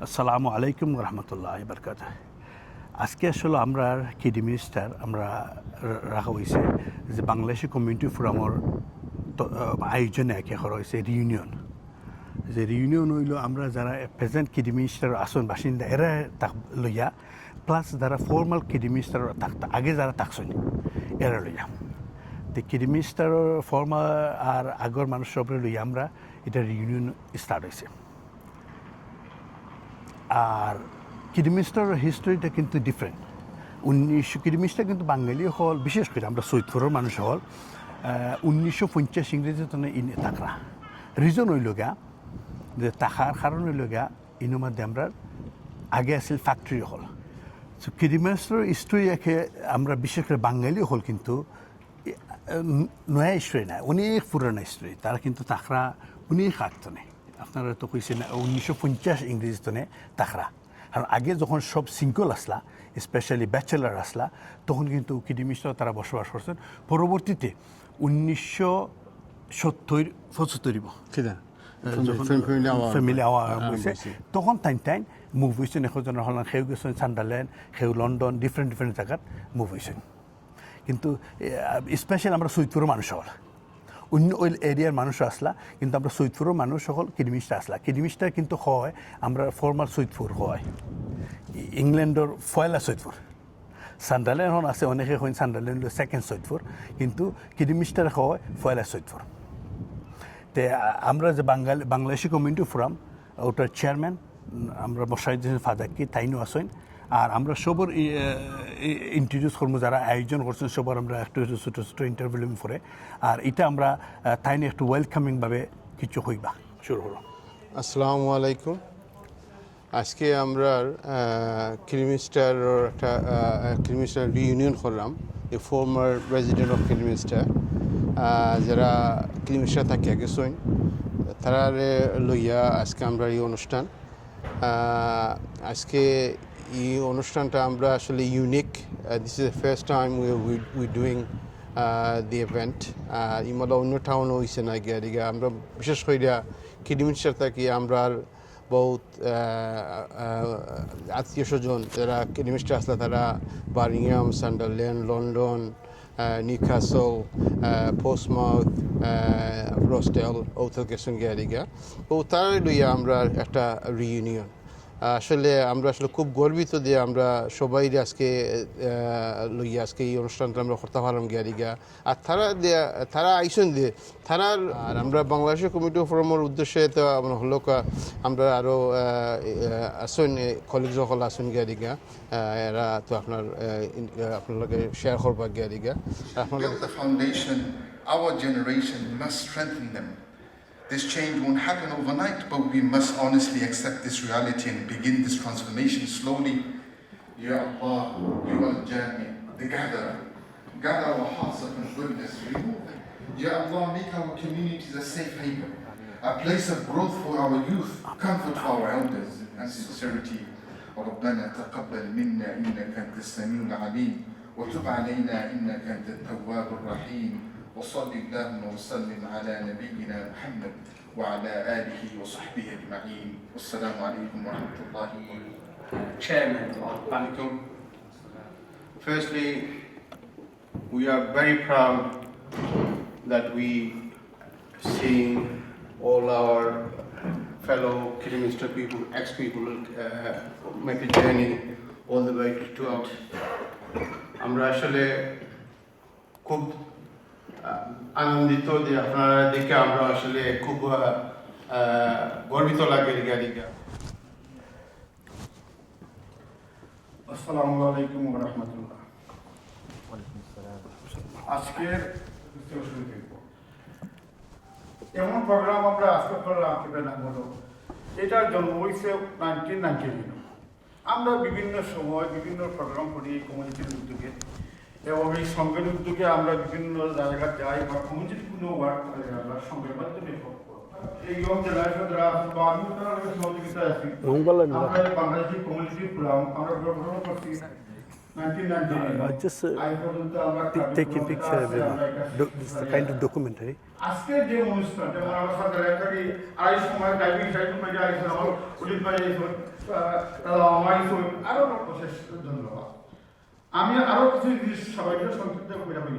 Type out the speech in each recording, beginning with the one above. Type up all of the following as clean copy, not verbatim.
আসসালামু আলাইকুম রহমতুল্লাহ বরকাত। আজকে আসলে আমরা কেডি মিনিস্টার আমরা রাখা হয়েছে যে বাংলাদেশি কমিউনিটি ফোরামর আয়োজনে একে করা হয়েছে রিউনিয়ন। যে রিউনিয়ন হইল আমরা যারা প্রেজেন্ট কেডি মিনিস্টার আসন বাসিন্দা এরা তাক লইয়া প্লাস যারা ফর্মাল কেডি মিনিস্টার আগে যারা থাকছেন এরা লইয়া তো কেডি মিনিস্টার ফর্মাল আর আগর মানুষ সব লইয়া আমরা এটা রিউনিয়ন স্টার্ট হয়েছে। আর কেডি মিনিস্টারের হিস্টোরিটা কিন্তু ডিফারেন্ট। 1900 কেডি মিনিস্টার কিন্তু বাঙালি হল, বিশেষ করে আমরা সৈয়দপুরের মানুষ হল 1950 ইংরেজি তনে ইন তাকরা রিজন হইল গা যে তাকার কারণ হইল গা ইনোর মধ্যে আমরা আগে আসল ফ্যাক্টরি হল। সো কেডি মিনিস্টারের হিস্টোরি একে আমরা বিশেষ করে বাঙালি হল কিন্তু নয়া হিস্টোরি না, অনেক পুরানো হিস্টোরি। তারা কিন্তু তাকরা অনেক আগতনে আপনারা তো কইছেন 1950 ইংরেজি তনে তাকরা। আর আগে যখন সব সিঙ্গল আসলা, স্পেশালি ব্যাচেলার আসলা, তখন কিন্তু কেডি মিনিস্টার তারা বসবাস করছেন। পরবর্তীতে 1970-75 যখন ফ্যামিলি আওয়া হয়েছে তখন টাইম মুভ হয়েছেন। এখন হলাম সেও গেছেন সান্ডারল্যান্ড, সেও লন্ডন, ডিফারেন্ট জায়গাত মুভ হয়েছেন। কিন্তু স্পেশালি আমরা সৈয়দপুরের মানুষ হল, অন্য ওই এরিয়ার মানুষ আসলা, কিন্তু আমরা সৈয়দপুরের মানুষ সকল কেডি মিনিস্টার আসলা। কেডি মিনিস্টার কিন্তু হয় আমরা ফর্মাল সৈয়দপুর হয়, ইংল্যান্ডর ফয়লা সৈয়দপুর। সান্ডারল্যান্ড হন আছে, অনেকে হয় সান্ডারল্যান্ড সেকেন্ড সৈয়দপুর, কিন্তু কেডি মিনিস্টার হয় ফয়লা সৈয়দপুর। তে আমরা যে বাংলাদেশি কমিউনিটি ফোরাম ওটার চেয়ারম্যান আমরা মশাহিদ ফাজাক্কি তাইনও আসেন। আর আমরা সবর ইন্ট্রোডিউস করবো যারা আয়োজন করছেন, সবার আমরা একটু ছোটো ছোটো ইন্টারভিউ করে। আর এটা আমরা তাইনে একটু ওয়েলকামিংভাবে কিছু হইবা শুরু হলো। আসসালামু আলাইকুম। আজকে আমরা কেডি মিনিস্টার একটা কেডি মিনিস্টার রিউনিয়ন করলাম। A former president of KD minister যারা কেডি মিনিস্টার থাকে গেছেন তারা লইয়া আজকে আমরা এই অনুষ্ঠান। আজকে এই অনুষ্ঠানটা আমরা আসলে unique. This is the first time we doing the event. ইমালা অন্য টাউন হয়েছে না গিয়া আমরা বিশেষ করে কেডি মিনিস্টার থাকি আমরা বহুত আত্মীয় স্বজন যারা কেডি মিনিস্টার আসলে তারা Birmingham, Sunderland, London, Newcastle, Portsmouth, রস্টেল ওথাল গেছেন গিয়া ও তারা লইয়া আমরা একটা রিউনিয়ন। আসলে আমরা আসলে খুব গর্বিত যে আমরা সবাই আজকে লইয়া আজকে এই অনুষ্ঠানটা আমরা করতে পারলাম গিয়া। আর তারা আইসন দিয়ে আর আমরা বাংলাদেশের কমিউনিটি ফোরামের উদ্দেশ্যে তো হলো আমরা আরও আসুন কলিগ সকল আসুন গিয়া এরা তো আপনার শেয়ার করবা গিয়া আপনার foundation. Our generation must strengthen them. This change won't happen overnight, but we must honestly accept this reality and begin this transformation slowly. Ya Allah, you are the Jami, the gatherer. Gather our hearts upon goodness, remove them. Ya Allah, make our communities a safe haven, a place of growth for our youth, comfort for our elders, and sincerity. ربنا تقبل منا إنك أنت السميع العليم وتب علينا إنك أنت التواب الرحيم. وصل اللهم وسلم على نبينا محمد وعلى آله وصحبه أجمعين. والسلام عليكم ورحمة الله وبركاته. Chairman, firstly, we are very proud that we seeing all our fellow Keddie Minister people, ex-people, make a journey all the way to out. আমরা আসলে খুব আনন্দিত যে আপনারা দেখে আমরা আসলে খুব গর্বিত লাগে গিয়া। আসসালামু আলাইকুম ওয়া রাহমাতুল্লাহ। আজকের এমন প্রোগ্রাম আমরা আজকে করলাম হলো এটার জন্ম হয়েছে 1999। আমরা বিভিন্ন সময় বিভিন্ন প্রোগ্রাম করি কমিউনিটির উদ্যোগে এবং এই সংঘের উদ্যোগে আমরা বিভিন্ন জায়গায় যাই বা কমিউনিটির কোনো ওয়ার্ক করে আমরা সংঘের মাধ্যমে এই জেলায় সহযোগিতা আছি। আমরা বাংলাদেশি কমিউনিটি ফোরাম আমরা গঠন করছি Just taking picture everyone. This is the kind of documentary. আজকের যে অনুষ্ঠান যেমন আমার সাথে রেখারি আড়াই সময় ডাইভিং মেডে আইসেন আমার উদিত ভাই আইসেন তারা আমাইসেন আরও প্রসেস ধন্যবাদ আমি আরও কিছু জিনিস সবাইকে সংক্ষিপ্ত করে বলি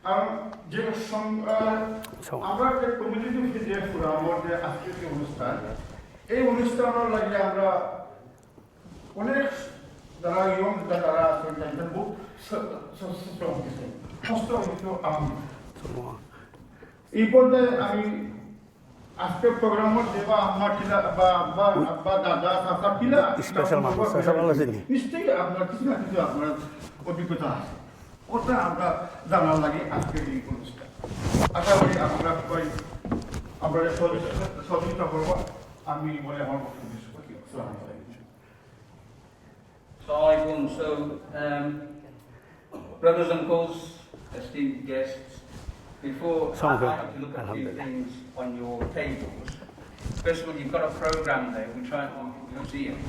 কারণ যে আমরা যে কমিউনিটি যে আমার যে আজকের যে অনুষ্ঠান এই অনুষ্ঠানের লাগে আমরা অনেক যারা ইয়ং যারা আছেন তাদের খুব কষ্ট হইতো আমি এই পর্যায়ে আমি আজকের প্রোগ্রামের যে বা আমার টিলা বা দাদা কাকা টিলা স্পেশাল মানুষ স্পেশাল আছে নি নিশ্চয়ই আপনার কিছু না কিছু আপনার অভিজ্ঞতা আছে ওটা আমরা জানার লাগে আজকের এই অনুষ্ঠান আশা করি আমরা সবাই আমরা সহযোগিতা করবো আমি বলে আমার বক্তব্য শেষ করছি আসসালামু আলাইকুম। So, brothers and uncles, esteemed guests, before I have to look at a few things on your tables. First of all, you've got a program there. We try to museum,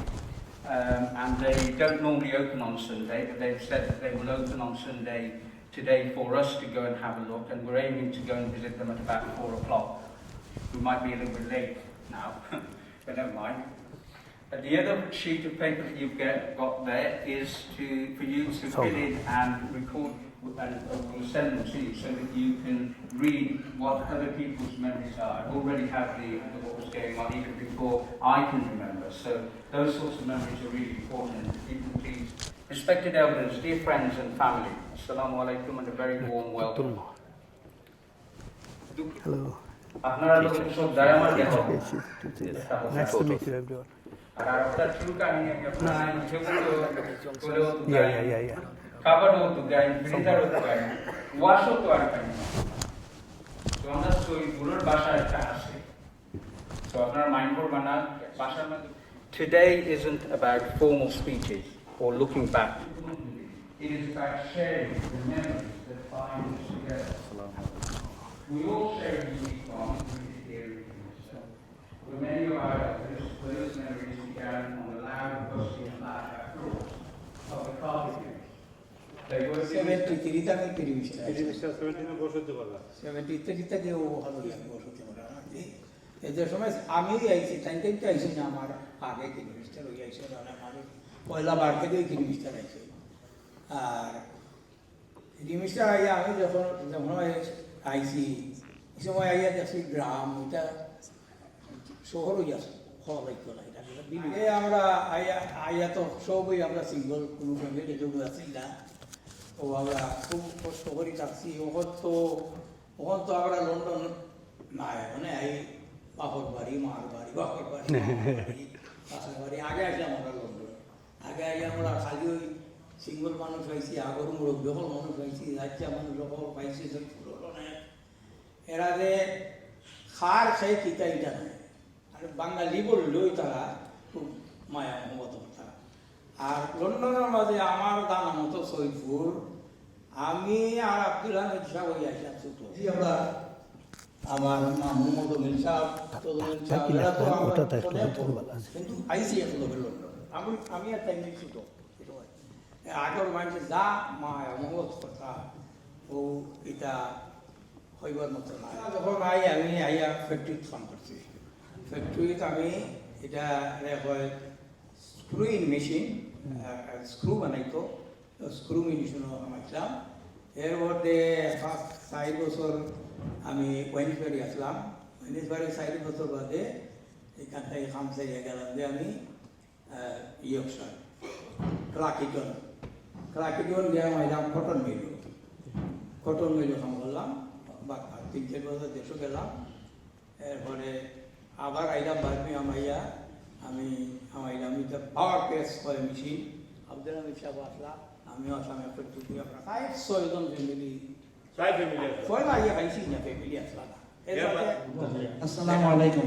and they don't normally open on Sunday, but they've said that they will open on Sunday today for us to go and have a look, and we're aiming to go and visit them at about 4 o'clock. We might be a little bit late now, but never mind. The other sheet of paper that you've got there is for you to fill in and record, and we'll send them to you so that you can read what other people's memories are. I already have what was going on even before I can remember. So those sorts of memories are really important. If you can please, respected elders, dear friends and family, assalamu alaikum and a very warm welcome. Hello. Nice to meet you, everyone. Yeah. Covered to gain, freezer to gain, wash to our family. So on the story, Guru Basha so our mindful Basha. Today isn't about formal speeches or looking back. It is about sharing the memories that bind us together. We all share a unique bond with the area. For many of our elders, those memories began on the loud, bustling floor of the carpet. They were 73 থেকে ও ভালো বসতে পারে এদের সময় আমি আইছি টাইমটা আইছি না আমার আগে কিলোমিটার হয়ে আইছে আমার পয়লা বার থেকে কিলোমিটার আইছে আর কিলোমিটার আইয়া আমি যখন আইছি এই সময় আইয়া দেখছি গ্রাম এটা শহর হয়ে আছে আমরা আইয়া তো সবই আমরা সিঙ্গল কোনো ফ্যামিলি যোগ আছি না ও আমরা খুব কষ্ট করে থাকছি ওখান তো আমরা লন্ডন নাই মানে এই বাপর বাড়ি মার বাড়ি বাপর বাড়ি পাশের বাড়ি আগে আসলাম আমরা লন্ডন আগে আমরা খালি ওই সিঙ্গল মানুষ হয়েছি আগর মুরব্বী সকল মানুষ হয়েছি রাজ্যা মানুষ সকল পাইছি এরা যে খার খেয়ে কিতা ইটা নাই আর বাঙালি বললেই তারা খুব মায়া মমত তারা আর লন্ডনের মাঝে আমার দানা মতো সৈদপুর আমি আর আব্দুল হামিদ সাহ হয়ে আসলাম ছোট আমরা আমার মামু মদমিল সাহ কিন্তু আইসি এখন লন্ডন আমি আর টাইম ছোট আগের মানুষের যা মায়া মমত কথা ও এটা হইবার মতো না যখন আমি আইয়া ফ্যাক্টরিতে কাম করছি ফ্যাক্টরিতে আমি এটা হয় স্ক্রুইং মেশিন স্ক্রু বানাইতো স্ক্রু মেশিনও বানাইছিলাম এর মধ্যে 4 বছর আমি ওয়েনিসবাড়ি আসলাম ওয়েনিসবাড়ি 4 বছর বাদে এখান থেকে কাম চাইয়া গেলাম যে আমি ইয়কশার ক্রাকিজন গিয়ে মাইলাম কটন মিল কাম করলাম বা 3-4 বছর দেশও গেলাম এরপরে আবার আইলাম বার্মিংহাম আইয়া আমি আইলাম এটা পাওয়ার প্রেস করে মেশিন আব্দুল হামিদ সাহেব আসলাম আমিও আসলাম একটা টুকু আমরা 5-6 জন ফ্যামিলি পয়লা আইয়া খাইছি না ফ্যামিলি আসলাম আসসালামু আলাইকুম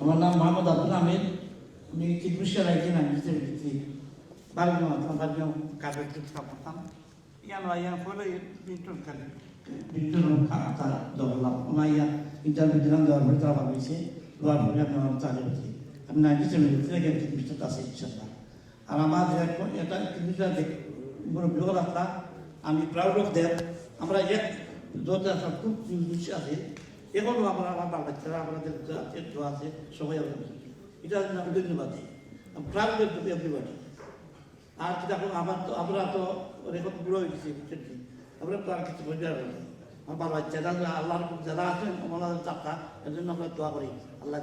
আমার নাম মোহাম্মদ আব্দুল হামিদ আমি কিডবুশিয়ার আইছেন আমি বার্মিংহাম কার্পেট কাম করতাম আইয়া পয়লা বিন্টন খালি তারা দরলাম ওনাইয়া ইন্টারভিউ দিলাম দেওয়ার পরে তারা ভাবিয়েছে দেওয়ার পরে আমি আমার চালিয়ে বলছি আমি 97 থেকে কিডবুশিয়ার কাছে ইনশাল্লাহ আর আমাদের এটা কিডবুশিয়ার মুরব্বীরা আসলা আমি প্রাউড অফ দ্যাট আমরা এক যত খুব খুশি আছি এখনও আমরা আমার বাল বাচ্চারা আমাদের যা আছে সবাই আমরা এটা আমি ধন্যবাদ দিই প্রাউড অফ এভরিবডি আর যেটা আমার তো আমরা তো রেকর্ড বুড়ো হয়ে গেছি আমরা তো আর কিছু বোঝা আমার বাল বাচ্চারা আল্লাহর যারা আছেন আমাদের চাপটা এর জন্য আমরা দোয়া করি আল্লাহ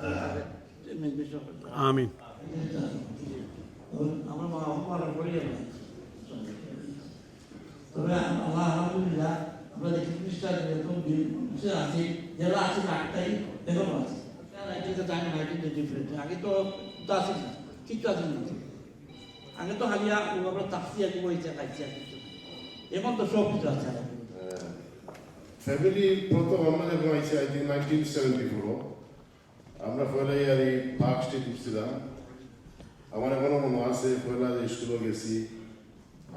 আমিন। আমার মা আমার করি তবে আল্লাহ আলহামদুলিল্লাহ আমরা দেখি খ্রিস্টান এরকম আছে যারা আছে একটাই এখনো আছে জানি না কিন্তু ডিফারেন্ট আগে তো আছে না কিচ্ছু আছে না আগে তো হালিয়া আমরা তাকসি আগে বইছে খাইছি আর কিছু এখন তো সব কিছু আছে ফ্যামিলি প্রথম আমরা যখন আইসি আই থিঙ্ক 1974 আমরা পয়লা ইয়ারে পার্ক স্ট্রিট উঠছিলাম আমার এখনো মনে আছে পয়লা স্কুলে গেছি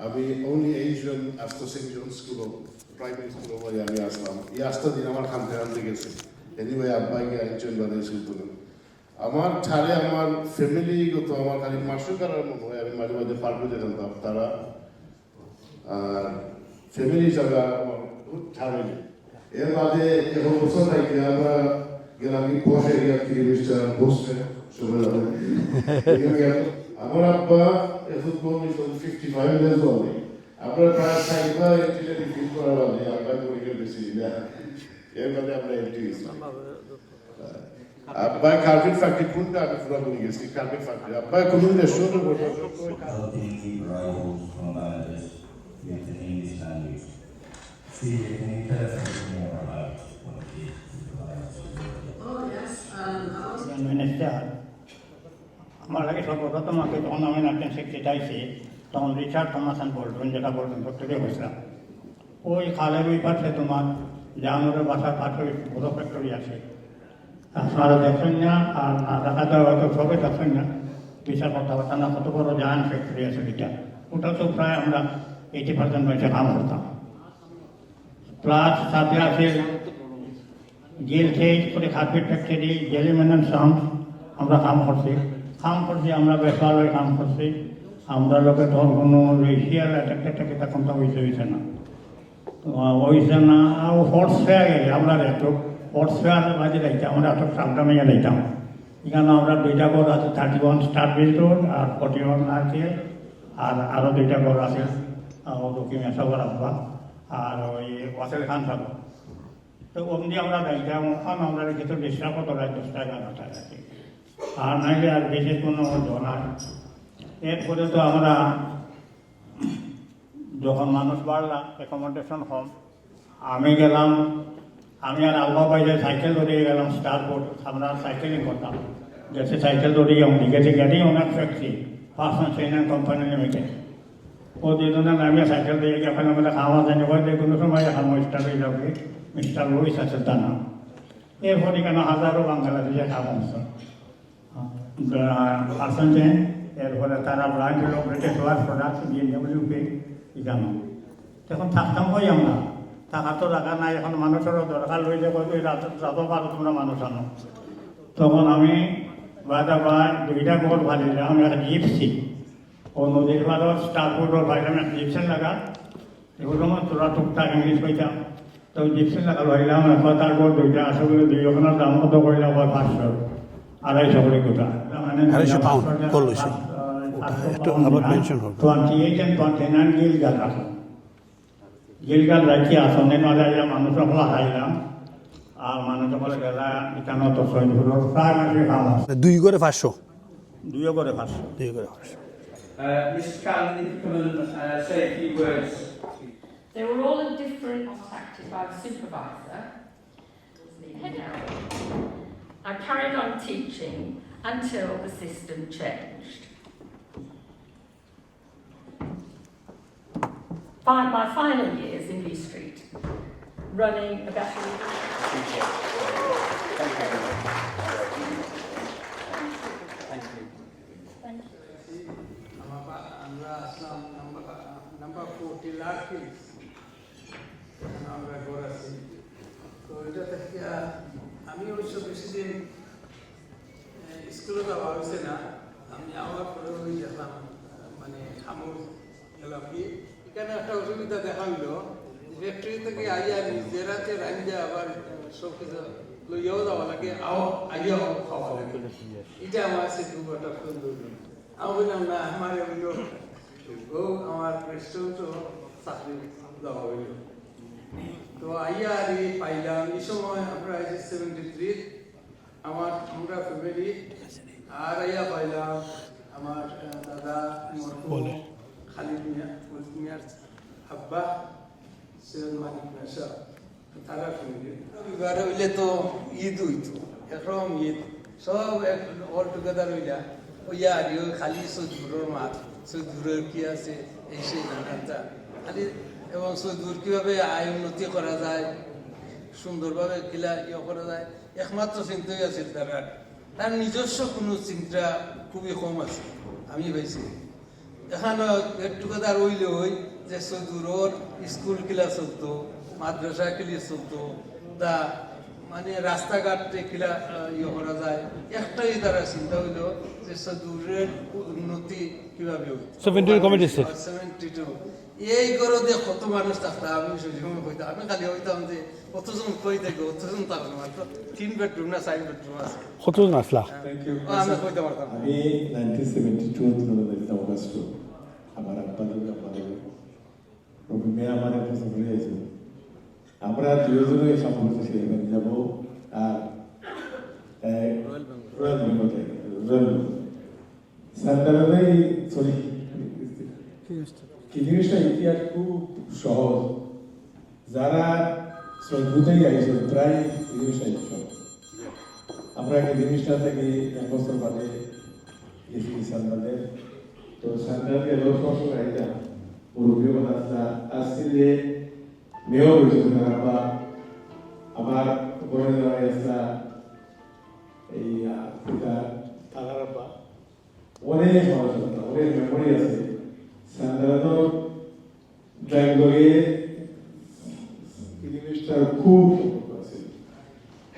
আমি অনলি এইজন আস্তো সেকশন স্কুল প্রাইমারি স্কুল বলে আমি আসলাম এই আস্তা দিন আমার খান ফেরানতে গেছে এনিওয়ে আব্বাইকে আইনচন বাদে স্কুল তুলেন আমার ঠারে আমার ফ্যামিলিগত আমার খালি মাসুক করার মতো হয় আমি মাঝে মাঝে পার্কে যেতাম তারা আর ফ্যামিলি হিসাবে আমার খুব ঠারে এর বাদে এখন বছর থাকে আমরা গেলাম বসে গিয়ে মিস্টার বসে সবাই আমার আব্বা ফুটবল 55 ইয়ার্স ওল্ড আমরা প্রায় সাইবা ইন্টিলিজেন্ট ফিল করা বাদে আব্বা করে বেশি না এর বাদে আমরা এন্ট্রিস আব্বা কার্পেট ফ্যাক্টরি কোনটা আমি পুরো বলে গেছি কার্পেট ফ্যাক্টরি আব্বা কোন দেশ শুরু করতে আমার লাগে সর্বপ্রথম আমাকে যখন আমি 1960 আইসি তখন রিচার্ড থমাসন বলবেন যেটা বলবেন প্রত্যেকে হয়েছিলাম ওই খালের ওই পাশে তোমার জাহানুরের বাসার পাশে বড় ফ্যাক্টরি আছে আপনারা দেখছেন না আর না দেখা যায় হয়তো সবাই দেখছেন না বিচার কথাবার্তা না কত বড় জাহান ফ্যাক্টরি আছে এটা ওটা তো প্রায় আমরা 80% বয়সে কাম করতাম প্লাস সাথে আছে জেল থেকে করে কার্পেট ফ্যাক্টরি জেলিমেন সাউন্ড আমরা কাম করছি আমরা বেসালয় কাম করছি আমরা লোকের ধর কোনো রেশিয়াল অ্যাটাক তখন তো হয়েছে না আর হর্স ফেয়ার গেলে আমরা একটু হর্স ফেয়ার বাজে যাইতাম আমরা একটু সাবধানে যাইতাম এখানে আমরা দুইটা ঘর আছে 31 স্টার বিল রোড আর 41 আছে আর আরও দুইটা ঘর আছে দক্ষিণ এসবর আব্বা আর ওই ওয়াসেল খান সাহেব তো অমনি আমরা যাইতাম ওখানে আমরা কিছু ডিস্টার্ব হতো 10 টাকা 9 টাকা আর নাইলে আর বেশি কোনো জনার এরপরে তো আমরা যখন মানুষ বাড়লাম অ্যাকোমোডেশন হোম আমি গেলাম আমি আর আলবা বাইরে সাইকেল ধরিয়ে গেলাম স্টারবোর্ড আমরা সাইকেলিং করতাম जैसे साइकिल दौड़ी हम दिखे गाड़ी অনেক ফ্যাক্টরি ফার্স্ট চাইনা কোম্পানি লিমিটেড ও দিনে আমি সাইকেল দিয়ে গিয়ে ওখানে আমরা খাওয়া যায় না বলে কোনো সময় এখন স্টার হয়ে যাবে মিস্টার লুইস আছে তার নাম এরপরে কেন হাজারো বাংলাদেশে কাম হচ্ছে পার্সেন্টেজ এরপরে তারা ব্রাঞ্চ হলো ব্রিটিশ ওয়ার প্রোডাক্ট BMW জানো তখন থাকতাম কই আমরা থাকার তো জায়গা নাই এখন মানুষেরও দরকার লই যে কই রাত পারো তোমরা মানুষ আনো তখন আমি বাদা দুইটা ঘর ভালিলাম আমি একটা জিপসি ও নদীর পাড়র স্টারবোর্ডর ভাইলাম একটা জিপসেন লাগা এগুলো তোরা টুকটাক ইংলিশ কইতাম তো জিপসেন লাগা ভাইলাম তারপর দুইটা আসলে দুই ওখানের দাম কত কইলাম 500 250 করে কোথা মানে 250 পাউন্ড করলছে একটু আবার মেনশন করব 28 and 29 গিলগাল আছে গিলগাল রাখি আসনে নলাইলা মানুষ সকল হাইলাম আর মানুষ সকল গেলা এখানে তো সৈন্য হলো প্রায় মাসে কাম আছে 2 করে 500 2 করে 500 2 করে 500 Mr. Callan, if you come and say a few words. They were all in different contacted by the supervisor. I carried on teaching until the system changed. My final years in Lee Street, running a battery. Thank you. আমরা আসলাম number 40 lakh আমরা ঘর আছি তো এটা থেকে আমি অবশ্য বেশি দিন স্কুলে যাওয়া হয়েছে না আমি আবার পরে ওই দেখলাম মানে আমল গেলাম কি এখানে একটা অসুবিধা দেখা হইলো ফ্যাক্টরি থেকে আইয়া নিজেরাতে রান্না আবার সব কিছু লইয়াও যাওয়া লাগে আইয়াও খাওয়া লাগে এটা আমার কাছে খুব একটা সুন্দর আমি বললাম না আমার হইল আমার রেস্টুরেন্ট চাকরি দেওয়া হইল তো আইয়া আর পাইলাম এই সময় আমরা 73 আমরা ফ্যামিলি আর আইয়া পাইলাম আমার দাদা মরহুম খালিদ মিয়ার আব্বা সৈয়দ মানিক মিয়া তারা ফ্যামিলি এবারে হইলে তো ঈদ হইতো একরকম ঈদ সব অল টুগেদার হইলা ওইয়া আর খালি সৈদুরের মাঠ সৈদুরের কি আছে এই সেই নানানটা খালি এবং সৈদুর কিভাবে আয় উন্নতি করা যায় সুন্দরভাবে কিলা ইয়ে করা যায় একমাত্র চিন্তাই আছে তার নিজস্ব কোনো চিন্তা খুবই কম আছে আমি পাইছি এখানে টুকেদার হইলে হই যে সৈদুরের স্কুল কিলা চলতো মাদ্রাসা কিলা চলতো তা মানে রাস্তাঘাটে কিলা ইয়ে করা যায় একটাই তারা চিন্তা হইল যে সৈদুরের উন্নতি কিভাবে হইতো 72 এই গরদে কত মানুষ থাকতাম আমি সবসময় কইতাম আমি খালি হইতাম যে কতজন কই দেখো কতজন থাকলো মাত্র 3 বেডরুম না 4 বেডরুম আছে কতজন আসলা আমি কইতে পারতাম আমি 1972 অগাস্ট আমার আব্বা লোক আমাদের প্রবলেমে আমার একটা সফরে আছে আমরা দুজনে সম্পর্ক সেখানে যাব আর রয়্যাল বেঙ্গল সান্দারে সরি কি জিনিসটা ইতিহাস খুব সহজ যারা শ্রদ্ধাতেই আইছে প্রায় জিনিসটা সহজ আমরা এই জিনিসটা থেকে এক বছর বাদে গেছি সান্দারে তো সান্দারে লোক সবসময় আইতা মুরব্বী বানাতা আসলে মেয়র হয়েছে বা আমার বড় আছে এই পিতা তালারাব্বা অনেক সমালোচনা অনেক মেমোরি আছে সাধারণত ড্রাইভারে জিনিসটার খুব সম্পর্ক আছে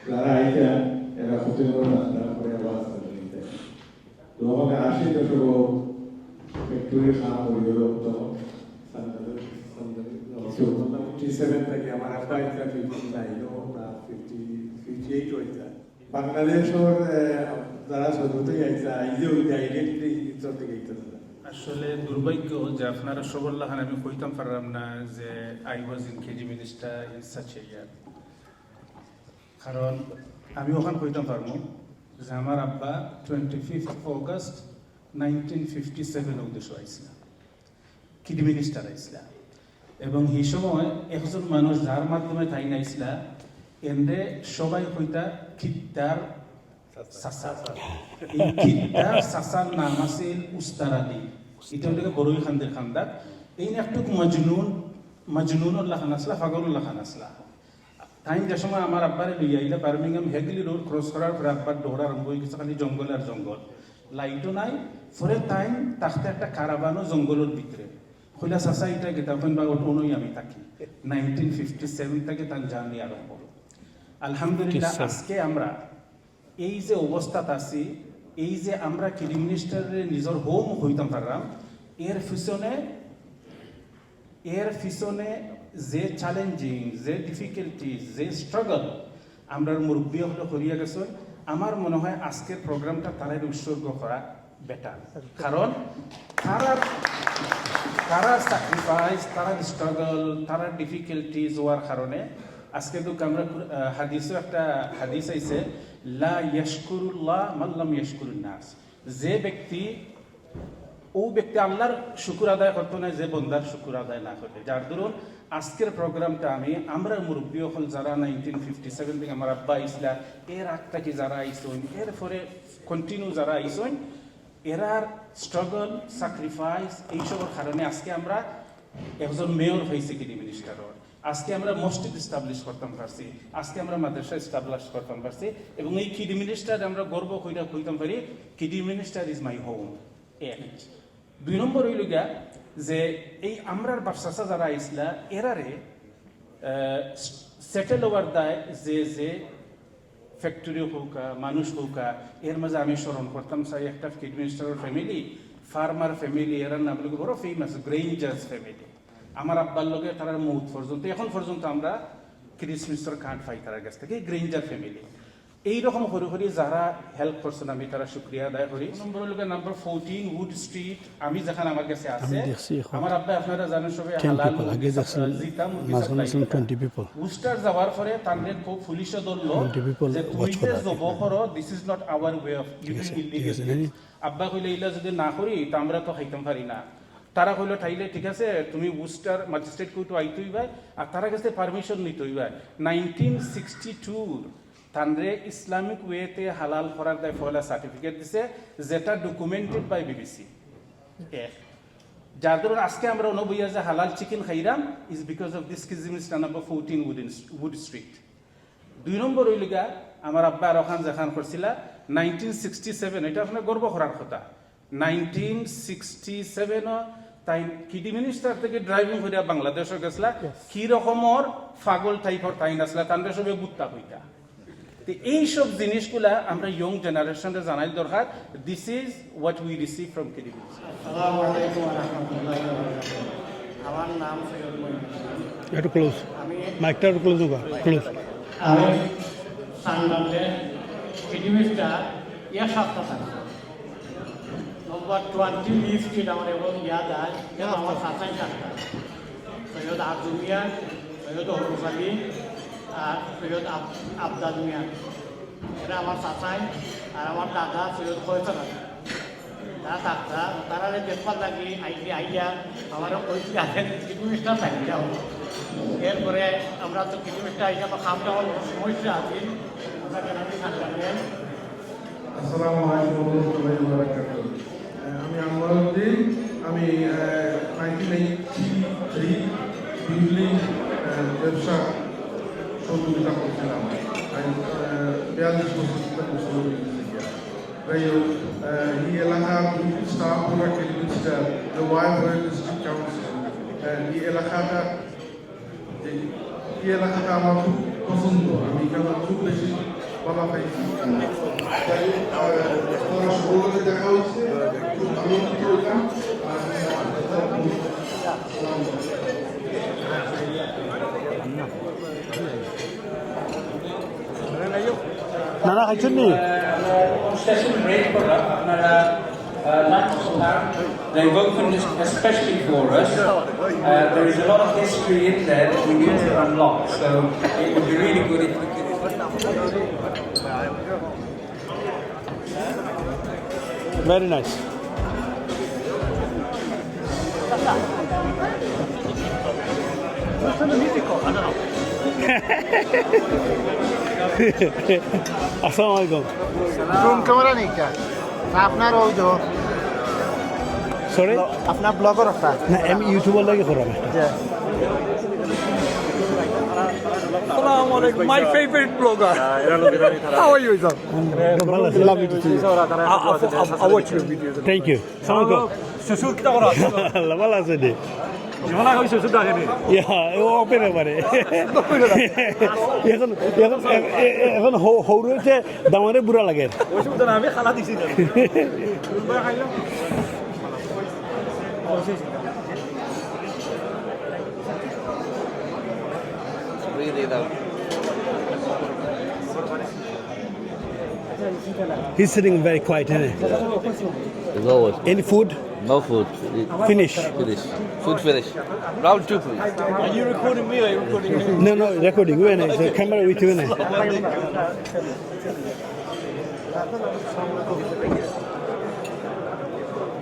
যারা আইতা এরা হোটেল রান্না করে আবার নিতে তো আমাকে 80 দশক ফ্যাক্টরি খাওয়া হয়ে গেল তো থেকে আমার আব্বা এটা 59 না 58 হইতা বাংলাদেশের যারা সদুতেই আইসা আইজেও ডাইরেক্টলি চলতে গেছে আসলে দুর্ভাগ্য যে আপনারা সবল্লাহ আমি কইতাম পারলাম না যে I was in Kidderminster in such a year কারণ আমি ওখানে কইতাম পারবো যে আমার আব্বা 25 অগস্ট 1957 দেশে আইসলা কেজি মিনিস্টার আইসলা এবং এই সময় একজন মানুষ যার মাধ্যমে তাই নাইসলা এনে সবাই কইতা খিত্তার এই খিত্তার সাসার নাম আছিল উস্তার আলী এটা হলে বড়ই খানদের খানদার এই একটু মাজনুনুল্লাহ খান আসলা ফাগরুল্লাহ খান আসলা তাই যে সময় আমার আব্বারে লইয়া আইলা বার্মিংহাম হেগলি রোড ক্রস করার পরে আব্বার দৌড়া আরম্ভ হয়ে গেছে খালি জঙ্গল আর জঙ্গল লাইটও নাই পরে তাই তাখতে একটা কারাবানো জঙ্গলের ভিতরে কইলা চাচা এটা গেতাফেন বা ওটনই আমি থাকি 1957 থেকে তার জার্নি আরম্ভ আলহামদুলিল্লাহ আজকে আমরা এই যে অবস্থাতে আছি এই যে আমরা কেডি মিনিস্টারের নিজের হোম হইতাম পারলাম এর পিছনে যে চ্যালেঞ্জিং যে ডিফিকাল্টিজ যে স্ট্রাগল আমরা মুরব্বী হলে করিয়া গেছে আমার মনে হয় আজকের প্রোগ্রামটা তারাই উৎসর্গ করা বেটার কারণ তারা স্যাক্রিফাইস তারা স্ট্রাগল তারা ডিফিকাল্টিজ হওয়ার কারণে আজকে তো আমরা হাদিসও একটা হাদিস আইছে লা ইয়াশকুরুল্লাহ মান লাম ইয়াশকুরুন নাস যে ব্যক্তি আল্লাহর শুকর আদায় করতো না যে বন্দার শুকর আদায় না করবে যার দরুন আজকের প্রোগ্রামটা আমরা মুরব্বী হল যারা 1957 থেকে আমার আব্বা আইসলা এর আগটা কি যারা আইসন এর পরে কন্টিনিউ যারা আইসন এরার স্ট্রাগল স্যাক্রিফাইস এইসবের কারণে আজকে আমরা একজন মেয়র হয়েছে কেডি মিনিস্টারের আজকে আমরা মসজিদ এস্টাবলিশ করতাম পারছি আজকে আমরা মাদ্রাসা এস্টাবলিশ করতাম পারছি এবং এই কেডি মিনিস্টার আমরা গর্ব কইতাম পারি KD minister is my home এক 2 নম্বর হইল গিয়া যে এই আমরার বাচ্চা যারা আইসলা এরারে সেটেল ওভার দায় যে ফ্যাক্টরি হোকা মানুষ হোকা এর মাঝে আমি স্মরণ করতাম চাই একটা কেডি মিনিস্টারের ফ্যামিলি ফার্মার ফ্যামিলি এরার নাম বড় ফেমাস গ্রেঞ্জার্স ফ্যামিলি আমার আব্বার লগে তারা মৌত পর্যন্ত এখন পর্যন্ত আমরা ক্রিসমাসের কার্ড পাই তার কাছ থেকে গ্রেঞ্জার ফ্যামিলি এইরকম হরি হরি যারা হেল্প করছেন আমি তারা শুক্রিয়া আদায় করি নম্বর হলো নাম্বার 14 উড স্ট্রিট আমি যেখানে আমার কাছে আছে আমার আব্বা আপনারা জানেন সবাই হালাল জিতা মুরগি উস্টার যাওয়ার পরে তাদের খুব পুলিশে ধরলো যে তুই যে জব করো this is not our way of living illegally আব্বা কইলে ইলা যদি না করি তা আমরা তো খাইতাম পারি না তারা কইলো ঠাইলে ঠিক আছে তুমি উস্টার ম্যাজিস্ট্রেট কইতো আইতই ভাই আর তারা কাছে পারমিশন নিতই ভাই 1962 তানরে ইসলামিক ওয়েতে হালাল করার দায় ফয়লা সার্টিফিকেট দিছে যেটা ডকুমেন্টেড বাই বিবিসি যার ধরুন আজকে আমরা অনুবইয়া যে হালাল চিকেন খাইরাম is because of this Kidderminster number 14 would street 2 নম্বর হইলিগা আমার আব্বা আর ওখান যেখান করছিলা 1967 এটা আপনার গর্ব করার কথা 1967 তাই কিডি মিনিস্টার থেকে ড্রাইভিং করিয়া বাংলাদেশে গেছিলা কি রকমের পাগল টাইপের তাই নাসলা তান্ডে সবে বুত্তা হইতা এইসব জিনিসগুলা আমরা ইয়ং জেনারেশনে জানাই দরকার this is what we receive from Kidderminster আসসালামু আলাইকুম ওয়া রাহমাতুল্লাহি ওয়া বারাকাতুহু আমার নাম সৈয়দ মঈনুদ্দিন একটু ক্লোজ মাইকটা একটু ক্লোজ হোক ক্লোজ আমি সানডালে কিডিমিস্টার সপ্তাহ থাকি নম্বর 20 লি স্ট্রিট আমার এবং ইয়াদ আছে এবং আমার সাতাই থাকতা সৈয়দ আব্দুল মিয়ান সৈয়দ হরুফ আলী আর সৈয়দ আবদাল মিয়ান এরা আমার সাতাই আর আমার দাদা সৈয়দ ফয়সাল আছে তারা থাকতা তারা দেখবার লাগি আইডিয়া আমার ওই কিডিমিস্টার থাকি যাও এরপরে আমরা তো কিলোমিটার আইসা বা খামটা আমার সমস্যা আছে আমরা কেন থাকবেন আসসালামু আলাইকুম ওয়া রাহমাতুল্লাহি ওয়া বারাকাতুহু আমি আমরউদ্দিন আমি 1983 বিল্ডিং ব্যবসা সহযোগিতা করছিলাম 42 বছর শুরু যাই হোক এই এলাকা স্টাফ ওরা minister the wife district council এই এলাকাটা এই এলাকাটা আমার খুব পছন্দ আমি এখানে খুব বেশি বলা পাইছি আপনারা সকলকে দেখা হচ্ছে খুব আনন্দিত হইলাম না না খাইছেন নি Session break করা আপনারা lunch time. They've opened this especially for us. There is a lot of history in there that we need to unlock. So it would be really good if we could. Very nice. আসসালামু আলাইকুম drone camera নেই কা আপনার ওই তো sorry আপনার blogger একটা না আমি ইউটিউবার লাগে করাম Assalamu alaikum, my favorite blogger. How are you, sir? Lovely to see you. I watch your videos. Thank you. Assalamu Susul kita kora. Allah ভালো আছে দে জীবনা কই সুসুল দেখেনি ওপেন এবারে এখন এখন এখন হৌরতে দামারে বুড়া লাগে ওই সুবিধা না আমি খালা দিছি না খাইলাম He's sitting very quiet, isn't he? Any food? No food. Finish. Finish. Food finish. Round 2, please. Are you recording me or are you recording him? No, no, recording. When is the camera with you?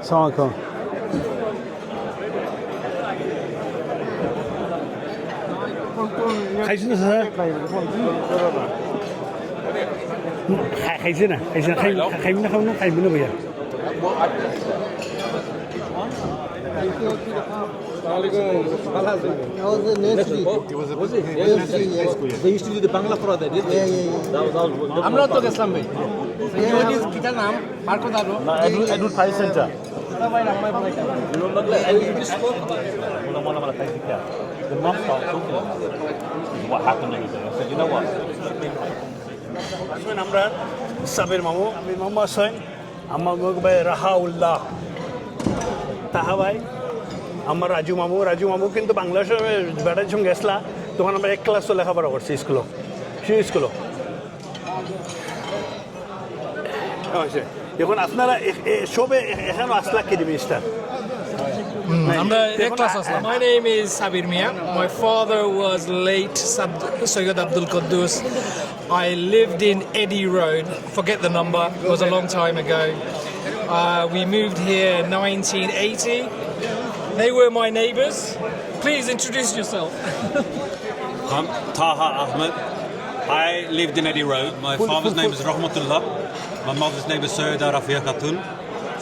Assalamualaikum. খাইছেন না sir খাইছে না খাইবি না খাইবি না ভাইয়া আমরা তো গেছিলাম ভাই কিটার নাম আর কোথাও এডুট five centre The mom started talking about it. What happened and everything. I said, you know what? আসবেন আমরা সাবের মামু আছেন আমার ভাই রাহাউল্লাহ তাহা ভাই আমার রাজু মামু কিন্তু বাংলাদেশে বেড়ার সঙ্গে গেছলা তখন আমরা এক ক্লাস লেখাপড়া করছি স্কুলও স্কুলও এখন আপনারা সবে এখানে আসলা কি minister My name is Sabir Mia. My father was late Sayyid Abdul Quddus. I lived in Eddy Road. Forget the number. It was a long time ago. We moved here in 1980. They were my neighbours. Please introduce yourself. I'm Taha Ahmed. I lived in Eddy Road. My father's name is Rahmatullah. My mother's name is Sayyida Rafia Khatun.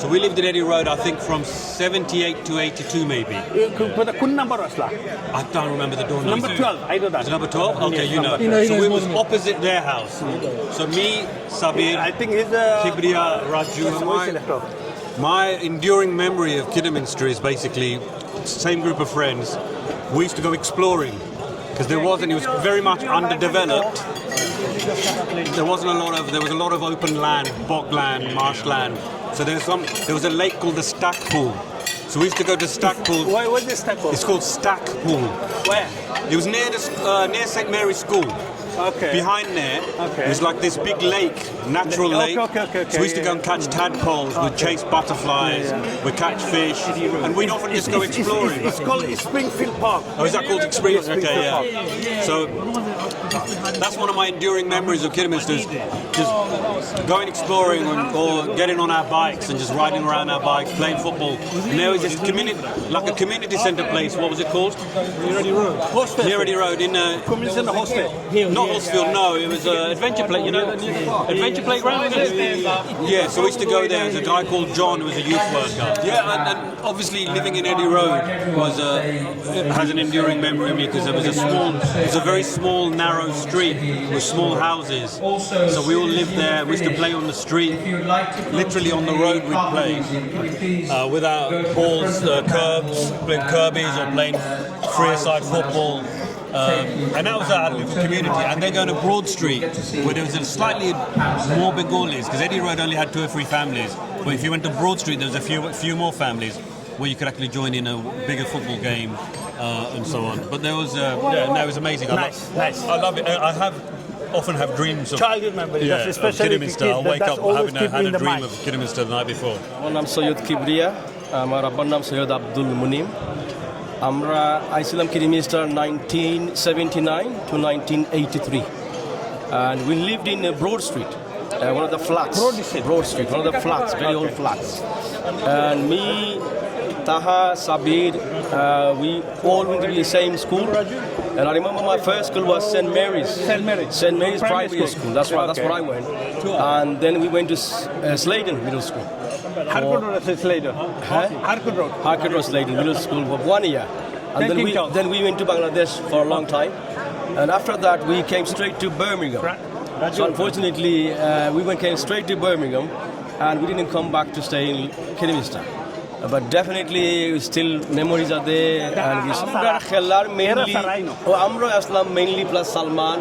So we lived in Eddy Road, I think, from 78 to 82, maybe. Kun number asla? I don't remember the door number. Number 12, I know that. Is it number 12? Okay, you know. So we was opposite their house. So me, Sabir, I think he's Kibriya, Raju, my enduring memory of Kidderminster is basically same group of friends. We used to go exploring because it was very much underdeveloped. There was a lot of open land, bogland, marshland. So there was a lake called the Stackpool. So we used to go to Stackpool. What's the Stackpool? It's called Stackpool. Where? It was near St Mary's School. Okay. Behind there, it was like this big lake, natural lake. Okay. So we used to go and catch tadpoles, we'd chase butterflies, we'd catch fish, and we'd often just go exploring. It's called Springfield Park. Oh, is that called Springfield? Okay, yeah. So that's one of my enduring memories of Kidderminster, just going exploring or getting on our bikes and just riding around our bikes, playing football. And there was this community centre place. What was it called? Near Eddy Road. Near Eddy Road in Community Centre Hostel. Not Hosfield, no. It was Adventure Play. You know, Adventure Playground. Yeah. So we used to go there. There's a guy called John who was a youth worker. Yeah, and obviously living in Eddy Road has an enduring memory of me because it was a very small, narrow street with small houses. So we all lived there. We used to play on the street, literally on the road. We'd play with our balls, curbs, playing Kirby's or playing free-side football. And that was our little community. And they're going to Broad Street, where there was a slightly more Bengalis, because Eddy Road only had 2 or 3 families. But if you went to Broad Street, there was a few more families where you could actually join in a bigger football game and so on. But there was, it was amazing. Nice. I love it. I often have dreams of childhood memories, especially of Kidderminster. I'll wake up having had a dream of Kidderminster the night before. My name is Sayyid Kibriya. My Rabban name is Sayyid Abdul Munim. আমরা আইছিলাম Kidderminster 1979 to 1983, and we lived in Broad Street, one of the flats. Broad Street, one of the flats, very old flats. And me, Taha, Sabir, we all went to the same school. And I remember my first school was St Mary's. St Mary's Primary School. That's where I went. And then we went to Sladen Middle School. Harcourt Road is Sladen. Harcourt Road, Sladen Middle School for 1 year. And then we went to Bangladesh for a long time. And after that, we came straight to Birmingham. So unfortunately, we came straight to Birmingham, and we didn't come back to stay in Kidderminster. But definitely, still memories are there. And we still mainly, Amro Aslam mainly plus Salman,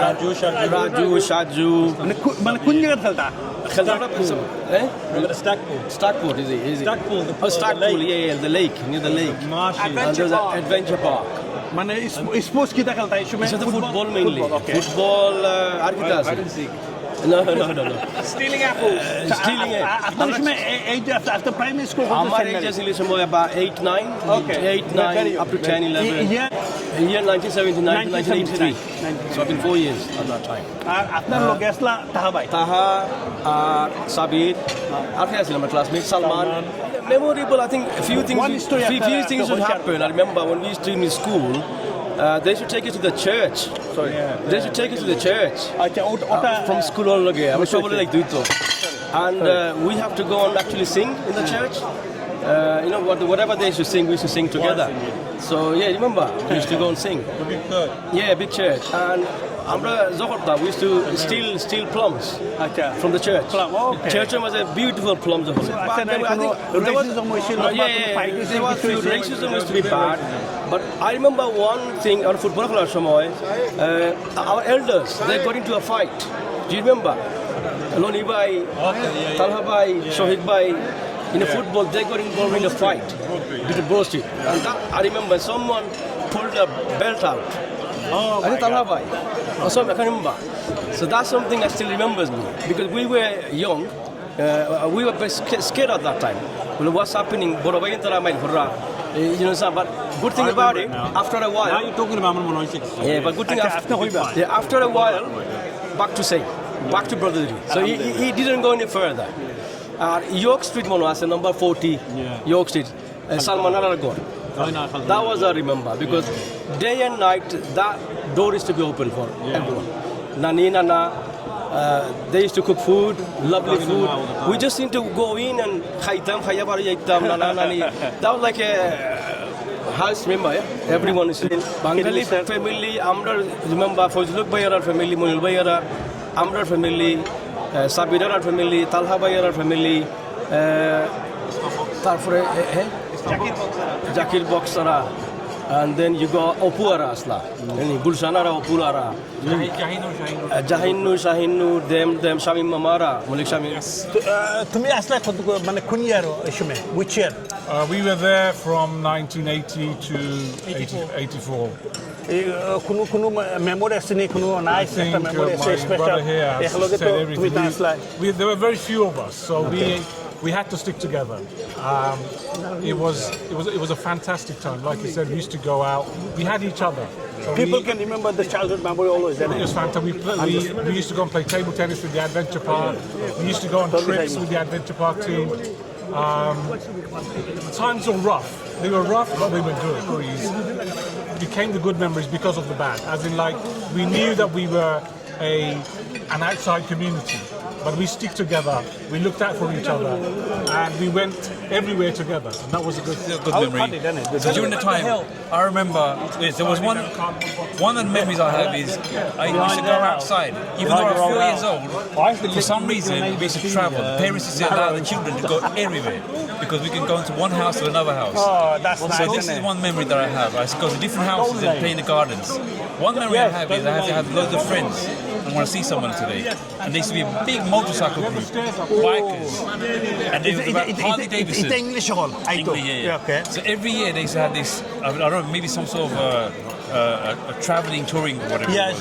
Raju, Shaju. Stackpool, is it? Stackpool, Stackpool, yeah, the lake, near the lake. And there's an adventure park. Sports kita khelta hai It's the football mainly. Football, hide and seek. No. Stealing apples. Stealing it. After primary school, our age is about 8, 9. Okay. 8, 9, up to 10, 11. Year 1979 to 1983. So I've been 4 years at that time. After Logesla, Taha, Sabir, after my classmate, Salman. Memorable, I think a few things would happen. I remember when we used to in school, they should take us to the church. They should take us to the church. From school all again. I'm sure like do it. And we have to go and actually sing in the church. Whatever they should sing, we used to sing together. So yeah, remember, we used to go and sing. The big church. Yeah, big church. And we used to steal plums from the church. Church was a beautiful plums. Racism used to be bad. But I remember one thing on football, our elders, they got into a fight. Do you remember? Loni Bhai, Talha Bhai, Shohid Bhai, in a football, they got involved in a fight between Broad Street. And that, I remember someone pulled a belt out. I think Talhabai or something, I can't remember. So that's something that still remembers me because we were young. We were very scared at that time. Well, what's happening? You know, but good thing about it, after a while. Now you're talking about 196. Yeah, but good thing after a while, back to same, back to brotherly. So he didn't go any further. York Street Mono, number 40, York Street, Salman Aragon. That was I remember because day and night that door is to be open for everyone. Nani Nana. They used to cook food, lovely food. We just need to go in and khaytam, nani. That was like a house, remember, yeah? Everyone is in. Bengali family, Amrar, remember, Fozluk Bayar family, Munil Bayar, Amrar family, Sabidar family, Talha Bayar family, Jakir Boxara. And then you go Opuara Asla, Gulshanara Opurara, Jahinu, Shahinu, them Shamim Mamara, Malik Shamim. To me, Asla, which year? We were there from 1980 to 84. Kunu memory sini kunu nice memory brother here has said everything. There were very few of us, so we had to stick together. It was a fantastic time. Like you said, we used to go out. We had each other. So people can remember the childhood memory always. It was fantastic. We used to go and play table tennis with the Adventure Park. We used to go on trips with the Adventure Park team. Times were rough. They were rough, but they were good. Became the good memories because of the bad. As in, like, we knew that we were an outside community, but we stick together. We looked out for each other, and we went everywhere together. And that was a good memory. So during the time, I remember there was one of the memories I have is I used to go outside, even though I was 4 years old. For some reason, we used to travel. The parents used to allow the children to go everywhere because we can go into one house to another house. Oh, that's nice. So this is one memory that I have. I used to go to different houses and play in the gardens. One memory I have is I have to have loads of friends. I want to see someone today. And there used to be a big motorcycle group, bikers. And they were about Harley Davidson. It's English hall. Yeah. Okay. So every year they used to have this, I don't know, maybe some sort of a traveling, touring, or whatever. Yeah,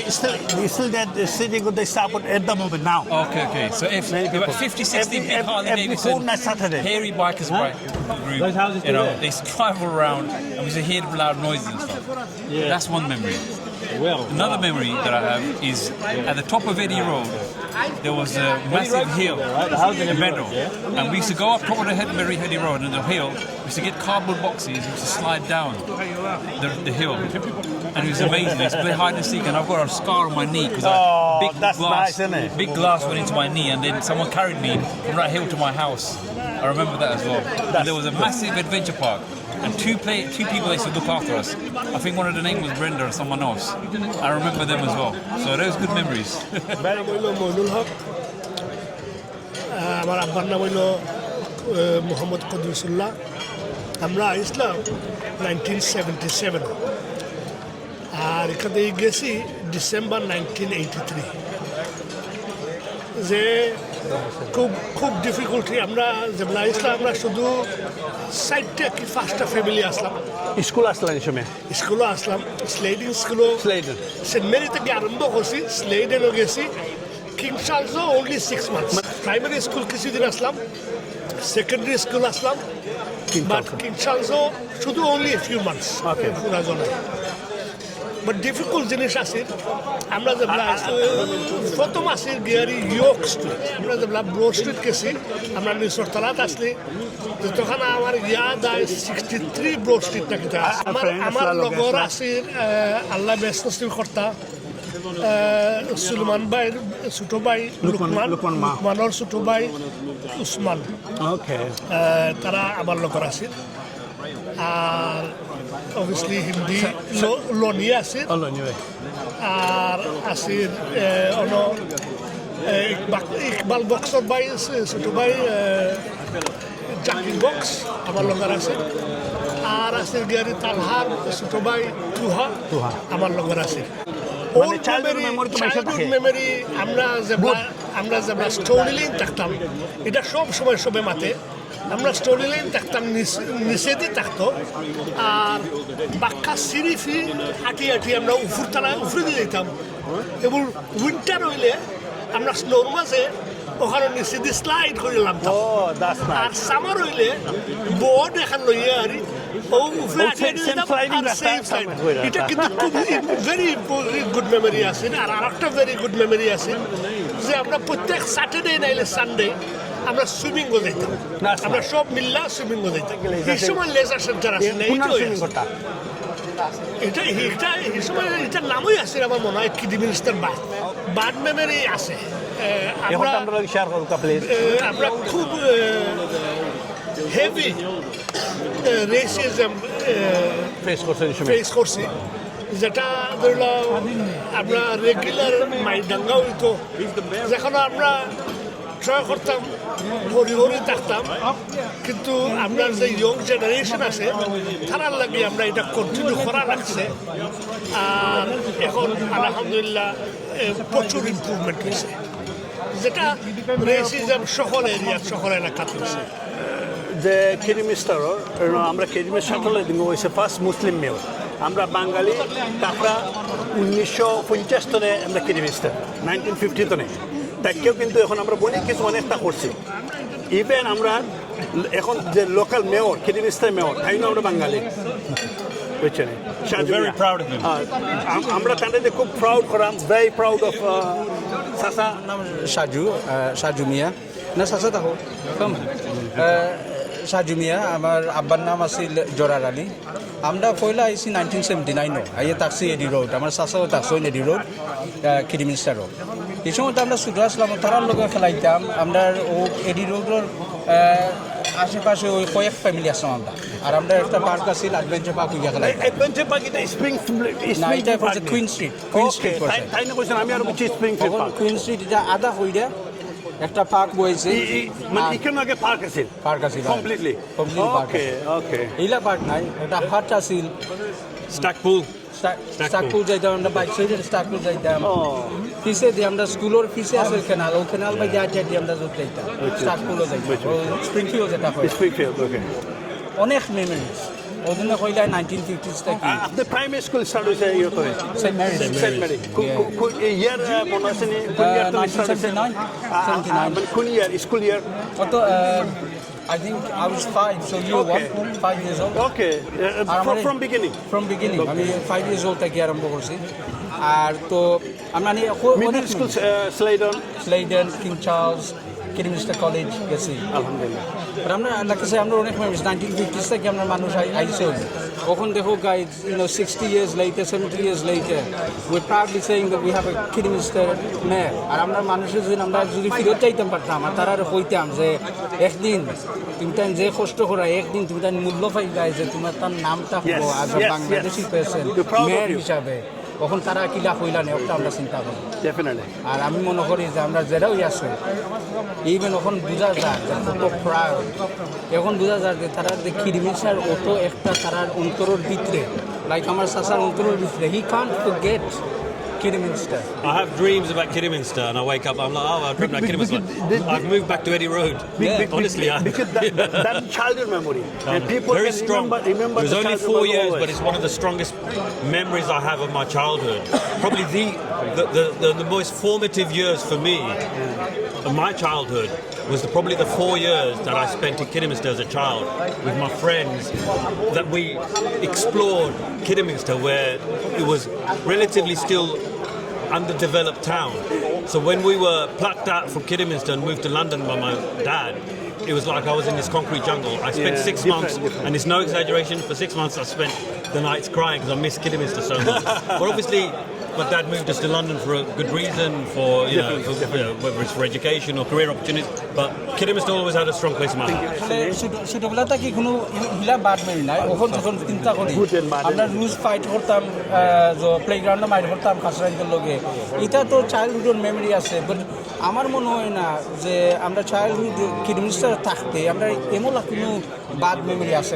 still that city they stop at the moment now. Okay. So if about 50, 60 big Harley Davidson, hairy bikers group, you know, they travel around and we used to hear the loud noises and stuff. Yeah. That's one memory. Another memory that I have is at the top of Eddie Road, there was a massive hill, a meadow, and we used to go up top of the Eddie Road and the hill. We used to get cardboard boxes, we used to slide down the hill, and it was amazing. We used to play hide and seek, and I've got a scar on my knee because big glass went into my knee, and then someone carried me from that hill to my house. I remember that as well. And there was a massive adventure park. And two people used to look after us. I think one of the name was Brenda or someone else. I remember them as well. So those good memories. আমার আব্বার নাম হইল মোহাম্মদ কদরুসুল্লাহ। আমরা আসলাম 1977 আর এখানে গেছি December 1983। যে খুব difficulty আমরা যেগুলো আসলাম আমরা শুধু 4টা কি 5টা ফ্যামিলি আসলাম। স্কুল আসলাম এই সময় স্কুলও আসলাম, স্লেডিং স্কুলও সেন্ট মেরি থেকে আরম্ভ করছি, স্লেডেনও গেছি। কিং চার্লসও অনলি 6 মান্থস। প্রাইমারি স্কুল কিছুদিন আসলাম, সেকেন্ডারি স্কুল আসলাম, বাট কিং চার্লসও শুধু অনলি ফিউ মান্থস পুরা জনে। বাট ডিফিকাল্ট জিনিস আছে আমরা যেগুলা প্রথম আসি গিয়ারি ইয়র্ক স্ট্রিট, আমরা যেগুলা ব্রড স্ট্রিট গেছি আমরা নিচরতলাত আসলি তখন আমার ইয়াদ আয় 63 ব্রড স্ট্রিট নাকি আমার লগর আছে আল্লাহ ব্যস্ত কর্তা সুলমান ভাইয়ের ছোট ভাই লুকমানের ছোট ভাই উসমান, তারা আমার লগর আছে। আর অবভিয়াসলি হিন্দি লনি আছে আর আছে ইকবাল বক্সর ভাই ছোট ভাই জাকির বক্স আমার লগর আছে। আর আছে গিয়ারি তালহার ছোট ভাই তুহা আমার লগর আছে। চাইল্ডহুড মেমোরি আমরা যে আমরা যে আমরা স্টোরি লাইন থাকতাম এটা সব সময় সবে মাতে আমরা স্টোরি লাইন থাকতাম নিচে দিয়ে থাকতো আর বাক্কা সিরিফি হাঁটি হাঁটি আমরা উপরে দিয়ে যেতাম এবং উইন্টার হইলে আমরা স্নোর মাঝে ওখানে নিচে দিয়ে স্লাইড করে নামতাম আর সামার হইলে বোর্ড এখন লইয়া আর এটা কিন্তু খুব ভেরি গুড মেমোরি আছে আর আরেকটা ভেরি গুড মেমোরি আছে যে আমরা প্রত্যেক স্যাটারডে নাইলে সানডে আমরা সুইমিং ও যাইতাম আমরা সব মিল্লা সুইমিং ও যাইতাম এই সময় লেজার সেন্টার আছে এই সময় এটার নামই আছে আমার মনে হয় কিডি মিনিস্টার বার্ড মেমোরি আছে আমরা খুব হেভি রেসিজম ফেস করছি যেটা ধরল আমরা রেগুলার মাইডাঙ্গা হইতো যখন আমরা ট্রাই করতাম হরি হরি থাকতাম কিন্তু আমরা যে ইয়ং জেনারেশন আছে তারার লাগে আমরা এটা কন্টিনিউ করা লাগছে আর এখন আলহামদুলিল্লাহ প্রচুর ইমপ্রুভমেন্ট হয়েছে যেটা রেসিজম সকল এরিয়া সকল এলাকাতে হয়েছে যে কিরিমিস্টারর আমরা কিরিমিস্টার দিন হয়েছে ফার্স্ট মুসলিম মেয়র আমরা বাঙালি তারপরা 1950 টনে আমরা কিরিমিস্টার 1950 টনে তাকেও কিন্তু এখন আমরা অনেকটা করছি ইভেন আমরা এখন যে লোকাল মেয়র কিরিমিস্টার মেয়র তাইও আমরা বাঙালি বুঝছেন আমরা তাদের খুব প্রাউড করাম ভেরি প্রাউড অফ সাসা নাম সাজু মিয়া না সাসা তাহো সাজু মিয়া আমার আব্বার নাম আছিল জরার আলী আমরা পয়লা আইসি 1979 আইয়ে তাকসি এডি রোড আমার সাসাও তাকসই এডি রোড কিরিমিস্টার রোড এই সময় আমরা শুধু আসলাম তারার লোক খেলাইতাম আমরা ও এডি রোডের আশেপাশে ওই কয়েক ফ্যামিলি আসলাম আমরা আর আমরা একটা পার্ক আছে অ্যাডভেঞ্চার পার্ক হইয়া খেলাইতাম অ্যাডভেঞ্চার পার্ক এটা স্প্রিং না এটা হচ্ছে কুইন স্ট্রিট তাই না কইছেন আমি আর বুঝি স্প্রিং কুইন স্ট্রিট এটা আধা হইয়া একটা পার্ক বইছে মানে এখানে আগে পার্ক আছে কমপ্লিটলি ওকে ওকে এইলা পার্ক নাই এটা হাট আছিল স্টাকপুল যাইতাম আমরা বাইক সাইডে স্টাকপুল যাইতাম পিছে দিয়ে আমরা স্কুলের পিছে আছে কেনাল ও কেনাল বাই দিয়ে আমরা যোগ যাইতাম স্টাকপুলও যাইতাম স্প্রিংফিল্ড যেটা হয় স্প্রিংফিল্ড ওকে অনেক মেমোরিজ ওদিনে কইলা 1950s থেকে আপনি প্রাইমারি স্কুল স্টার্ট হইছে ইয়ত সেন্ট মেরি ইয়ার মনে আছে নি কোন ইয়ার তো 1979 কোন ইয়ার স্কুল ইয়ার কত I think I was 5, so you were 5 years old. Okay, from beginning. From beginning. I mean, 5 years old থেকে আরম্ভ করছি আর তো আমরা middle school Sladen King Charles Kidderminster college গেছি আলহামদুলিল্লাহ আমরা লাগছে আমরা অনেক মেমোরিজ 1950s থেকে আমরা মানুষ আইছে ওখান দেখো guys 60 years later 70 years later we're proudly saying that we have a Kidderminster mayor আর আমরা মানুষের যদি আমরা যদি ফিরত চাইতাম পারতাম আর তারা কইতাম যে একদিন তুমি তাই যে কষ্ট করা একদিন তুমি তার মূল্য পাইবা যে তোমার তার নাম থাকবো আজ বাংলাদেশি পেয়েছেন মেয়র হিসাবে তখন তারা কিলা হইলা নেই ওটা আমরা চিন্তা করি ডেফিনেটলি আর আমি মনে করি যে আমরা যেটাই আছে ইভেন এখন বোঝা যায় যে কত প্রাউড এখন বোঝা যায় যে তারা যে কিরিমিস্টার অত একটা তারার অন্তরের ভিতরে লাইক আমার চাচার অন্তরের ভিতরে হি can't forget Kidderminster. I have dreams about Kidderminster, and I wake up, I'm like, oh, I've dreamt about Kidderminster. I've moved back to Eddie Road. Honestly, because that childhood memory. And people very can strong. Remember it was only 4 years, but it's one of the strongest memories I have of my childhood. Probably the most formative years for me of my childhood was probably the 4 years that I spent in Kidderminster as a child with my friends, that we explored Kidderminster, where it was relatively still underdeveloped town. So when we were plucked out from Kidderminster and moved to London by my dad, it was like I was in this concrete jungle. I spent 6 months, and it's no exaggeration, for 6 months I spent the nights crying because I miss Kidderminster so much. But obviously, my dad moved us to London for a good reason, for whether it's for education or career opportunities. But Kidderminster always had a strong place in my heart. ছোটবেলাটা কি কোনো হিলা বাদ Mary নাই ওখান যখন চিন্তা করি আমরা রুজ ফাইট করতাম প্লেগ্রাউন্ডে মাইট করতাম খাসরাইদের লগে এটা তো চাইল্ডহুডের মেমোরি আছে বাট আমার মনে হয় না যে আমরা চাইল্ডহুড কিডমিস্টার থাকতে আমরা এমন কোনো বাদ মেমোরি আছে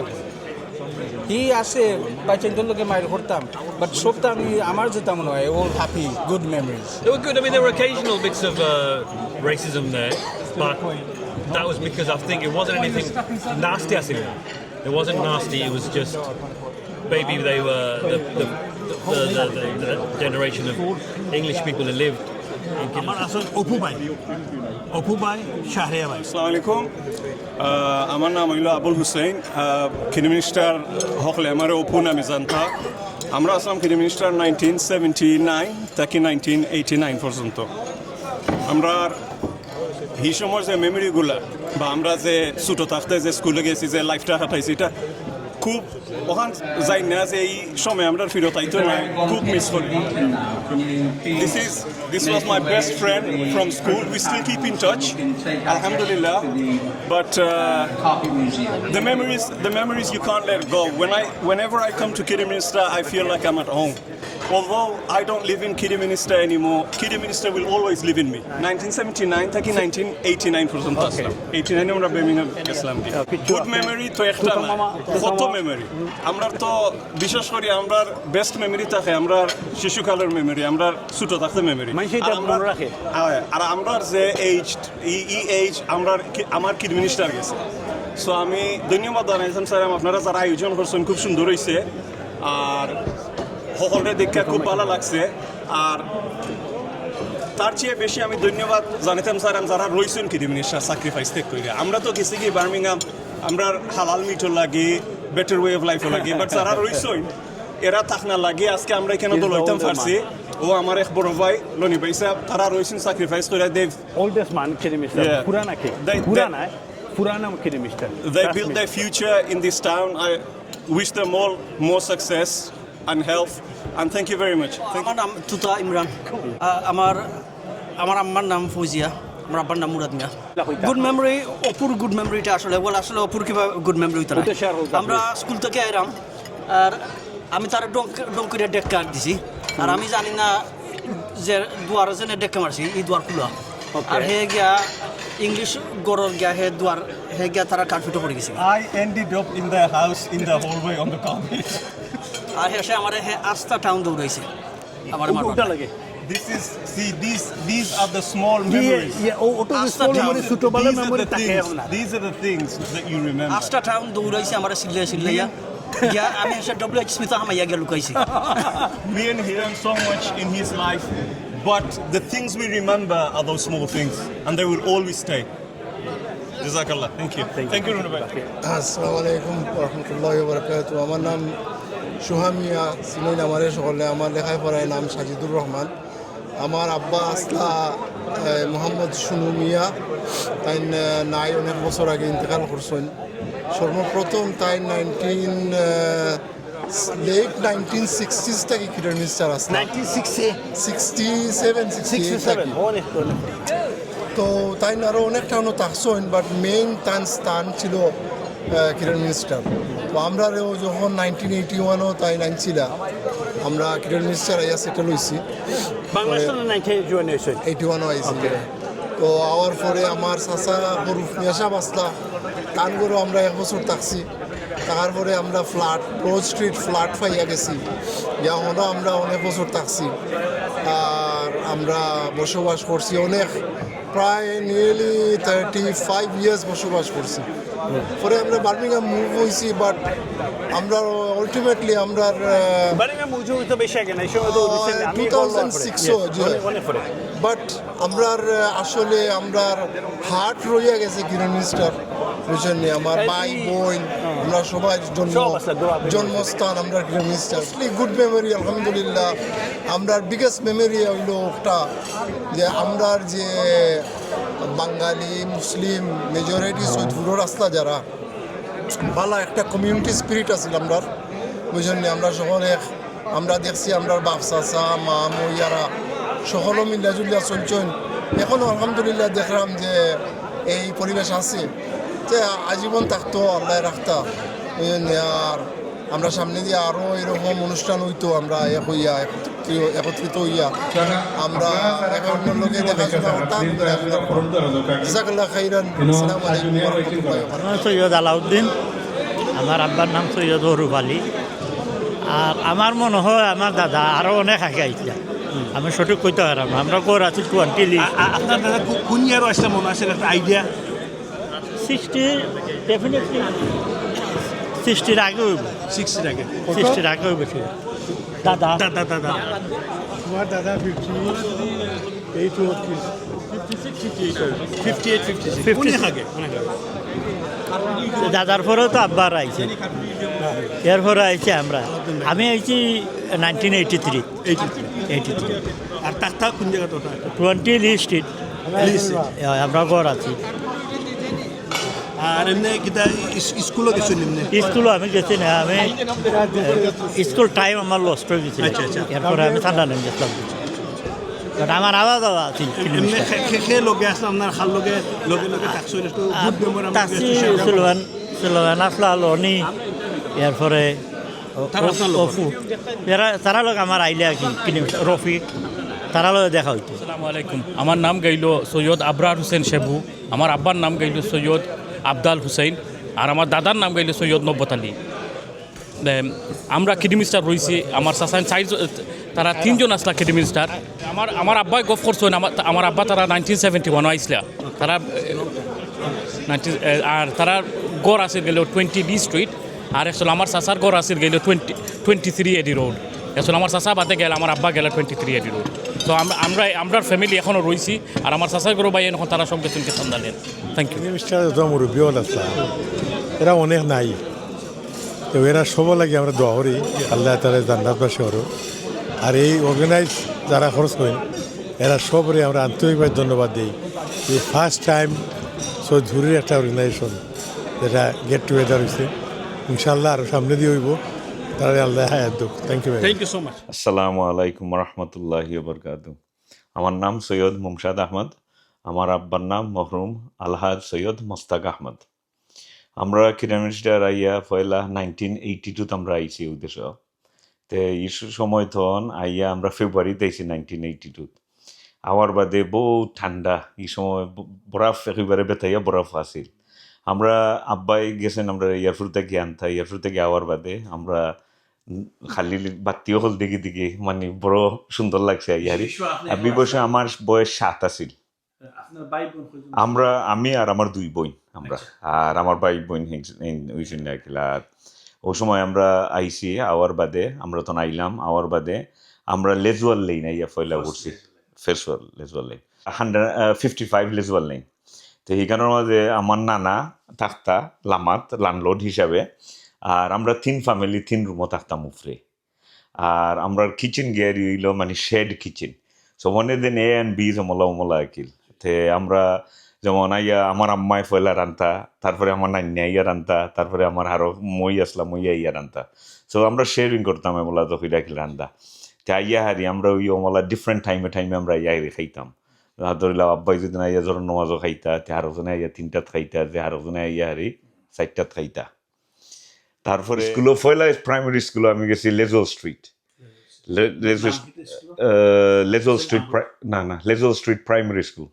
হি আসে বাইচেন্দ্র লোকে মায়ের করতাম বাট সবটা আমি আমার যেটা মনে হয় ওর happy good memories They were good. I mean, there were occasional bits of racism there, but that was because I think it wasn't anything nasty. I think it wasn't nasty. It was just maybe they were the generation of English people who lived. আমার আসল অপু ভাই শাহরিয়া ভাই আসসালামু আলাইকুম আমার নাম হইল Abul Hussain kidney minister হকলে আমার অপু নামে জানতা আমরা আসলাম কিডনি মিনিস্টার 1979 থেকে 1989 পর্যন্ত আমরা এই সময় যে মেমোরিগুলো বা আমরা যে ছোটো থাকতে যে স্কুলে গেছি যে লাইফটা কাটাইছি এটা খুব ওখান যাই না যে এই সময় আমরা ফিরত আইতো না খুব মিস করি This was my best friend from school. We still keep in touch, alhamdulillah. But the memories you can't let go. Whenever I come to Kidderminster, I feel like I'm at home. Although I don't live in Kidderminster anymore, Kidderminster will always live in me. 1979 থেকে 1989 পর্যন্ত আসলাম 89 আমরা বেমিংহাম গেছিলাম good memory তো একটা না কত memory আমরা তো বিশেষ করে আমরা বেস্ট মেমোরি থাকে আমরা শিশুকালের মেমোরি আমরা ছোট থাকতে মেমোরি আর আমরা যে এইজ আমরা আমার কিডমিনিস্টার গেছে সো আমি ধন্যবাদ জানাইছেন স্যার আপনারা যারা আয়োজন করছেন খুব সুন্দর হয়েছে আর সকলের দেখে খুব ভালো লাগছে আর তার চেয়ে বেশি আমি ধন্যবাদ জানাতাম স্যার যারা রয়েছেন কিডমিনিস্টার স্যাক্রিফাইস ত্যাগ করে আমরা তো গেছি কি বার্মিংহাম আমরা হালাল মিটও লাগে বেটার ওয়ে অফ লাইফও লাগে বাট যারা রয়েছেন এরা থাকনা লাগে আজকে আমরা এখানে তো লইতাম পারছি ও আমার এক বড় ভাই লনি ভাই সাহেব তারা রয়েছেন স্যাক্রিফাইস করে দেব oldest man কিডমিনিস্টার পুরানা কে পুরানা কিডমিনিস্টার they built their future in this town. I wish them all more success and health and thank you very much. আমার নাম তুতা ইমরান আমার আম্মার নাম ফৌজিয়া আমার আব্বার নাম মুরাদ মিয়া গুড মেমোরি অপুর গুড মেমোরিটা আসলে অপুর কিভাবে গুড মেমোরি হইতে আমরা স্কুল থেকে আইলাম আর আমি তার ডঙ্কুরিয়া ডেক কার্ড দিছি আর আমি জানি না যে দুয়ার যেনে ডেকে মারছি এই দুয়ার খোলা আর হে গিয়া ইংলিশ গরর গিয়া হে দুয়ার হে গিয়া তারা কার্ডফিটে পড়ে গেছে I ended up in the house in the hallway on the carpet. আর হে আমার হে আস্তা টাউন দৌড়াইছে আমার মাঠটা লাগে These are the small memories. These are the things that you remember. Asta town দৌড়াইছে আমার সিল্লাইয়া গিয়া আমি এসে WH স্মিথ হামাইয়া গিয়া লুকাইছি Me and he learned so much in his life, but the things we remember are those small things, and they will always stay. Jazakallah. Thank you. Thank you, Runa bhai. Assalamu alaikum wa rahmatullahi wa barakatuh. আমার নাম সুহামিয়া Sinai আমারে সকলে আমার লেখায় পড়ায় নাম সাজিদুর রহমান আমার আব্বা আসলা মোহাম্মদ সুনু মিয়া তাই নাই অনেক বছর আগে ইন্তেকাল করছেন সর্বপ্রথম তাই লেট 1960s থেকে কিডমিনিস্টার আসলে 1967 তো তাই আরও অনেকটা থাকছেন বাট মেইন তার স্থান ছিল কিডমিনিস্টার তো আমরা যখন 1981ও তাই নাইনছিল আমরা কিডমিনিস্টার আইয়া সেটেল হয়েছি 81ও আইছি তো আওয়ার পরে আমার চাচা হরুফ মিয়াশা বাসলা কানগরও আমরা 1 বছর থাকছি তারপরে আমরা ব্রড স্ট্রিট ফ্ল্যাট পাইয়া গেছি এখনও আমরা অনেক বছর থাকছি আর আমরা বসবাস করছি অনেক প্রায় নিয়ারলি 35 ইয়ার্স বসবাস করছি পরে আমরা বার্মিংহাম মুভ হয়েছি বাট আমরা আলটিমেটলি আমরা বার্মিংহাম মুভ হইতে বেশি আগে না এই সময় তো 2006 বাট আমরা আসলে আমরা হার্ট রইয়া গেছে কিডমিনিস্টার বুঝছেন আমার ভাই বোন আমরা সবাই জন্মস্থান আমরা কিডমিনিস্টার গুড মেমোরি আলহামদুলিল্লাহ আমরা বিগেস্ট মেমোরি হইল একটা যে আমরা যে বাঙালি মুসলিম মেজরিটি সৈয়দপুর রাস্তা যারা ভালো একটা কমিউনিটি স্পিরিট আছিল আমরা বুঝলেন আমরা সকলে আমরা দেখছি আমরা বাপ চাচা মা মইয়ারা সকলে মিলা জুলিয়া চলছেন এখনও আলহামদুলিল্লাহ দেখলাম যে এই পরিবেশ আছে যে আজীবন থাকতো আল্লাহ রাখতা আর আমরা সামনে দিয়ে আরও এরকম অনুষ্ঠান হইতো আমরা একত্রিত হইয়া আমরা এখন লোকে দেখাশোনা করতাম জাযাকাল্লাহ খাইরান। আসসালামু আলাইকুম ওয়া রাহমাতুল্লাহি ওয়া বারাকাতুহু। সৈয়দ আলাউদ্দিন আমার আব্বার নাম সৈয়দ অরুপ আলী। আর আমার মনে হয় আমার দাদা আরও অনেক আগে আইছিল, আমি সঠিক কইতে পারলাম না। আমরা গড় আছি 20 আপনার দাদা কোন ইয়ার আসলে মনে আছে একটা আইডিয়া? 60 ডেফিনেটলি 60 আগে হইব, 60 আগে 60 আগে হইব। দাদা দাদা দাদা আমার দাদা 58 অনেক আগে অনেক আগে। দাদার পরেও তো আব্বার আইছে, এরপরে আইছে আমরা। আমি আইছি 1983। আর তাকতা কোন জায়গা তো 20 লি স্ট্রিট আমরা গড় আছি। আর এমনি কিতা স্কুলও গেছো? এমনি স্কুলও আমি গেছি না, আমি স্কুল টাইম আমার লস্ট হয়ে গেছিল। এরপরে আমি ঠান্ডা নেমে গেছিলাম। আমার আওয়াজ আছে লগে আসলাম আপনার খাল লগে লগে লগে টাক্সি সুলমান আসলা লনি, এরপরে অফু তারা লোক আমার আইলে আর কি রফি তারা লোক দেখা হইতো। আসসালামু আলাইকুম, আমার নাম গাইল সৈয়দ আবরার হোসেন শেবু, আমার আব্বার নাম গাইল সৈয়দ আবদাল হুসেন, আর আমার দাদার নাম গাইল সৈয়দ নব্বত আলী। আমরা কিডি মিনিস্টার রয়েছি, আমার সাসাইন সাইজ তারা 3 জন আসলা কিডি মিনিস্টার। আমার আব্বাই গফ করছেন, আমার আব্বা তারা 1971 আইসলা তারা আর তারা গড় আসির গেল 20 ডি স্ট্রিট, আর আসলে আমার সাসার গড় আসির গেল 23 এডি রোড। আসলে আমার চাষা বাদে গেল, আমার আব্বা গেল 23 এডি রোড। তো আমরা ফ্যামিলি এখনও রয়েছি, আর আমার চাষার গরু ভাই এখন তারা সব গেছেন সন্ধানের। Thank you. মিস্টার মুরব্বী আসলা এরা অনেক নাই, তো এরা সব লাগে আমরা দোয়া করি আল্লাহ তারা জান্নাতবাসী হরো। আর এই অর্গানাইজ যারা খরচ করেন এরা সবরে আমরা আন্তরিকভাবে ধন্যবাদ দিই। এই ফার্স্ট টাইম সো ঝুরির একটা অর্গানাইজেশন যেটা গেট টুগেদার হয়েছে, ইনশাল্লাহ আরও সামনে দিয়ে হইব। তারা আল্লাহ হায়াত দুঃখ। Thank you so much. আসসালামু আলাইকুম রহমতুল্লাহি বারকাতুহু। আমার নাম সৈয়দ মুমশাদ আহমদ, আমার আব্বার নাম মহরুম আলহাজ সৈয়দ মোস্তাক আহমদ। আমরা কিরামিস্টার আইয়া পয়লা 1982 আমরা আইছি উদ্দেশ্য তে ইস্যু সময় তখন আইয়া আমরা ফেব্রুয়ারিতে আইছি 1982। আওয়ার বাদে বহু ঠান্ডা, এই সময় বরফ একেবারে বেতাইয়া বরফ আসিল। আমরা আব্বাই গেছেন আমরা এয়ারপোর্ট থেকে আনতা, এয়ারপোর্ট থেকে আওয়ার বাদে আমরা খালি বাতিও হল দেখি দেখি মানে বড় সুন্দর লাগছে ইয়ারি। আমি বসে আমার বয়স 7 আছিল। আমি আর আমার 2 বোন আমরা, আর আমার ভাই বোন হয়েছেন নাকিল। আর ওই সময় আমরা আইসি আওয়ার বাদে, আমরা তখন আইলাম আওয়ার বাদে আমরা লেজওয়াল লেন আইয়া ফয়লা করছি, ফেরসওয়াল লেজওয়াল লেন 155 লেজওয়াল লেন। তো এইখানের মাঝে আমার নানা থাকতা লামাত ল্যান্ডলর্ড হিসাবে, আর আমরা 3 ফ্যামিলি 3 রুমও থাকতাম উপরে। আর আমরা কিচেন গিয়ারি হইল মানে শেড কিচেন। সো মনে দেন এ অ্যান্ড বি জমলা আকিল। তে আমরা যেমন আইয়া আমার আম্মাই ফয়লা রান্তা, তারপরে আমার নান্নি আইয়া রান্তা, তারপরে আমার আরো মই আসলাম মই আইয়া রান্তা। সো আমরা শেয়ারিং করতাম এমলা যখন রাখিল রান্দা। তে আইয়া হারি আমরা ওই ওমলা ডিফারেন্ট টাইমে আমরা ইয়া হারি খাইতাম। ধরিলাম আব্বাই যদি আইয়া ধরো নমাজও খাইতা, তে আরো জনে আইয়া 3টাত খাইতা, যে আরো জনে আইয়া হারি 4টাত খাইতা। তারপরে স্কুলও পয়লা প্রাইমারি স্কুলে আমি গেছি Leswell street, Leswell street primary school.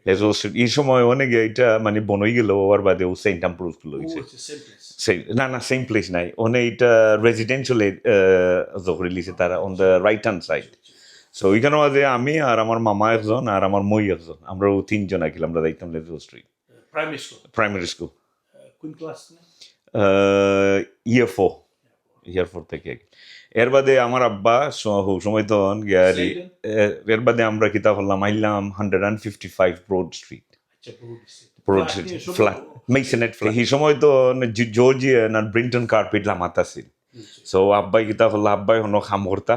Leswell street এই সময় অনেক এটা মানে বনই গেল ওর বাদে ও সেন্ট আম্প্রো স্কুল হয়েছে। না সেম প্লেস নাই, ওনে এটা রেজিডেন্সিয়াল রিলিজে তারা on the right hand side. So ওইখানে মাঝে আমি আর আমার মামা একজন আর আমার মই একজন, আমরা 3 জন আঁকিলাম, আমরা যাইতাম লেজল স্ট্রিট প্রাইমারি স্কুল। ইয়ার 4 থেকে। এর বাদে আমার আব্বা সময় তখন গিয়ারি, এর বাদে আমরা কিতাব হলাম আইলাম 155 ব্রড স্ট্রিট ফ্ল্যাট মেসনেট ফ্ল্যাট। এই সময় তো জর্জিয়ান আর ব্রিন্টন কার্পেট লামাত আছিল। সো আব্বাই কিতাব হল আব্বাই হনো খাম করতা,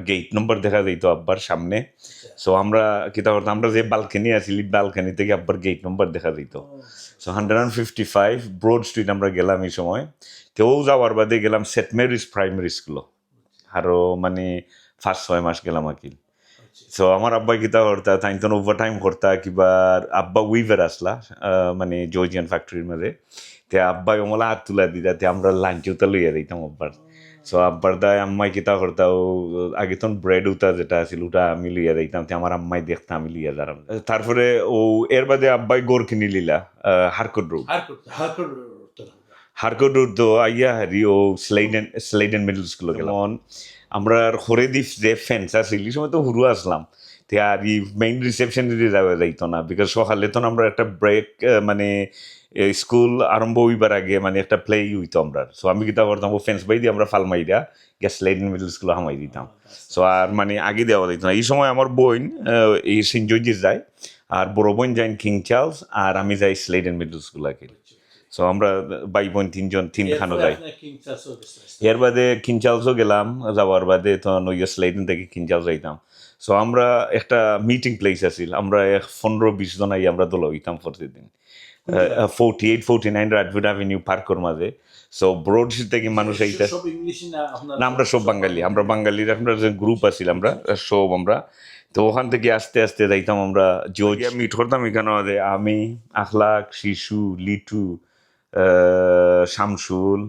গেট নম্বর দেখা যাইতো আব্বার সামনে। সো আমরা কিতাব করতাম, আমরা যে বালকানি আছিলি বালকানি থেকে আব্বার গেট নম্বর দেখা যাইত। সো 155 ব্রড স্ট্রিট আমরা গেলাম এই সময়। কেউ যাওয়ার বাদে গেলাম সেন্ট মেরিজ প্রাইমারি স্কুল, আরও মানে ফার্স্ট 6 মাস গেলাম আকিল। সো আমার আব্বাই কিতা করতা, তাই তো ওভার টাইম করতা কিবা। আব্বা উইভার আসলা মানে জর্জিয়ান ফ্যাক্টরির মাঝে, তে আব্বাই ওমলা হাত তুলা দিতা, তে আমরা লাঞ্চে উতা লইয়া দিতাম আব্বার। সো আব্বার দায় আম্মাই কিতা করতা, ও আগে তখন ব্রেড উতা যেটা আছিল ওটা আমি লইয়া দিতাম, তে আমার আম্মাই দেখতাম আমি লইয়া দাঁড়াম। তারপরে ও এর বাদে আব্বাই গোর কিনি লিলা হারকোট রোড। হারকোডুর তো আইয়া হারি ও স্লাইডেন মিডল স্কুলে গেলাম আমরা হরেদ্বীপ যে ফেন্স আছিল এই সময় তো হুরু আসলাম তে আর ই মেইন রিসেপশনে যাওয়া যাইতো না বিকজ সকালে তো আমরা একটা ব্রেক মানে স্কুল আরম্ভ হইবার আগে মানে একটা প্লে হইতো আমরা সো আমি কিতা করতাম ও ফেন্স বাই দিয়ে আমরা ফালমাইরা গ্যাস স্লাইডেন মিডল স্কুলে হামাই দিতাম সো আর মানে আগে দেওয়া যাইতো না এই সময় আমার বোন এই সেন্ট জর্জিস যায় আর বড় বোন যায় কিং চার্লস আর আমি যাই স্লাইডেন মিডল স্কুল আগে সো আমরা ভাই বোন তিনখানো যাই এর বাদে কিং চার্লসও গেলাম যাওয়ার বাদে তখন ওই স্লাইডেন থেকে কিং চার্লস যাইতাম সো আমরা একটা মিটিং প্লেস আছিল আমরা 15-20 জন আই আমরা দল হইতাম প্রতিদিন 48-49 রাডউড অ্যাভিনিউ পার্কের মাঝে সো ব্রড স্ট্রিট থেকে মানুষ আইতা না আমরা সব বাঙালি আমরা বাঙালির আমরা যে গ্রুপ আছিল আমরা সব আমরা তো ওখান থেকে আস্তে আস্তে যাইতাম আমরা জর্জ মিট করতাম এখানে আমি আখলাক শিশু লিটু শামসুল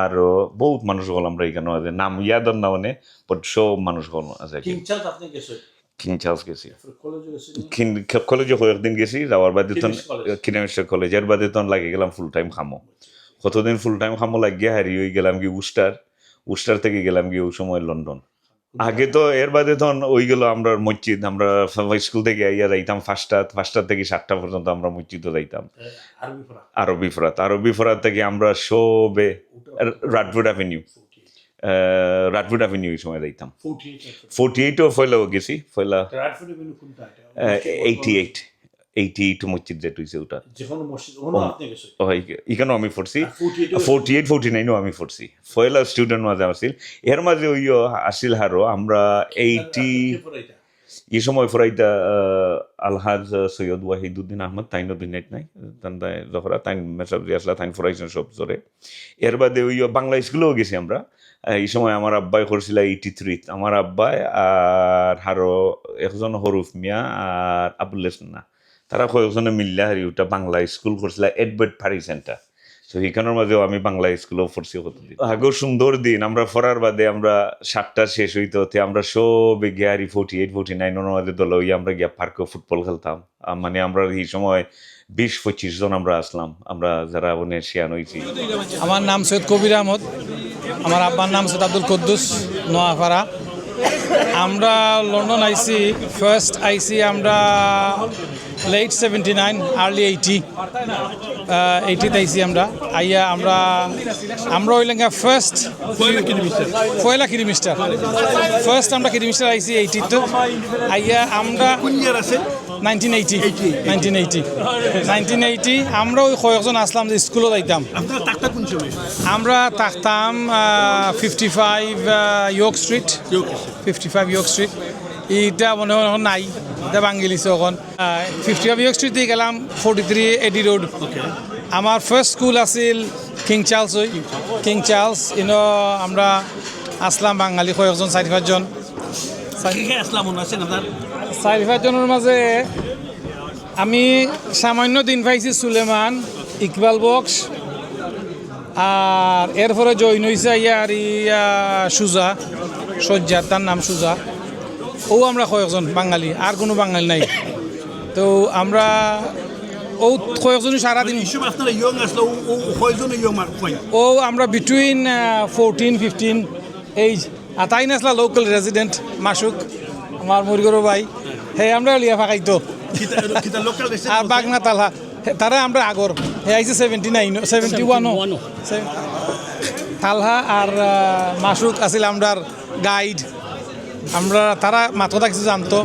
আরো বহুত মানুষ হল আমরা এখানে আছে নাম ইয়াদর না মানে বাট সব মানুষ হল আছে কিং চার্লস গেছি কলেজে কয়েকদিন গেছি যাওয়ার বাদে তখন কিডমিস্টার কলেজের বাদে তখন লাগে গেলাম ফুল টাইম খামো কতদিন ফুল টাইম খামো লাগিয়ে হারি হয়ে গেলাম কি উস্টার থেকে গেলাম কি ওই সময় লন্ডন আগে তো এর বাদে তখন ওই গেল আমরা মসজিদ আমরা স্কুল থেকে আইয়া যাইতাম 5টা থেকে 7টা পর্যন্ত আমরা মসজিদে যাইতাম আরবি ফরাত থেকে আমরা সবে রাডউড অ্যাভিনিউ এই সময় যাইতাম 48ও ফয়লাও গেছি ফয়লা 88 মসজিদ যেটা হয়েছে ওটা এখানেও আমি পড়ছি 48-49ও আমি পড়ছি ফয়লা স্টুডেন্ট মাঝে আসছিল এর মাঝে ওই আসিল হারো আমরা 80 এই সময় ফরাইতা আলহাজ সৈয়দ ওয়াহিদুদ্দিন আহমদ তাইনও দুনিয়াত নাই তাই জহরা তাইন মেসাব আসলা তাইন ফরাইছেন সব জোরে এর বাদে ওই বাংলা স্কুলেও গেছি আমরা এই সময় আমার আব্বাই করছিল 83 আমার আব্বাই আর হারো একজন হরুফ মিয়া আর আবুল না তারা কয়েকজনে মিললে হারি ওটা বাংলা স্কুল করছিল এডওয়ার্ড পারি সেন্টার সো সেইখানের মাঝেও আমি বাংলা স্কুলেও পড়ছি কতদিন আগেও সুন্দর দিন আমরা পড়ার বাদে আমরা 7টা শেষ হইতে আমরা সব গিয়ারি 48-49 মাঝে দল হইয়া আমরা গিয়া পার্কে ফুটবল খেলতাম মানে আমরা এই সময় 20-25 জন আমরা আসলাম আমরা যারা শিয়ান হয়েছি আমার নাম সৈয়দ কবির আহমদ আমার আব্বার নাম সৈয়দ আব্দুল কুদ্দুস নোয়াপাড়া আমরা লন্ডন ফার্স্ট আইসি আমরা late 79 early 80 আইসি আমরা আইয়া আমরা হইলাম ফার্স্ট পয়লা কিডমিস্টার ফার্স্ট আমরা কিডমিস্টার আইসি 80 তো আইয়া আমরা 1980 আমরা ওই কয়েকজন আসলাম যে স্কুলে যাইতাম আমরা থাকতাম 55 ইয়র্ক স্ট্রিট এইটা মনে হয় এখন নাই এটা ভাঙিলিছে এখন 55 ইয়র্ক স্ট্রিট দিয়ে গেলাম 43 এডি রোড আমার ফার্স্ট স্কুল আছিল কিং চার্লস আমরা আসলাম বাঙালি কয়েকজন 4-5 জন 4-5 জনের মাঝে আমি সামান্য দিন পাইছি সুলেমান ইকবাল বক্স আর এরপরে জয়েন হয়েছে ইয়ার সুজা সজ্জার তার নাম সুজা ও আমরা কয়েকজন বাঙালি আর কোনো বাঙালি নাই তো আমরা ও কয়েকজনই সারাদিন ও আমরা বিটুইন 14-15 এইজ আর তাই নাসলা লোকাল রেজিডেন্ট মাসুক আমার মুরগরো ভাই হে আমরা লিয়া ফাঁকাইতো আর বাগনা তালহা তারা আমরা আগর হে আইছে 71 তালহা আর মাসুক আছিল আমরার গাইড আমরা তারা মাথা কিছু জানতো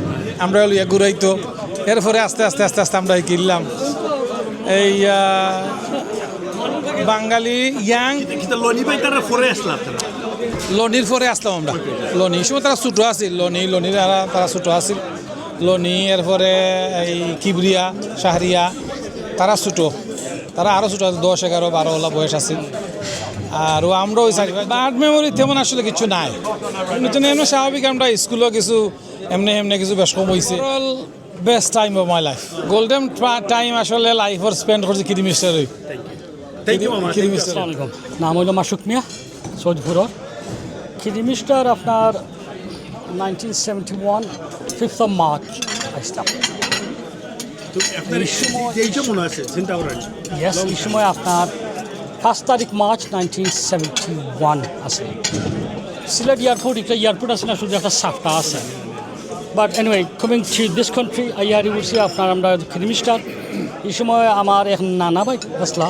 আমরা লিয়া ঘুরাইতো এরপরে আস্তে আমরা কিনলাম এই বাঙালি ইয়াং লনির পরে আসলাম আমরা লনি সময় তারা ছোটো আছিল লনির তারা ছোটো আছিল লনি এরপরে এই কিবরিয়া শাহরিয়া তারা ছোটো তারা আরও ছোটো আছে 10-11-12 বয়স আছিল আর আমরা ওই বার্ড মেমোরি তেমন আসলে কিছু নাই কিন্তু এমনি স্বাভাবিক আমরা স্কুলেও কিছু এমনি কিছু বেশ কম হয়েছে best time of my life golden time আসলে লাইফর স্পেন্ড করছি কিডমিস্টার নাম হইল মাসুক মিয়া সৈয়দপুরের কিডমিস্টার আপনার 1971 5th of March আসতাম এই সময় আপনার 5 তারিখ মার্চ 1971 আছে সিলেট এয়ারপোর্ট একটা এয়ারপোর্ট আছে না শুধু একটা সাফটা আছে but anyway coming to this country আইয়ারি বলছি আপনার আমরা খিদমিস্টার এই সময় আমার এক নানা ভাই আসলা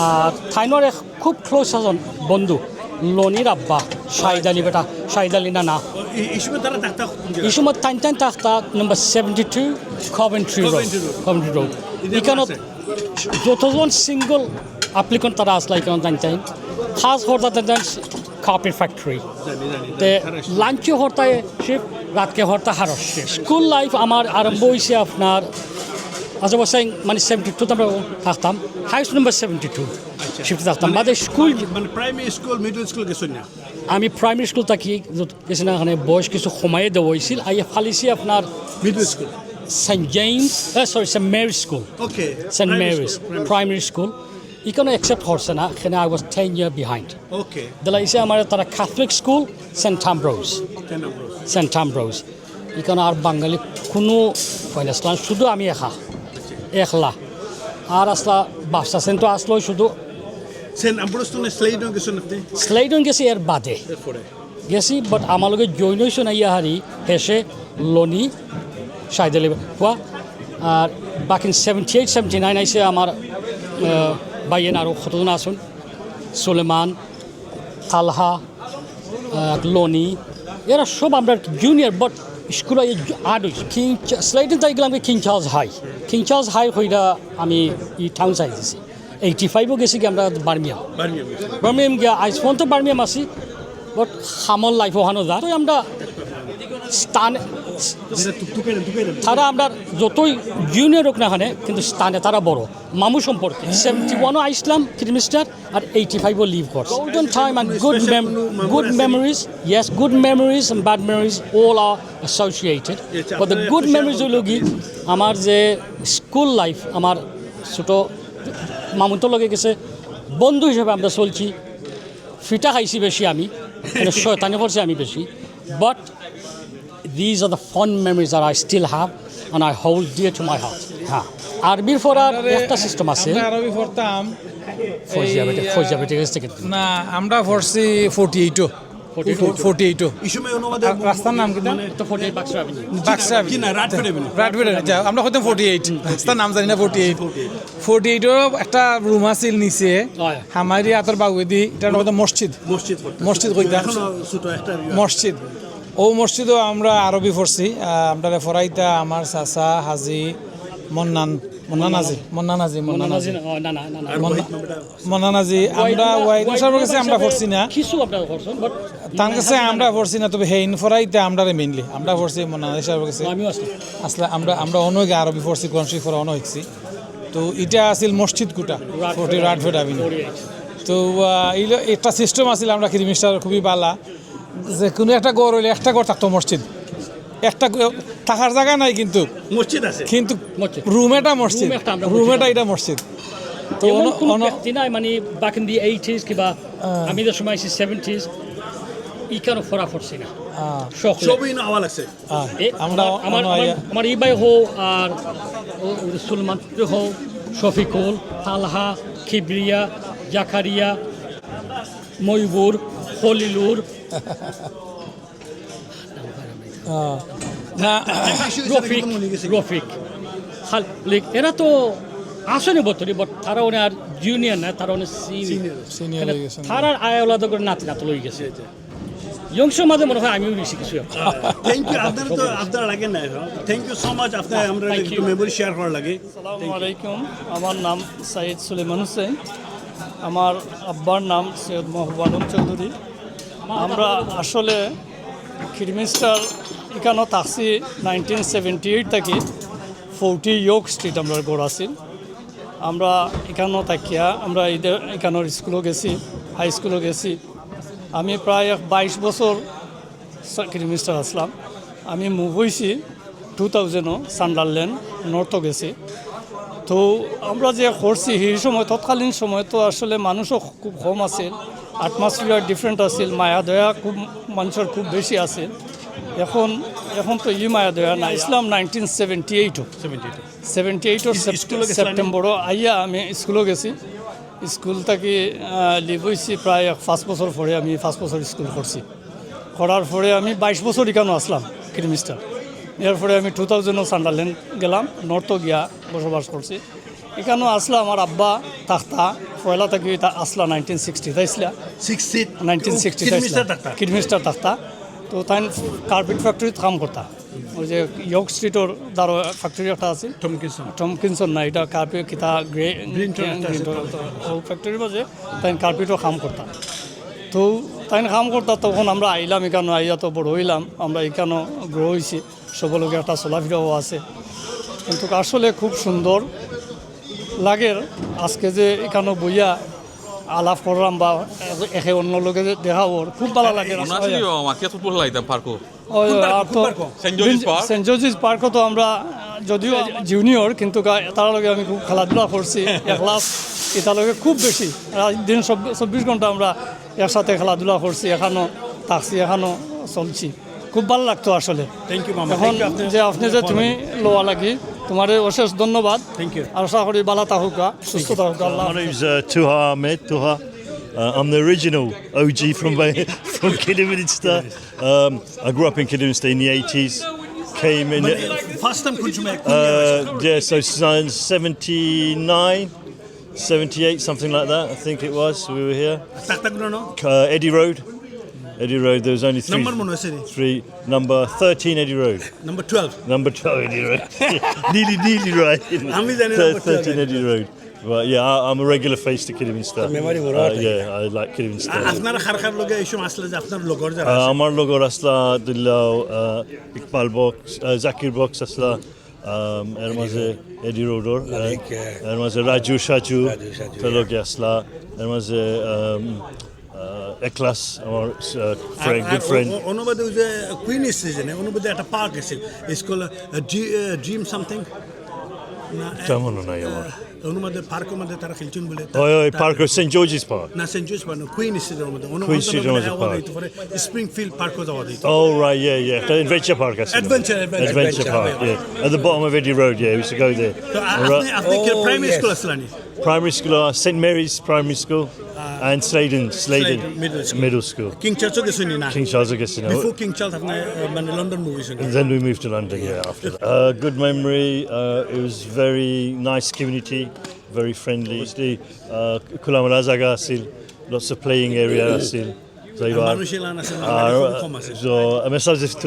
আর থাইনোর এক খুব ক্লোজ একজন বন্ধু লনির আব্বা শাহিদ আলী বেটা শাহিদ আলী নানা এই সময় টাইম থাকতা নম্বর 72 কভেন্ট্রি রোড এখানে যতজন সিঙ্গল অ্যাপ্লিকেন্ট তারা আসলা এখানে টাইম খাস হরতা কাপের ফ্যাক্টরি তে লাঞ্চে হরতায় শিফট রাতকে হরতা হারস স্কুল লাইফ আমার আরম্ভ হয়েছে আপনার as I was saying, মানে 72 আমরা থাকতাম হাউস নাম্বার 72 শিফটে থাকতাম বাদে স্কুল মানে প্রাইমারি স্কুল মিডল স্কুল গেছেন না আমি প্রাইমারি স্কুল থাকি গেছি না এখানে বয়স কিছু সময়ে দেওয়া হয়েছিল আইয়া ফালিছি আপনার middle school Saint James Saint Mary school okay Saint Mary's primary school এখানে অ্যাকসেপ্ট হচ্ছে না এখানে আই ওয়াজ 10 ইয়ার বিহাইন্ড ওকে দিলাইছে আমার তারা ক্যাথলিক স্কুল সেন্ট অ্যামব্রোজ এখানে আর বাঙালি কোনো পয়লা আসলাম শুধু আমি একলা আর আসলা বাসা সেন্ট আসলো শুধু সেন্ট অ্যামব্রোজ স্লেইডন গেছেন আপনি স্লেইডন গেছি এর বাদে গেছি বাট আমার লগে জইন হয়েছে না ইয়া হারি হেসে লনি সাইদেলি কোয়া আর বাকি 78 79 আইসে আমার বাইয়েন আরও কতজন আসুন সুলেমান তালহা লনি এরা সব আমরা জুনিয়র বাট স্কুলে আর্ট হয়েছে স্লাইডে তাই গেলাম কিং চার্লস হাই হইরা আমি ই টাউন সাইজ দিছি 85ও গেছি কি আমরা বার্মিয়াম গিয়া আইস ফোন তো বার্মিয়াম আছি বাট হামল লাইফ ওখানো যা তো আমরা স্থানে তারা আমরা যতই জুনিয়র হোক না এখানে কিন্তু স্থানে তারা বড় মামু সম্পর্কে 71ও আইসলাম খ্রিস্টার আর 85ও লিভ করছে golden time and good memories yes good memories and bad memories all R associated but the good memories হইল কি আমার যে স্কুল লাইফ আমার ছোটো মামুতর লগে গেছে বন্ধু হিসেবে আমরা চলছি ফিটা খাইছি বেশি আমি শয়তানি করছি আমি বেশি but these are the fond memories that I still have and I hold dear to my heart. হ্যাঁ আরবির পড়ার একটা সিস্টেম আছে আরবি পড়তাম ফৌজিয়াবেটে থেকে না আমরা পড়ছি 48 এই সময় অনুবাদ রাস্তার নাম কি তো 48 বাক্সা কি না রাটফেড আমরা কইতাম 48 রাস্তার নাম জানি না 48 একটা রুম আছিল নিচে হামারি আতর বাগুদি এটা কইতাম মসজিদ কইতাম মসজিদ ও মসজিদও আমরা আরবি পড়ছি আমরা ফরাইতা আমার চাচা হাজি মন্নানাজি আমরা ওয়াইদের কাছে আমরা পড়ছি না তার কাছে আমরা পড়ছি না তবে হেইন ফরাইতা আমরা মেইনলি আমরা পড়ছি মন্নানাজি সাহেবের কাছে আসলে আমরা অনেক আরবি পড়ছি কোরআন শরীফ পড়া অনেক শিখছি তো এটা আছিল মসজিদ কুটা 40 রাটফেড আভিনি তো একটা সিস্টেম আছিল আমরা খ্রিস্টার খুবই বালা যে কোনো একটা ঘর হইলে একটা ঘর থাকতো মসজিদ একটা থাকার জায়গা নাই কিন্তু মসজিদ আছে কিন্তু রুম এটা মসজিদ এটা মসজিদ তো মানে back in the 80s কিবা আমি যে সময় 70s ইকানো ফরা পড়ছি না সবই না আওয়াল আছে আমার ইবাই হো আর সুলমান হো শফিকুল তালহা খিবরিয়া জাকারিয়া ময়বুর খলিলুর রফিক এরা তো আসেনি বতরি বাট তারা আর জুনিয়র না তারা সিনিয়র তারা আয়ালাদ করে নাতি লই গেছে ইয়ংশোর মাঝে মনে হয় আমিও বেশি কিছু থ্যাংক ইউ আপনার লাগে না থ্যাংক ইউ সো মাচ আপনার আমরা একটু মেমোরি শেয়ার করার লাগে আসসালামু আলাইকুম আমার নাম সাইদ সুলেমান হোসেন আমার আব্বার নাম সৈয়দ মোহাম্মদ চৌধুরী আমরা আসলে খিরমিস্টার এখানে থাকছি 1978 থেকে 40 ইয়র্ক স্ট্রিট আমরা গড় আছি আমরা এখানেও থাকিয়া আমরা এখানের স্কুলও গেছি হাই স্কুলও গেছি আমি প্রায় 22 বছর খিরমিস্টার আসলাম আমি মুভ হয়েছি 2000-ও সান্ডারল্যান্ড নর্থও গেছি তো আমরা যে করছি সেই সময় তৎকালীন সময় তো আসলে মানুষও খুব কম আছে অ্যাটমসফিয়ার ডিফারেন্ট আছিল মায়া দয়া খুব মানুষের খুব বেশি আছে এখন তো মায়া দয়া না ইসলাম 1978 সেপ্টেম্বরও আইয়া আমি স্কুলও গেছি স্কুল থেকে লিভ হয়েছি প্রায় 5 বছর পরে। আমি 5 বছর স্কুল করছি, করার পরে আমি 22 বছর এখানে আসলাম কিডমিস্টার। এরপরে আমি 2000 সান্ডারল্যান্ড গেলাম, নর্থ গিয়া বসবাস করছি। এখানেও আসলা আমার আব্বা থাকতা পয়লা থেকে আসলা 1960 তাইছিলা 1960 কিডমিস্টার থাকতা। তো তাই কার্পেট ফ্যাক্টরিত কাম করতা। ওই যে ইয়র্ক স্ট্রিটর দ্বারা ফ্যাক্টরি একটা আছে টমকিনসন না, এটা কার্পেট কিতা ফ্যাক্টরির মাঝে তাই কার্পেটও কাম করতা। তো তাই কাম করতা, তখন আমরা আইলাম এখানে, আইয়া তো বড় হইলাম আমরা, এখানেও গ্রো হয়েছি, সকলকে একটা চলাফেরাও আছে। কিন্তু আসলে খুব সুন্দর লাগে আজকে যে এখানে বইয়া আলাপ করলাম বা একে অন্য লোকে দেখা ওর খুব ভালো লাগে। সেন্ট জর্জিস পার্কও তো আমরা যদিও জুনিয়র, কিন্তু তার লগে আমি খুব খেলাধুলা করছি। ক্লাস এটার লগে খুব বেশি দিন 24 ঘন্টা আমরা একসাথে খেলাধুলা করছি, এখানেও থাকছি, এখানেও চলছি। খুব ভালো লাগতো আসলে। এখন যে আপনি যে তুমি লোয়া লাগি, তোমার অশেষ ধন্যবাদ। আর আশা করি ভালো থাকুকা, সুস্থ থাকুকা। My name's Tuha Ahmed. Tuha. I'm the original OG from Kidderminster. I grew up in Kidderminster in the 80s. Came in. First time could you make? Yeah, so 79, 78, something like that. I think it was. We were here. Eddie Road. Eddie Road, there was only number 13 Eddie Road. Number 12. Number 12 Eddie Road. nearly right. 13 Eddie Road. But yeah, I'm a regular face to Kidderminster. Yeah, I like Kidderminster. আমার লগর আসলা দিল্লাও Iqbal box, Zakir box আসলা, এর মাঝে এডি রোডর, এর মাঝে রাজু সাজু লগে আসলা, এর মাঝে একলাস আমার ফ্রেন্ড, গুড ফ্রেন্ড। অনুবাদে যে কুইন সিজনে অনুবাদে একটা পার্ক আছে, স্কুল ড্রিম সামথিং না তেমন নাই আমার অনুবাদে পার্কের মধ্যে তারা খেলছেন বলে। ওই পার্ক সেন্ট জর্জিস পার্ক না, সেন্ট জর্জিস পার্ক কুইন সিজনের মধ্যে কুইন সিজনের পার্ক, স্প্রিংফিল্ড পার্কও যাওয়া দিত। Oh right, yeah, the adventure park আছে, adventure park, yeah, at the bottom of Eddie Road, yeah, we used to go there. তো আপনি কি প্রাইমারি স্কুল আসলেন? Primary school, St Mary's Primary School and Sladen Middle School. King Charles গেছেন না? King Charles গেছেন। Before King Charles আপনি মানে London movies গেছেন? Then we moved to London, yeah, after that. Good memory, it was very nice community, very friendly. Kulam Razaga asil, lots of playing area asil. So a message to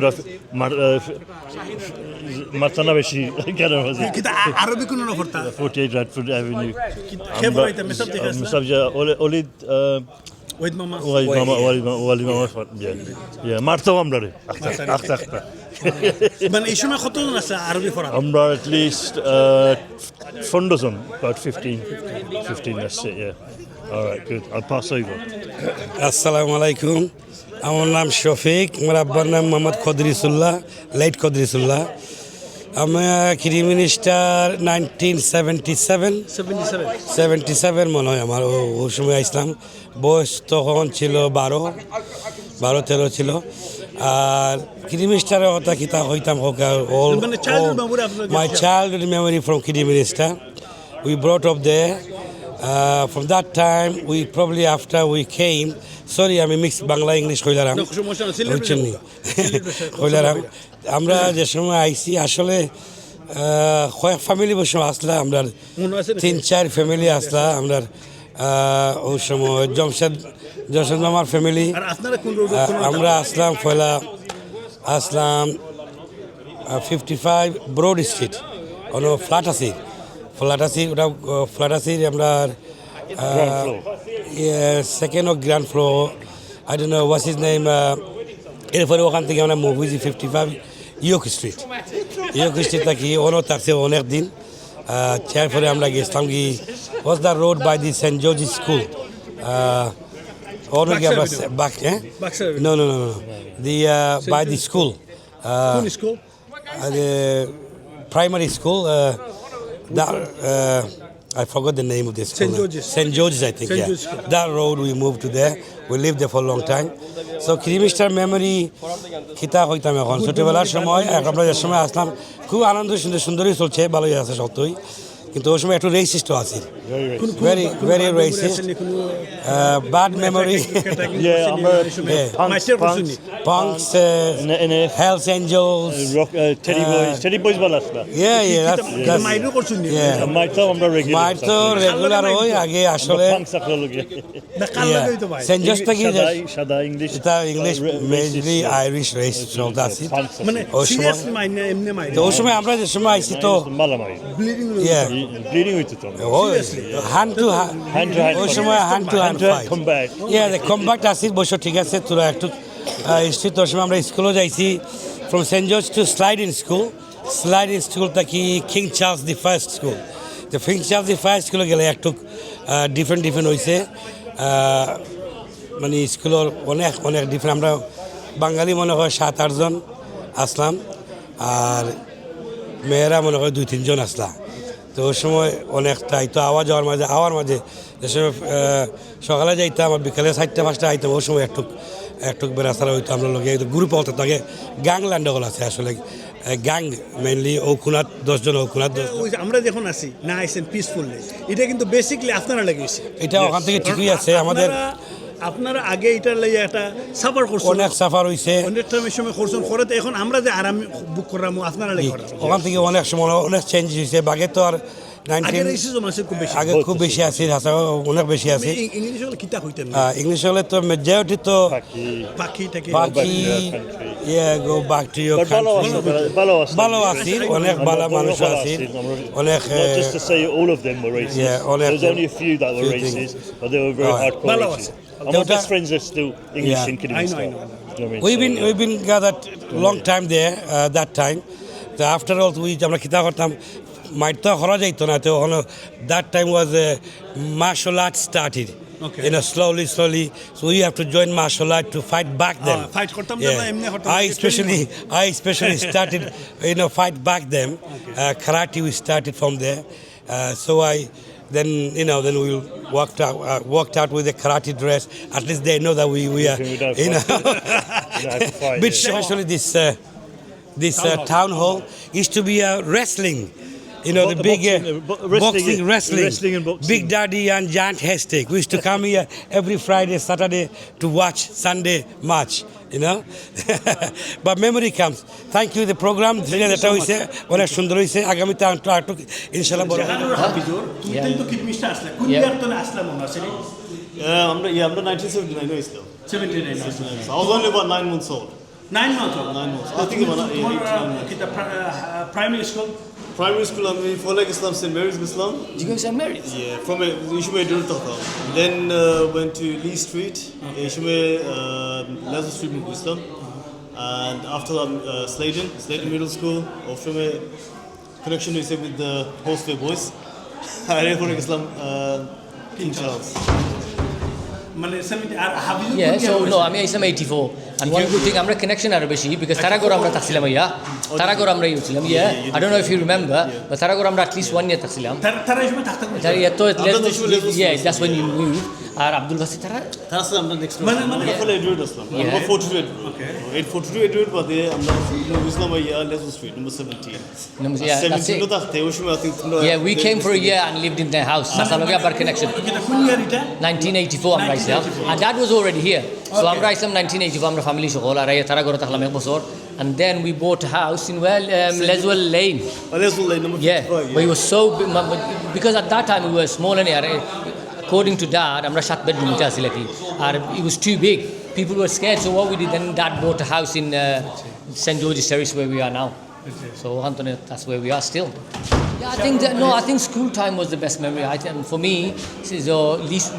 Martana বেশি কেন আছে কিন্তু আরবি কোন না করতা 48 Radford Avenue খেবরাইতে message দেখাস না মেসেজ ওলিদ ওয়ালিদ মামা ওয়ালিদ মামা ইয়া মারতো আমরা রে আখতা মানে এই সময় কতজন আছে আরবি পড়া? আমরা at least 4 dozen, about 15 that's it, yeah. All right, good. I'll pass over. আসসালামু আলাইকুম, আমার নাম শফিক, আমার আব্বার নাম মোহাম্মদ কদরিসুল্লাহ, লাইট কদরিসুল্লাহ। আমি কিডমিনিস্টার 1977 মনে হয় আমার ওই সময় আসলাম। বয়স তখন ছিল 12-13 ছিল। আর কিডমিনিস্টারের কথা কিতা হইতাম my childhood memory from Kidderminster. We brought up there. From that time, we probably after we came, sorry, আমি মিক্সড বাংলা ইংলিশ কইলাম, আমরা যে সময় আইসি আসলে কয়েক ফ্যামিলি বসে আসলা, আমরা 3-4 ফ্যামিলি আসলা। আমরা ওই সময় জমশেদ মামার ফ্যামিলি, আমরা আসলাম পয়লা আসলাম 55 ব্রড স্ট্রিট, কোনো ফ্ল্যাট আছে ওটা ফ্ল্যাট আছে আমরা সেকেন্ড ও ground floor, I don't know what's his name. এরপরে ওখান থেকে আমরা মুভ হয়েছি 55 ইয়র্ক স্ট্রিট থাকি থাকছে অনেক দিন। তারপরে আমরা গেছিলাম কি was the road by the Saint George's school, অনেক আমরা know the by the school, primary school. I forgot the name of this school. St. George's, I think. That road we moved to there. We lived there for a long time. So Kidderminster memory খিতা হইতাম এখন ছোটবেলার সময়, আমরা যে সময় আসলাম খুব আনন্দ সুন্দরই চলছে, ভালোই আছে সত্যই। কিন্তু ওই সময় একটু রেসিস্টও আছে, very very racist, bad memory. Punks, Hells Angels, Teddy Boys ভালো আসলা। মাইতো রেগুলার ওই আগে আসলে সেন্ট জর্জ থেকে সাদা ইংলিশ, এটা ইংলিশ মেইনলি আইরিশ রেস চলতে আছে ওই সময়। তো ওই সময় আমরা যে সময় আইছি তো ব্লিডিং হইতো তো হ্যান্ড টু হ্যান্ড, ওই সময় হ্যান্ড টু হ্যান্ড কম্ব্যাক্ট আসি বসে ঠিক আছে তোরা একটু স্ট্রিট। ওই সময় আমরা স্কুলও যাইছি from Saint George to Sladen school থেকে King Charles the First school. তো কিং চার্লস দি ফার্স্ট স্কুলে গেলে একটু ডিফারেন্ট হয়েছে, মানে স্কুলের অনেক অনেক ডিফারেন্ট। আমরা বাঙালি মনে হয় 7-8 জন আসলাম, আর মেয়েরা মনে হয় 2-3 জন আসলাম। তো ওই সময় অনেকটাই তো আওয়ার মাঝে যে সময় সকালে যাইতাম আর বিকালে 4টা-5টা আইতাম, ওই সময় একটু বেড়াছাড়া হইতো। আমরা লোক গ্রুপ হতো আগে গ্যাংল্যান্ড হল আছে আসলে, গ্যাং মেইনলি ঔকুনাথ 10 জন, ঔকুনাথ 10 জন। আমরা যখন আসি না আইসেন পিসফুলি, এটা কিন্তু বেসিকলি আপনারা লাগিয়েছে, এটা ওখান থেকে ঠিকই আছে। আমাদের আপনারা আগে এটার লাগে একটা সাফার করছেন, অনেক সাফার হইছে, অনেক টাইমের সময় করছেন করে। তো এখন আমরা যে আরাম বুক করলাম আপনারা লাগে ওখান থেকে অনেক সময় অনেক চেঞ্জ হয়েছে। বাগে তো আর আগে খুব বেশি আছে, অনেক বেশি আছে। ইংলিশ হলে তো মেজরিটি তো পাখি go back to your country, ভালো আছে, অনেক ভালো মানুষ আছে, অনেক just to say all of them were racist. There's only a few that were racist, but they were very hardcore racist. And my best friends are still English in Kidderminster. We've been gathered long time there that time. So after all, আমরা কিতা করতাম, মাইতো করা যাইতো না। তো that time was martial arts started. Okay. Slowly. So we have to join martial art to fight back them. Fight করতাম না এমনি করতাম। I especially started, fight back them. Karate we started from there. So then we walked out with a karate dress. At least they know that we are, But especially this town hall used to be a wrestling. The big wrestling, and boxing. Big Daddy and Giant Haystack. We used to come here every Friday, Saturday to watch Sunday match, But memory comes. Thank you, the program. যেটা হইছে অনেক সুন্দর হইছে। আগামীতে আটক ইনশাআল্লাহ বড় আমরা 1979 হইছিল। 79 I was only about 9 months old. 9 months old. I think about 8 primary school. Primary school, I'm in Foleg Islam, St. Mary's Islam. Did you go to St. Mary's? Yeah, from Ishume Durtaka. Then went to Lee Street, Ishume Lazarus Street Islam. And after that, Sladen Middle School, Ofshume connection with the Hostway boys. I did Foleg Islam, King Charles. Yeah, so no, I mean, I'm 84. And one good thing, আমরা connection আরো বেশি, because Taragor আমরা থাকছিলাম ইয়া, Taragor আমরা ইউছিলাম, I don't know if you remember, but Taragor আমরা at least 1 year থাকছিলাম। তারা সময় থাকতাম। Yeah, that's when you moved. আর আব্দুল বাসি তারা আমরা নেক্সট মানে ফলে এডুয়েট আসলাম। আমরা 42 ওকে 842 এডুয়েট বাদে আমরা ইসলাম ইয়া লেজু স্ট্রিট নাম্বার 17 17 থাকতে ওই সময় Yeah, we came for a year and lived in their house. That's our bar connection. 1984 আমরা আইছিলাম, and dad was already here. So আমরা আইছিলাম 1984 আমরা ফ্যামিলি সহ আর তারা ঘরে থাকলাম এক বছর, and then we bought a house in Leswell Lane. Leswell Lane number 55. But it was so big, because at that time we were small and according to dad আমরা 7 bedroom এটা ছিল কি, আর it was too big, people were scared. So what we did then, dad bought a house in St. George's Terrace where we are now. So Antone, that's where we are still. Yeah, I think school time was the best memory. For me, this is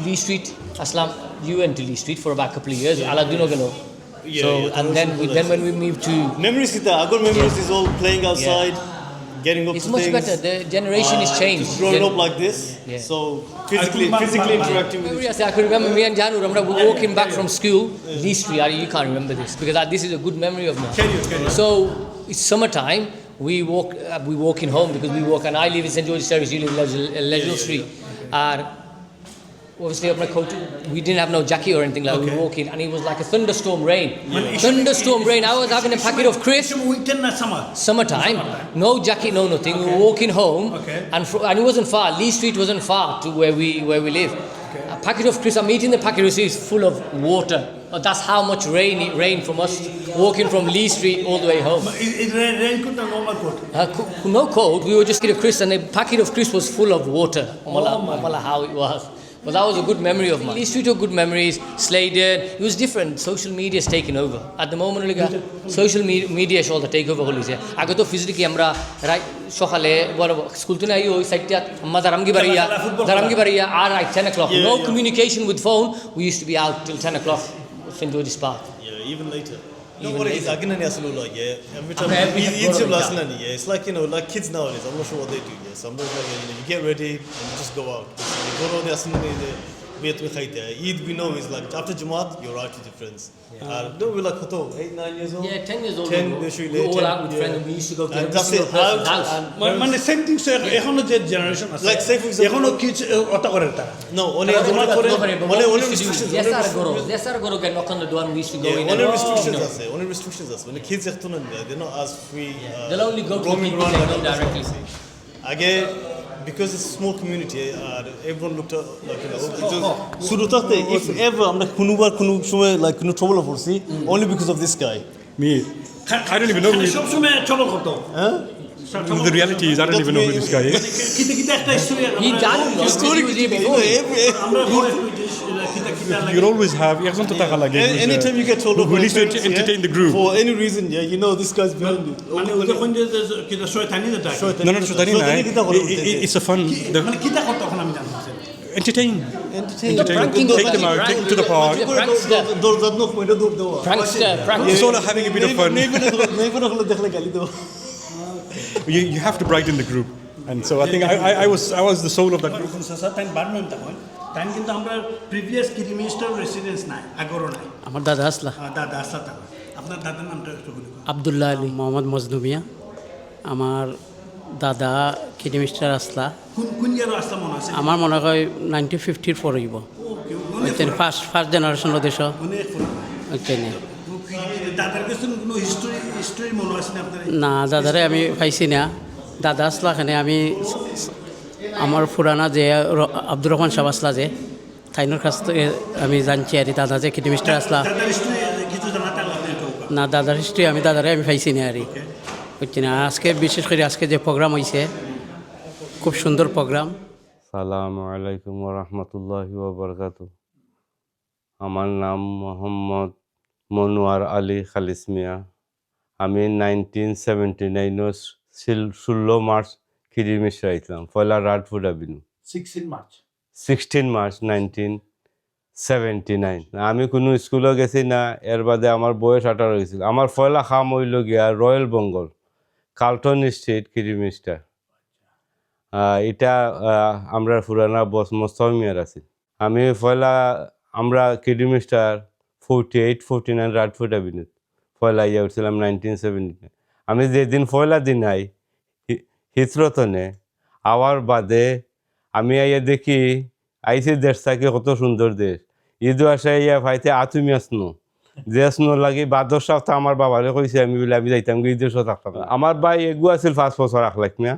Lee Street. Aslam, you went to Lee Street for about a couple of years. Aladino Galo. So and then when we moved to memories, good memories is all playing outside. Getting up it's to much things. better. The generation is changed. Growing up like this, so physically interacting with Yes, I could remember me and Janu. Remember walking back from school, Lee Street. You can't remember this because this is a good memory of mine. So it's summertime. We walk in home because we walk, and I live in St. George's Terrace. You live in Leisure Street. obviously up my coat, we didn't have no jacket or anything like. We were walking, and it was like a thunderstorm rain. Thunderstorm rain. I was having a packet of crisps. Winter na summer. Summertime, no jacket, no nothing. We were walking home, and it wasn't far. Lee Street wasn't far to where we live. A packet of crisps. I'm eating the packet of crisps full of water. That's how much rain it rained from us walking from Lee Street all the way home. Raincoat and normal coat. No coat. We were just getting a crisps, and the packet of crisps was full of water. How it was. But that was a good memory of mine. Lee Street were good memories. Sladen, it was different. Social media is taking over. At the moment, social media is all the takeover. I got to physically, আমরা সকালে school থেকে I ওই সাইডটা আম্মা দারামগি বাড়িয়া আর 10 o'clock. No communication with phone. We used to be out till 10 o'clock. Into this park. Yeah, even later. Every time it's like, like kids nowadays. I'm not sure what they do. Sometimes you get ready and you just go out. You go to the Eid, we know, is like after Jumu'at, you're out with your friends. Don't we like 8, 9 years old? Yeah, 10 years old. 10, we were all out with friends, and we used to go to and every that's single it, person's out. house. মানে same thing এখনো যে generation আছে Like say for example, এখনো কিds অত করে তারা no, only restrictions. Yes, I go to knock on the door and we used to go in. Only restrictions are. When the kids are they're not as free. They'll only go to people they know directly. Again, because it's a small community, everyone looked at if ever I'm like like trouble for see only because of this guy. Me, I don't even know who he is. সব সময় চলো করতো The reality is I don't even know who this guy is. কিতে একটা story He done the story with you before. You'll always have anytime you get told who needs to entertain the group. For any reason, you know this guy's behind it. মানে ওদের কোন যে কিটা শয়তানি না থাকে No, shutani na. It's a fun. মানে কিটা করতে এখন আমি জানতে চাই Entertain. Take them out, take them to the park. It's all having a bit of fun. You have to brighten the group, and so I think I was the soul of that group. Time বাড়বেন তখন time কিন্তু আমরা previous কিডি minister residence নাই আগরও নাই আমার দাদা আসলা দাদা আসলা তখন আপনার দাদার নামটা একটু বলুন আব্দুল্লাহ আলী মোহাম্মদ মজদুমিয়া আমার দাদা কিডি মিনিস্টার আসলা কোন ইয়ার আসলা মনে আছে আমার মনে হয় 1950 পর হইব ফার্স্ট জেনারেশন দেশ দাদার কাছে কোনো হিস্টোরি মনে আছে না আপনার না দাদারে আমি পাইছি না দাদা আসলা এখানে আমি আমার পুরানা যে আব্দুর রহমান সাহেব আসলা যে তাইনোর কাছ থেকে আমি জানছি আর দাদা যে কিডি মিনিস্টার আসলা না দাদার হিস্ট্রি আমি দাদারে আমি পাইছি না আর বুঝছি না আজকে বিশেষ করে আজকে যে প্রোগ্রাম হয়েছে খুব সুন্দর প্রোগ্রাম সালামু আলাইকুম ওয়া রাহমাতুল্লাহি ওয়া বারাকাতুহু আমার নাম মোহাম্মদ মনোয়ার আলী খালিস মিয়া আমি 1979 16 মার্চ কিডি মিনিস্টার আইছিলাম পয়লা রাডফুড অ্যাভিনিউ 16 মার্চ 1979 আমি কোনো স্কুলে গেছি না এর বাদে আমার বয়স 18 হয়েছিল আমার পয়লা খাম হইল গিয়া royal Bengal Carlton street Kidderminster এটা আমরা পুরানা বস মোস্তফা আছে আমি পয়লা আমরা কিডি মিনিস্টার 48-49 রাডফুড অ্যাভিনিউ পয়লা ইয়ে উঠছিলাম 1979 আমি যেদিন পয়লা দিন আই হিথরতনে আওয়ার বাদে আমি আইয়া দেখি আইসি দেশটাকে কত সুন্দর দেশ ঈদও আসে ইয়া ভাইতে আতুমি আসনো যে আসনো লাগি 12 সপ্তাহ আমার বাবারে কইছে আমি বলে আমি যাইতাম ঈদের সহ থাকতাম আমার ভাই এগু আছিল 5 বছর 1 লাখ মিয়া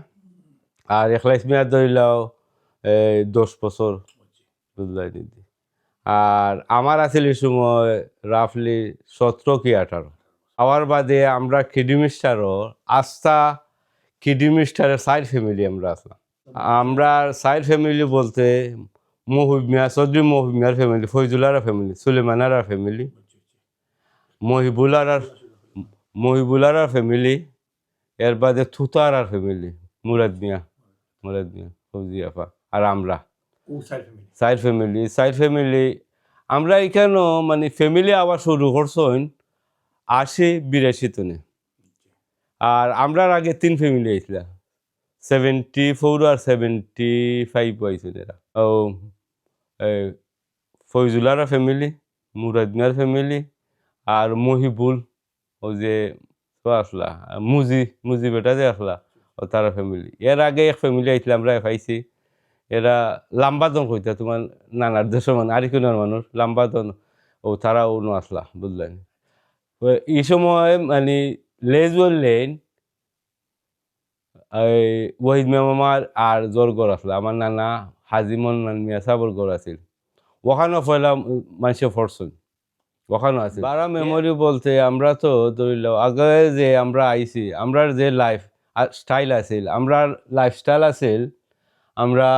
আর 1 লাখ মিয়া ধরিলাও 10 বছর বুঝলাই দিদি আর আমার আছিল এই সময় রাফলি 17 কি 18 আওয়ার বাদে আমরা কিডি মিনিস্টারও আস্থা কিডি মিনিস্টারের সাইড ফ্যামিলি আমরা আসলাম আমরা সাইড ফ্যামিলি বলতে মহিব মিয়া চৌধুরী মহিব মিয়ার ফ্যামিলি ফৈজুলারা ফ্যামিলি সুলেমানারা ফ্যামিলি মহিবুলারা ফ্যামিলি এর বাদে থুতারার ফ্যামিলি মুরাদ মিয়া ফৌজি আফা আর আমরা সাইড ফ্যামিলি আমরা এখানেও মানে ফ্যামিলি আবার শুরু করছেন 80-82 তনে আর আমরার আগে 3 ফ্যামিলি আইছিল 74 আর 75 হয়েছিল এরা ও ফৈজুলারা ফ্যামিলি মুরাদ মিয়ার ফ্যামিলি আর মহিবুল ও যে আসলা মুজি বেটা যে আসলা ও তারা ফ্যামিলি এর আগে এক ফ্যামিলি আইছিল আমরা পাইছি এরা লাম্বাদন কইতা তোমার নানার দেশের মানুষ আরিকুনার মানুষ লাম্বাদন ও তারাও নো আসলা বুঝলেন এই সময় মানে লেজওয়েল লেন ওয়াহিদ মেমামার আর জোর গড় আসলো আমার নানা হাজিমন মিয়া সাবর গড় আছিল ওখানেও পয়লা মানুষে ফরসুন ওখানেও আছে বারা মেমোরি বলতে আমরা তো ধরিল আগে যে আমরা আইছি আমরা যে লাইফ স্টাইল আছিল আমরা লাইফস্টাইল আছিল আমরা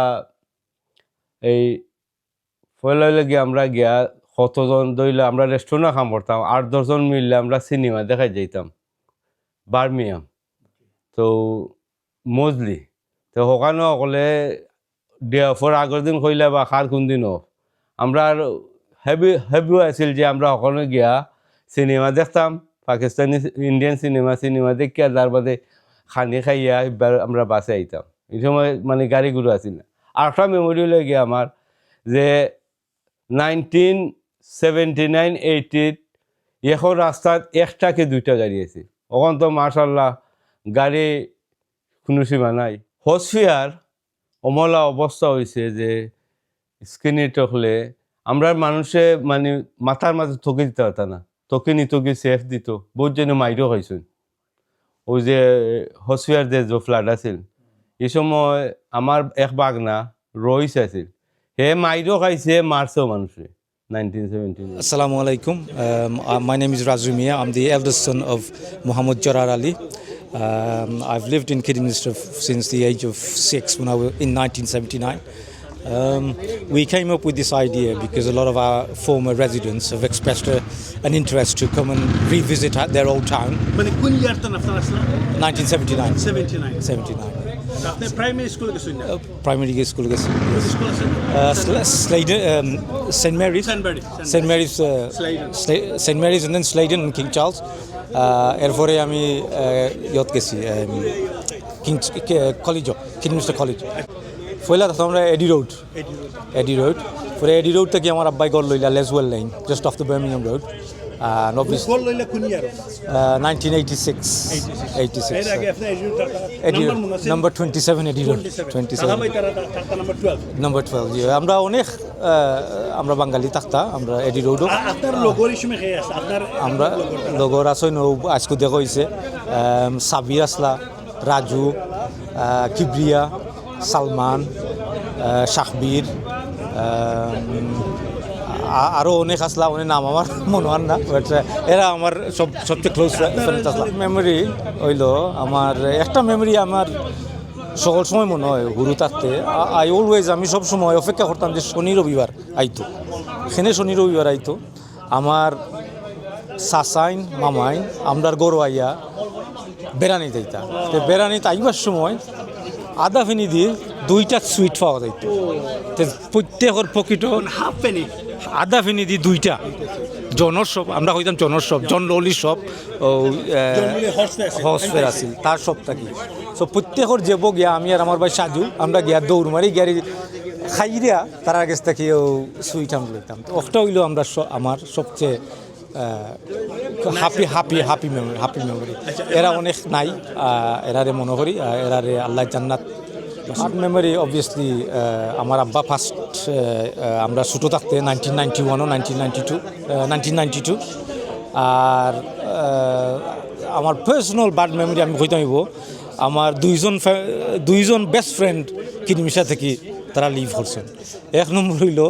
এই পয়লা গিয়ে আমরা গিয়া কতজন ধরিল আমরা রেস্টুরেন্টে কাম করতাম 8-10 জন মিললে আমরা সিনেমা দেখাই যাইতাম বার্মিয়াম তো মজলি তো ওখানে অকলে ফর আগের দিন কইলে বা খার কোন দিন আমরা হেভি আছিল যে আমরা ওখানে গিয়া সিনেমা দেখতাম পাকিস্তানি ইন্ডিয়ান সিনেমা দেখিয়া তার বাদে খানি খাইয়া এবার আমরা বাসে আইতাম এই সময় মানে গাড়িগুলো আছিল না আর একটা মেমোরি হলে গিয়ে আমার যে 1979-80 এখন রাস্তাত 1টা 2টা গাড়ি আছে ওখান তো মাশাল্লাহ গাড়ি কোনো সীমা নাই হোসফিয়ার অমলা অবস্থা হয়েছে যে স্কিনি টকলে আমরা মানুষে মানে মাথার মাঝে থকে দিতে পারত না তোকে নি তোকে সেফ দিত বহুত যেন মাইরও খাইছেন ওই যে হোসফিয়ার যে ফ্লাড আছিল এই সময় আমার এক বাগনা রইস আছিল হে মাইরও খাইছে মারছেও মানুষে 1979. Assalamu alaikum. My name is Razu Mia. I'm the eldest son of Muhammad Jarar Ali. I've lived in Kidderminster since the age of 6 when I was in 1979. We came up with this idea because a lot of our former residents have expressed an interest to come and revisit their old town. 1979. 79. Primary school গেছেন না Primary school. Sladen, St. Mary's. St. Mary's and then Sladen and King Charles. এরপরে আমি ইয়ত গেছি college কিডমিস্টার college পয়লা তো আমরা এডি road পরে এডি road থেকে আমার আব্বাই গড় লইলা Leswell lane just off the Birmingham road and obviously 1986 number 27 Eddie Road 27 number 12 আমরা অনেক আমরা বাঙালি থাকতা আমরা এডি রোড আপনার লগর সময় খেয়ে আছে আপনার আমরা লগর আছে আজকে দেখা হইছে সাবির আসলা রাজু কিবরিয়া সালমান শাহবীর আরও অনেক আসলা অনেক নাম আমার মনে হয় না বাট এরা আমার সবচেয়ে ক্লোজ ফ্রেন্ড আসলা মেমোরি হইল আমার একটা মেমোরি আমার সকল সময় মনে হয় গুরু থাকতে আমি সব সময় অপেক্ষা করতাম যে শনি রবিবার আইতো সেনে শনি রবিবার আইতো আমার সাসাইন মামাইন আমরার গরু আইয়া বেড়ানি যাইতা তো বেড়ানিতে আইবার সময় আধা ফেনি দিয়ে 2টা সুইট পাওয়া যাইত প্রত্যেকের পকেট হাফ পেনি আধা ফেনি দিয়ে 2টা জনসব আমরা কইতাম জনসব জন ললি সব হর্সফেয়ার আছিল তার সবটা কি সো প্রত্যেকের যে গিয়া আমি আর আমার ভাই সাজু আমরা গিয়া দৌড় মারি গাড়ি খাইয়া তার আগে থেকে সুইট আমরা লইতাম তো ওটা হইলো আমরা আমার সবচেয়ে happy memory এরা অনেক নাই এরারে মনে করি এরারে আল্লাহ জান্নাত হার্ট মেমোরি অবভিয়াসলি আমার আব্বা ফার্স্ট আমরা ছোটো থাকতে 1991 ও 1992 আর আমার পার্সোনাল বার্ড মেমোরি আমি কইতে হইব আমার দুইজন বেস্ট ফ্রেন্ড কিডমিশা থেকে তারা লিভ করছেন এক নম্বর হইল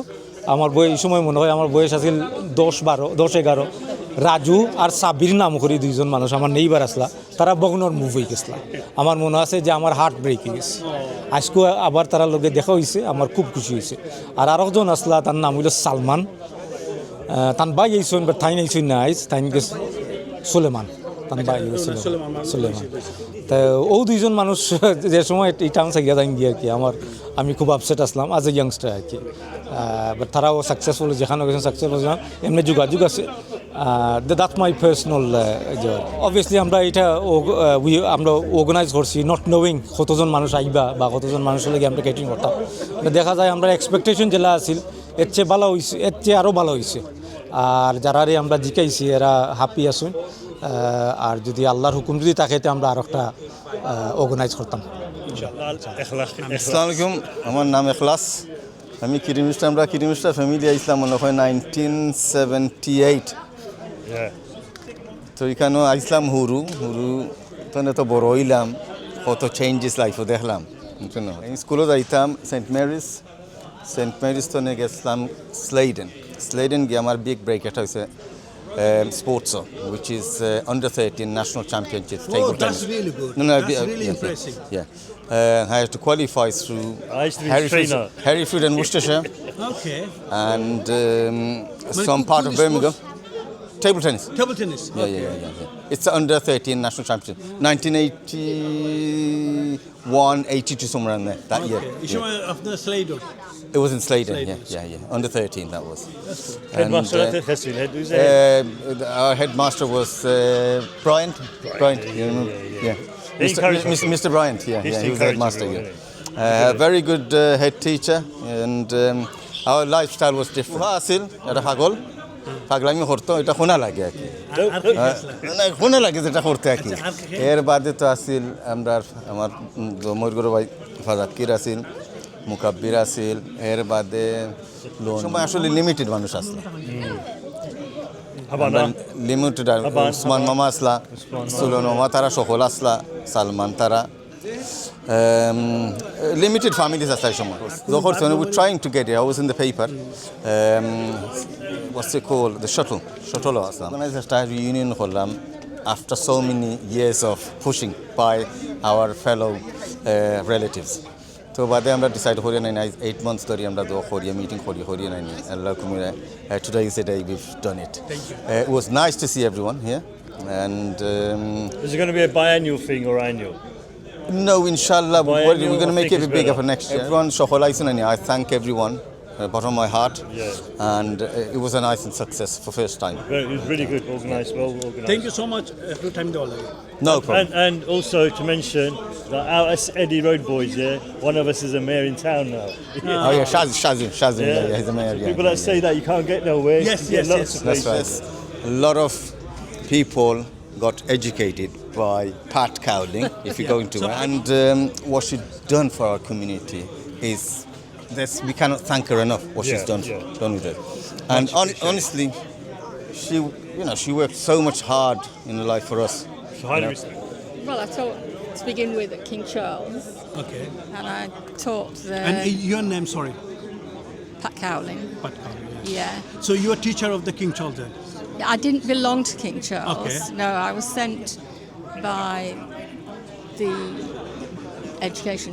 আমার এই সময় মনে হয় আমার বয়স আছিল 10-11 রাজু আর সাবির নাম করি দুইজন মানুষ আমার নেইবার আসলা তারা বগনর মুভ হয়ে গেছিলা আমার মনে আছে যে আমার হার্ট ব্রেক হয়ে গেছে আজকে আবার তারা লোকে দেখা হয়েছে আমার খুব খুশি হয়েছে আর আরেকজন আসলা তার নাম হইল সালমান তান বাই আইসন বা থাইন আইসন না আইস থাইন গেছে সুলেমান তান বাই সুলেমান তা ও দুইজন মানুষ যে সময় এই টাউন সাইয়া যাই গিয়ে আর কি আমি খুব আপসেট আসলাম আজ এ ইয়াংস্টার আর কি বাট তারাও সাকসেসফুল যেখানে গেছেন সাকসেসফুল এমনি যোগাযোগ আছে দ্যাটস মাই পার্সোনাল অবভিয়াসলি আমরা এটা আমরা অর্গানাইজ করছি নট নোয়িং কতজন মানুষ আইবা বা কতজন মানুষের লাগে আমরা ক্যাটারিং করতাম দেখা যায় আমরা এক্সপেকটেশন যেটা আছিল এর চেয়ে ভালো হয়েছে এর চেয়ে আরও ভালো হয়েছে আর যারারে আমরা জিকাইছি এরা হ্যাপি আসুন আর যদি আল্লাহর হুকুম যদি থাকে আমরা আর একটা অর্গানাইজ করতাম আসসালামু আলাইকুম আমার নাম এখলাস আমি কিরিমিস্টার আমরা কিরিমিস্টার ফ্যামিলি আইসলাম মনে হয় 1978 তো এখানেও আইসলাম হুরু তখন তো বড় হইলাম কত চেঞ্জেস লাইফও দেখলাম স্কুলে যাইতাম সেন্ট মেরিস তো গেছিলাম স্লেডেন গিয়ে আমার বিগ ব্রেক এটা হয়েছে sports, which is under 13 national championships. Oh, that's really good. That's really impressive. I had to qualify through Hereford and Worcestershire. Okay. And some part of Birmingham. Table tennis. Table tennis. Yeah. It's under 13 national championship. 1981, 82, somewhere in there that year. Of the Sladen. It was in Sladen, yeah. Under 13, that was. Headmaster Our headmaster was Bryant. You remember? Mr. Bryant, he was the headmaster. Very good head teacher, and our lifestyle was different. Hasil, এটা পাগল পাগলামি করতো এটা শোনা লাগে আর কি শোনা লাগে যেটা করতে আর কি এর বাদে তো আসিল আমার ময়ূরগুরু ভাই ফাজাক্কির আসিল মুকাব্বির আসিল এর বাদে সময় আসলে লিমিটেড মানুষ আসলে লিমিটেড উসমান মামা আসলা সুলন মামা তারা সকল আসলা সালমান তারা limited families aside সময় যখন we were trying to get it I was in the paper what's it called the shuttle Aslam organized a reunion করলাম after so many years of pushing by our fellow relatives তো বাদে আমরা decide করি নাই 8 months ধরে আমরা করিয়া meeting করি নাই আল্লাহ Kumira today is the day we've done it. It was nice to see everyone here and is it going to be a biannual thing or annual? No, inshallah, we're going to make it bigger for next year. Everyone, I thank everyone, bottom of my heart, and it was a nice and successful first time. It was really good, organised, well organised. Thank you so much. No problem. And also to mention that our Eddie Road boys, one of us is a mayor in town now. Oh yeah, Shazim, he's a mayor. People that say that you can't get nowhere. Yes. That's right. A lot of people got educated by Pat Cowling, if you're going to, and what she's done for our community is this. We cannot thank her enough. What she's done with it, and honestly, she worked so much hard in life for us. Well, I taught to begin with at King Charles. Okay. And I taught there. And your name, sorry. Pat Cowling. Pat Cowling. Yeah. So you're a teacher of the King Charles then? I didn't belong to King Charles. Okay. No, I was sent by the Education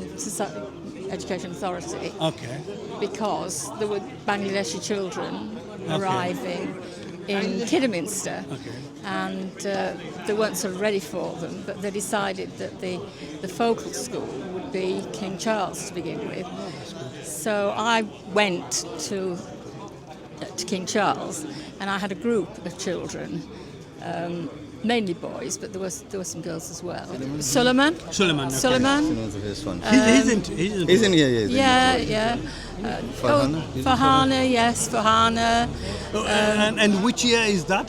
Authority. Okay. Because there were Bangladeshi children arriving in Kidderminster. Okay. And they weren't sort of ready for them, but they decided that the focal school would be King Charles to begin with. So I went to King Charles, and I had a group of children, mainly boys, but there were some girls as well. Suleiman. Okay. Suleiman. He's in here. Yeah. Farhana, yes, Farhana. And which year is that?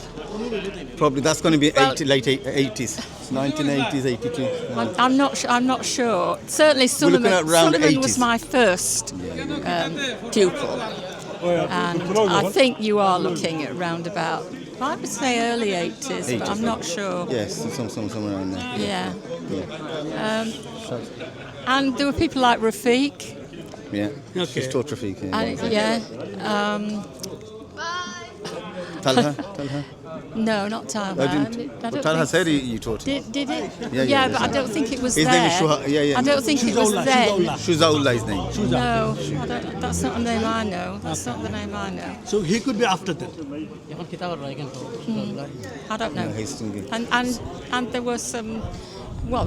Probably that's going to be late 80s, 1980s, 82. I'm not sure. Certainly, Suleiman was my first pupil. And I think you are looking at round about, I would say early 80s, but I'm not sure. Yes, somewhere around there. Yeah. And there were people like Rafiq. Yeah, she's taught Rafiq. Talha? No, not Talha. Talha said you taught him. Did it? Yeah, but I don't think it was his there. name is I don't think it was there. Shuzaullah is name. No, that's not the name I know. That's not the name I know. So he could be after that. I don't know. And there were some,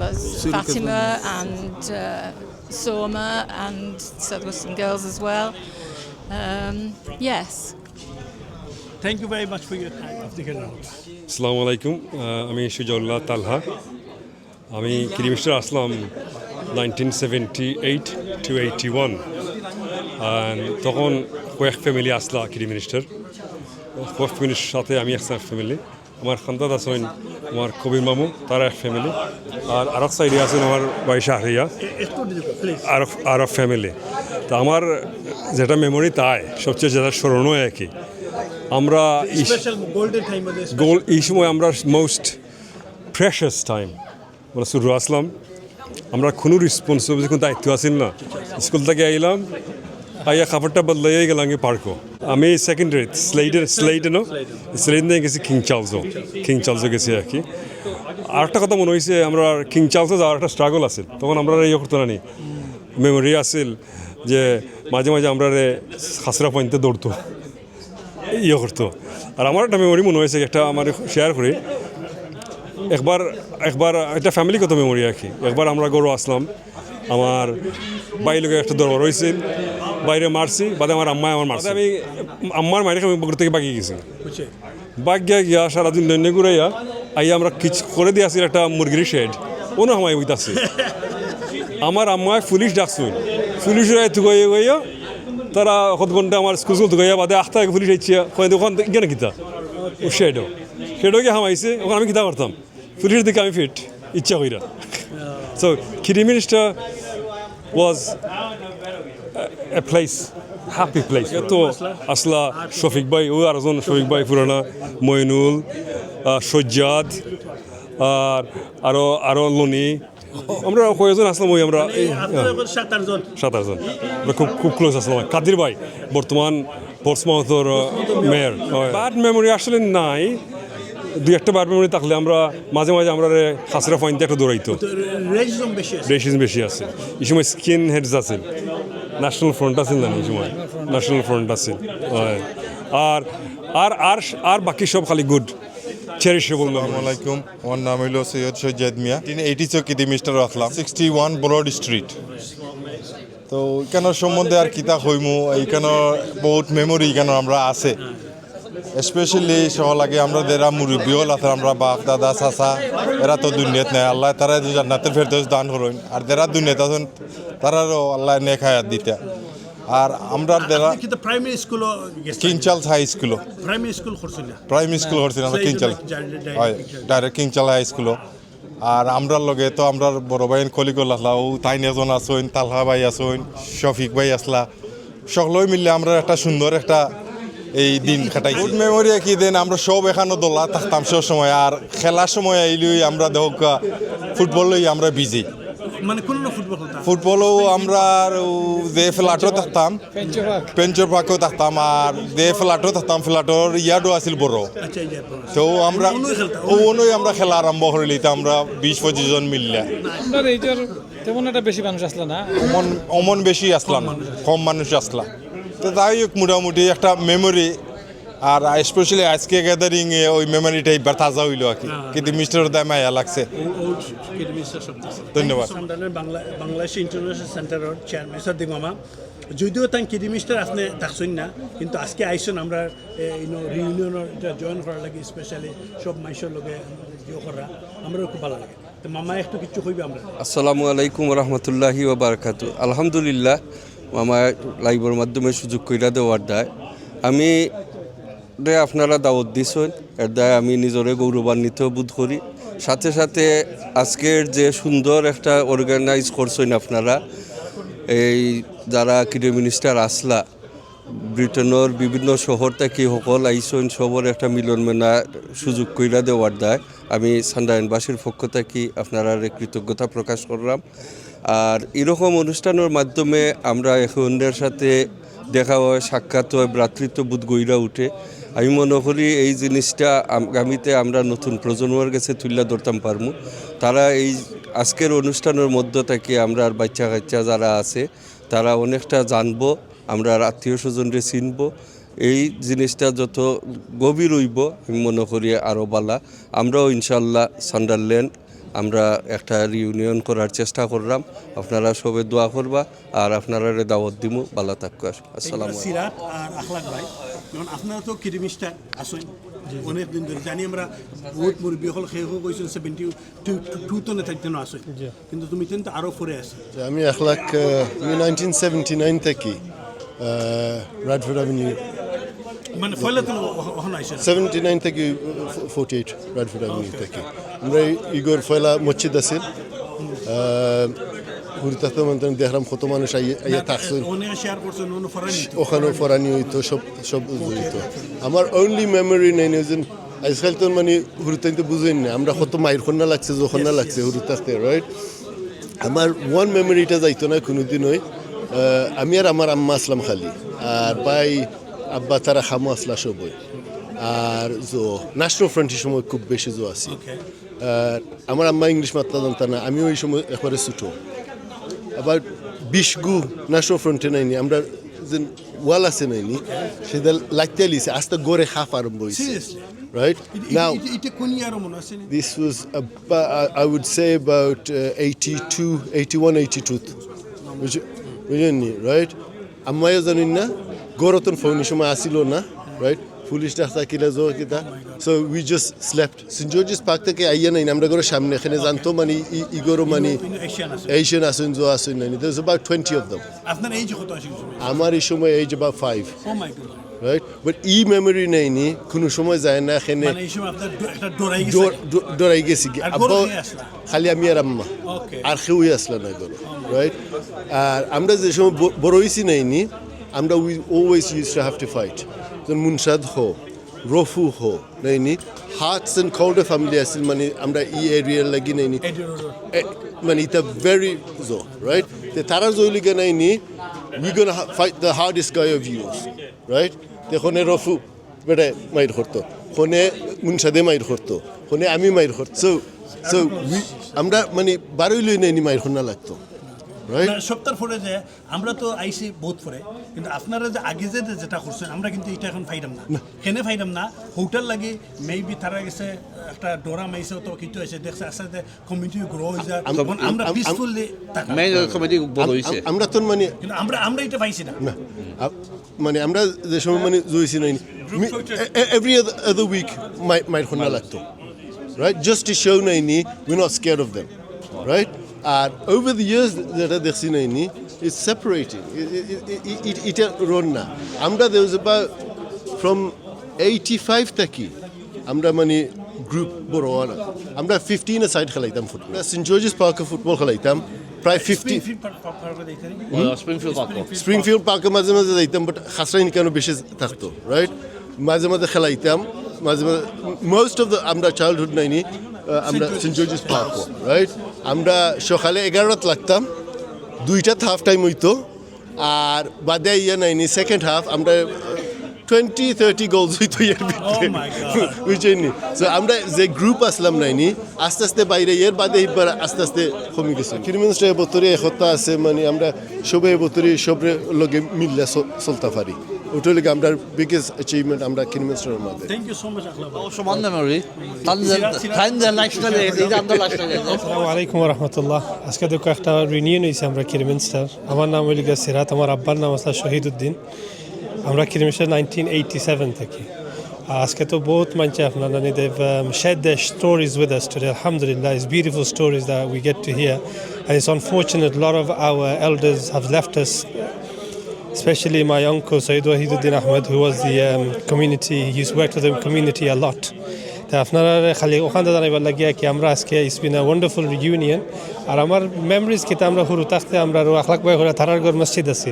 there's Fatima and Soma, and so there were some girls as well. Yes. Thank you very much for your time. Assalamu alaikum. আমি সুজাউল্লাহ তালহা আমি কিরিমিস্টার আসলাম 1978 to 81 তখন কয়েক family আসলা কিরিমিস্টার কয়েক ফ্যামিলির সাথে আমি একটা ফ্যামিলি আমার খান্দাদ আছেন আমার কবির মামু তারা এক ফ্যামিলি আর আরব সাইডে আছেন আমার ভাই শাহরিয়া আরব ফ্যামিলি। তো আমার যেটা মেমোরি তাই সবচেয়ে যেটা স্মরণীয় একই আমরা এই সময় আমরা মোস্ট প্রেশাস টাইম মানে শুরু আসলাম আমরা কোনো রেসপন্সিবিলিটি কোনো দায়িত্ব আসেন না স্কুল থেকে আইলাম আইয়া খাবারটা বদলাইয়া গেলাম পার্কও আমি সেকেন্ডারি স্লেইডে নিয়ে গেছি কিং চার্লসও গেছি আর কি। আর একটা কথা মনে হয়েছে আমরা কিং চার্লসে যাওয়ার একটা স্ট্রাগল আছে তখন আমরা ইয়ে করতো না নি মেমোরি আসিল যে মাঝে মাঝে আমরা খাসরা পয়েন্টে দৌড়তো ইয়ে করতো। আর আমার একটা মেমোরি মনে হয়েছে একটা আমার শেয়ার করি একবার একটা ফ্যামিলিগত মেমোরি আর কি। একবার আমরা গরু আসলাম আমার বাইরে লোকের একটা দরবার হয়েছিল বাইরে মারছি বাদে আমার আম্মায় আমার মারছে আমি আম্মার মায়ের আমি বগুড়া থেকে বাগিয়ে গেছি গিয়া সারাদিন দৈন্য ঘুরাইয়া আইয়া আমরা কিছু করে দিয়ে আসি একটা মুরগির শেড কোনো সময় উইতাছি আমার আম্মায় পুলিশ ডাকছুন পুলিশরা থুগাইয়া গইয়া তারা কত ঘন্টা আমার স্কুল থুগাইয়া বাদে আখতা পুলিশ আইছে ওখান কেন কিতা ও শেডও গিয়ে হামাইছে ওখানে আমি কিতা করতাম পুলিশের দিকে আমি ফিট ইচ্ছা কইরা। So Kiddy Minister was a place, happy place. তো আসলা শফিক ভাই ও আরেকজন শফিক ভাই পুরানা মইনুল সজ্জাদ আর আরো লনি আমরা কয়েকজন আসলাম ওই আমরা 7 জন আমরা খুব ক্লোজ আসলাম। কাদির ভাই বর্তমান পোর্টসমাউথের মেয়র। ব্যাড মেমোরি আসলে নাই দুই একটা ব্যাড মেমোরি থাকলে আমরা মাঝে মাঝে আমরা খাসরা পয়েন্টে একটা দৌড়াইতো রেশিজম বেশি আছে এই সময় স্কিন হেডস আছে ন্যাশনাল ফ্রন্ট আছে না এই সময় ন্যাশনাল ফ্রন্ট আছে আর আর আর আর বাকি সব খালি গুড চেরিশেবল। আসসালামু আলাইকুম আমার নাম হইল সৈয়দ সজ্জাদ মিয়া 1980 কিডি মিস্টার রাখলাম 61 ব্রড স্ট্রিট। তো এখানের সম্বন্ধে আর কিতা হইমু এইখানে বহুত মেমোরি এখানে আমরা আছে স্পেশালি সহ লাগে আমরা যারা মুরব্বী হল আছে আমরা বাপ দাদা চাচা এরা তো দুনিয়াত নাই আল্লাহ তারা জান্নাতের ফেরদৌস দান করেন আর যারা দুনিয়াত আছেন তারারও আল্লাহ নেক হায়াত দিতে। আর আমরা যারা primary school King Charles high school primary school করছিল আমরা কিং চার্লস হয় direct King Charles high school. আর আমরার লগে তো আমরা বড় ভাই কলিগল আসলা ও তাইন এজন আসইন তালহা ভাই আসইন শফিক ভাই আসলা সকলেই মিললে আমরা একটা সুন্দর একটা এই দিন কাটাই গুড মেমোরি কি দেন আমরা সব এখানে দোলা থাকতাম সব সময় আর খেলার সময় আইলেই আমরা দেখ ফুটবলই আমরা বিজি মানে কোন ফুটবলও আমরা যে ফ্ল্যাটও থাকতাম পেঞ্চর পার্কও থাকতাম আর যে ফ্ল্যাটও থাকতাম ফ্ল্যাটর ইয়ার্ডও আছিল বড়। তো আমরা ওনই আমরা খেলা আরম্ভ করিলি তো আমরা 20-25 জন মিললে তেমন একটা বেশি মানুষ আসলো না অমন বেশি আসলাম কম মানুষ আসলা। তো তাই মোটামুটি একটা মেমোরি আর স্পেশালি আজকে গ্যাদারিং এ ওই মেমোরিটা একবার তাজা হইল আর কি কিন্তু মিস্টার দায় মায়া লাগছে। ধন্যবাদ। বাংলাদেশ ইন্টারন্যাশনাল সেন্টারের চেয়ারম্যান সাদিক মামা যদিও তাই কিডি মিস্টার আপনি থাকছেন না কিন্তু আজকে আইসন আমরা রিউনিয়নের এটা জয়েন করার লাগে স্পেশালি সব মানুষের লগে ইয়ে করা আমারও খুব ভালো লাগে। তো মামা একটু কিছু কইবে আমরা। আসসালামু আলাইকুম রহমতুল্লাহি ওয়া বারাকাতু। আলহামদুলিল্লাহ মামা লাইভের মাধ্যমে সুযোগ কইরা দেওয়ার দায় আমি আপনারা দাওয়াত দিছেন এর দায় আমি নিজরে গৌরবান্বিত বোধ করি। সাথে সাথে আজকের যে সুন্দর একটা অর্গানাইজ করছেন আপনারা এই যারা কিডি মিনিস্টার আসলা ব্রিটেনের বিভিন্ন শহর থেকে সকল আইসন সবর একটা মিলন মেলা সুযোগ কইরা দেওয়ার দায় আমি সান্দায়নবাসীর পক্ষ থেকে আপনারা কৃতজ্ঞতা প্রকাশ করলাম। আর এরকম অনুষ্ঠানের মাধ্যমে আমরা এখনের সাথে দেখা হয় সাক্ষাৎ হয় ভ্রাতৃত্ববোধ গইরা উঠে। আমি মনে করি এই জিনিসটা আগামীতে আমরা নতুন প্রজন্মের কাছে তুলে ধরতাম পারবো। তারা এই আজকের অনুষ্ঠানের মধ্য থেকে আমরা বাচ্চা কাচ্চা যারা আছে তারা অনেকটা জানবো আমরা আত্মীয় স্বজনরে চিনবো এই জিনিসটা যত গভীর হইব আমি মনে করি আরও বালা। আমরাও ইনশাল্লাহ সান্ডারল্যান্ড আমরা একটা রিউনিয়ন করার চেষ্টা করলাম আপনারা সবে দোয়া করবা আর আপনারা দাওয়াত দিব বালা থাকবো। আসসালামু আলাইকুম। সিরাত আর আখলাক ভাই যেমন আপনারা তো কিডি মিস্টার আসেন অনেক দিন ধরে জানি আমরা বহুত মুরব্বী হল সেই কইছেন 72 টনে থাকতে না আসেন কিন্তু তুমি কিন্তু আরও পরে আসে। আমি আখলাক আমি 1979 থেকে রাডফোর্ড অ্যাভিনিউ মানে ফলে তো 79 থেকে 48 ব্র্যাডফোর্ড অ্যাভিনিউ থেকে আমরা ইগোর ফয়লা মসজিদ আছে ঘুরতে মানে দেখলাম কত মানুষ আইয়া থাকছে ওখানেও ফরানি হইতো সব হইতো আমার অনলি মেমোরি নেই যেন আজকাল তো মানে ঘুরতে বুঝেন না আমরা কত মাইর খন্না লাগছে যখন না লাগছে ঘুরতে থাকতে রাইট আমার ওয়ান মেমোরিটা যাইতো না কোনোদিন ওই আমি আর আমার আম্মা আসলাম খালি আর ভাই আব্বা তারা খামো আসলা সবই আর জো ন্যাশনাল ফ্রন্টের সময় খুব বেশি জো আছি আমার আম্মা ইংলিশ মাত্রা জানতা না আমিও ওই সময় একবারে ছোটো আবার 20 গু ন্যাশনাল ফ্রন্টে নাইনি আমরা যে ওয়াল আছে নাইনি সেটা লাগতে লিছে আস্তে গড়ে খাপ আরম্ভ হয়েছে right now this was about, I would say about 81 82 বুঝলেন right আম্মাইও জানেন না গরতন ফোনের সময় আসিল না right পুলিশ ডাক্তার কিলা জো কিতা so we just slept St. George's Park থেকে আইয়া নাই আমরা ঘরের সামনে এখানে জানতো মানে ইগোরো মানে এশিয়ান আসুন জো আসুন নাই there's about 20 of them আপনার এজ কত আছে আমার এই সময় age about 5 oh my god right but memory নেইনি কোনো সময় যায় না এখানে মানে এই সময় আপনার একটা ডরাই গেছি আব্বা খালি আমি আর আম্মা আর কেউই আসলো না গো রাইট আর আমরা যে সময় বড় হইছি নাইনি আমরা we always used to have to fight যেন মুনশাদ হো রফু হো নাইনি হার্টস এন্ড কাউন্টার ফ্যামিলি আসিল মানে আমরা এই এরিয়ার লাগি নাইনি মানে এটা ভেরি জো রাইট তে তারা জইলি গে নাইনি we gonna fight the hardest guy of yours right দেখনে রফু বেটা মাইর করতো কোনে মুনশাদে মাইর করতো কোনে আমি মাইর করতো so আমরা মানে বারোই লই নাইনি মাইর খন্না লাগতো সপ্তাহ পরে যে আমরা তো আইসি বহুত পরে কিন্তু আপনারা যে আগে যেটা করছেন আমরা কিন্তু এটা এখন ফাইলাম না কেনে ফাইলাম না হোটেল লাগে মেবি তারা গেছে একটা ডোরা মাইছে তো কিছু আছে দেখছে আস্তে কমিউনিটি গ্রো হয়ে যায় আমরা পিসফুলি কমিউনিটি বড় হইছে আমরা তো মানে কিন্তু আমরা এটা পাইছি না মানে আমরা যে সময় মানে জইছি নাই every other week মাইর খন্না লাগতো right just to show naini we're not scared of them right and over the years that দেখছি নাইনি it's separating it run na আমরা there was about from 85 থেকে আমরা মানে গ্রুপ বড় না আমরা 15 এ সাইড খেলাইতাম ফুটবল সেন্ট জর্জেস পার্কে ফুটবল খেলাইতাম প্রায় 50 স্প্রিংফিল্ড পার্কে মাঝে মাঝে যাইতাম বাট খাসরাইন কেন বেশি থাকতো রাইট মাঝে মাঝে খেলাইতাম মাঝে মাঝে মোস্ট অফ দ্য আমরা চাইল্ডহুড নাইনি আমরা সেন্ট জর্জেস পার্ক রাইট আমরা সকালে 11টাত লাগতাম 2টাত হাফ টাইম হইতো আর বাদে ইয়া নাইনি সেকেন্ড হাফ আমরা 20-30 গোলস হইতো এর ভিতরে বুঝছেননি সো আমরা যে গ্রুপ আসলাম নাইনি আস্তে আস্তে বাইরে এর বাদে এবার আস্তে আস্তে কমে গেছে কিরমিনস্টার বতরে একতা আছে মানে আমরা সবাই বতরে সবরে লগে মিললে চলতে পারি ওটা লাগে আমরা বিগেস্ট অ্যাচিভমেন্ট আমরা কিরমিনস্টারের মধ্যে থ্যাংক ইউ সো মাচ আখলাবা সমান মেমরি তানজান লাইফস্টাইল এই আন্দোলন লাইফস্টাইল আসসালামু আলাইকুম ওয়া রাহমাতুল্লাহ আজকে দেখো একটা রিউনিয়ন হইছে আমরা কিরমিনস্টার আমার নাম হইল সিরাত আমার আব্বার নাম আছে শহীদউদ্দিন আমরা কিরমিনস্টার 1987 থেকে আজকে তো বহুত মানছে আপনারা they've shared their stories with us today alhamdulillah it's beautiful stories that we get to hear and it's unfortunate a lot of our elders have left us especially my uncle Sayyid Wahiduddin Ahmed who was the community he used to work with the community a lot তা আপনারা খালি ওখানে জানাইবার লাগিয়া কি আমরা আজকে it's been a wonderful reunion আর আমার মেমোরিজ কিতা আমরা হুরু থাকতে আমরা আখলাক ভাই করে থারারগড় মসজিদ আছে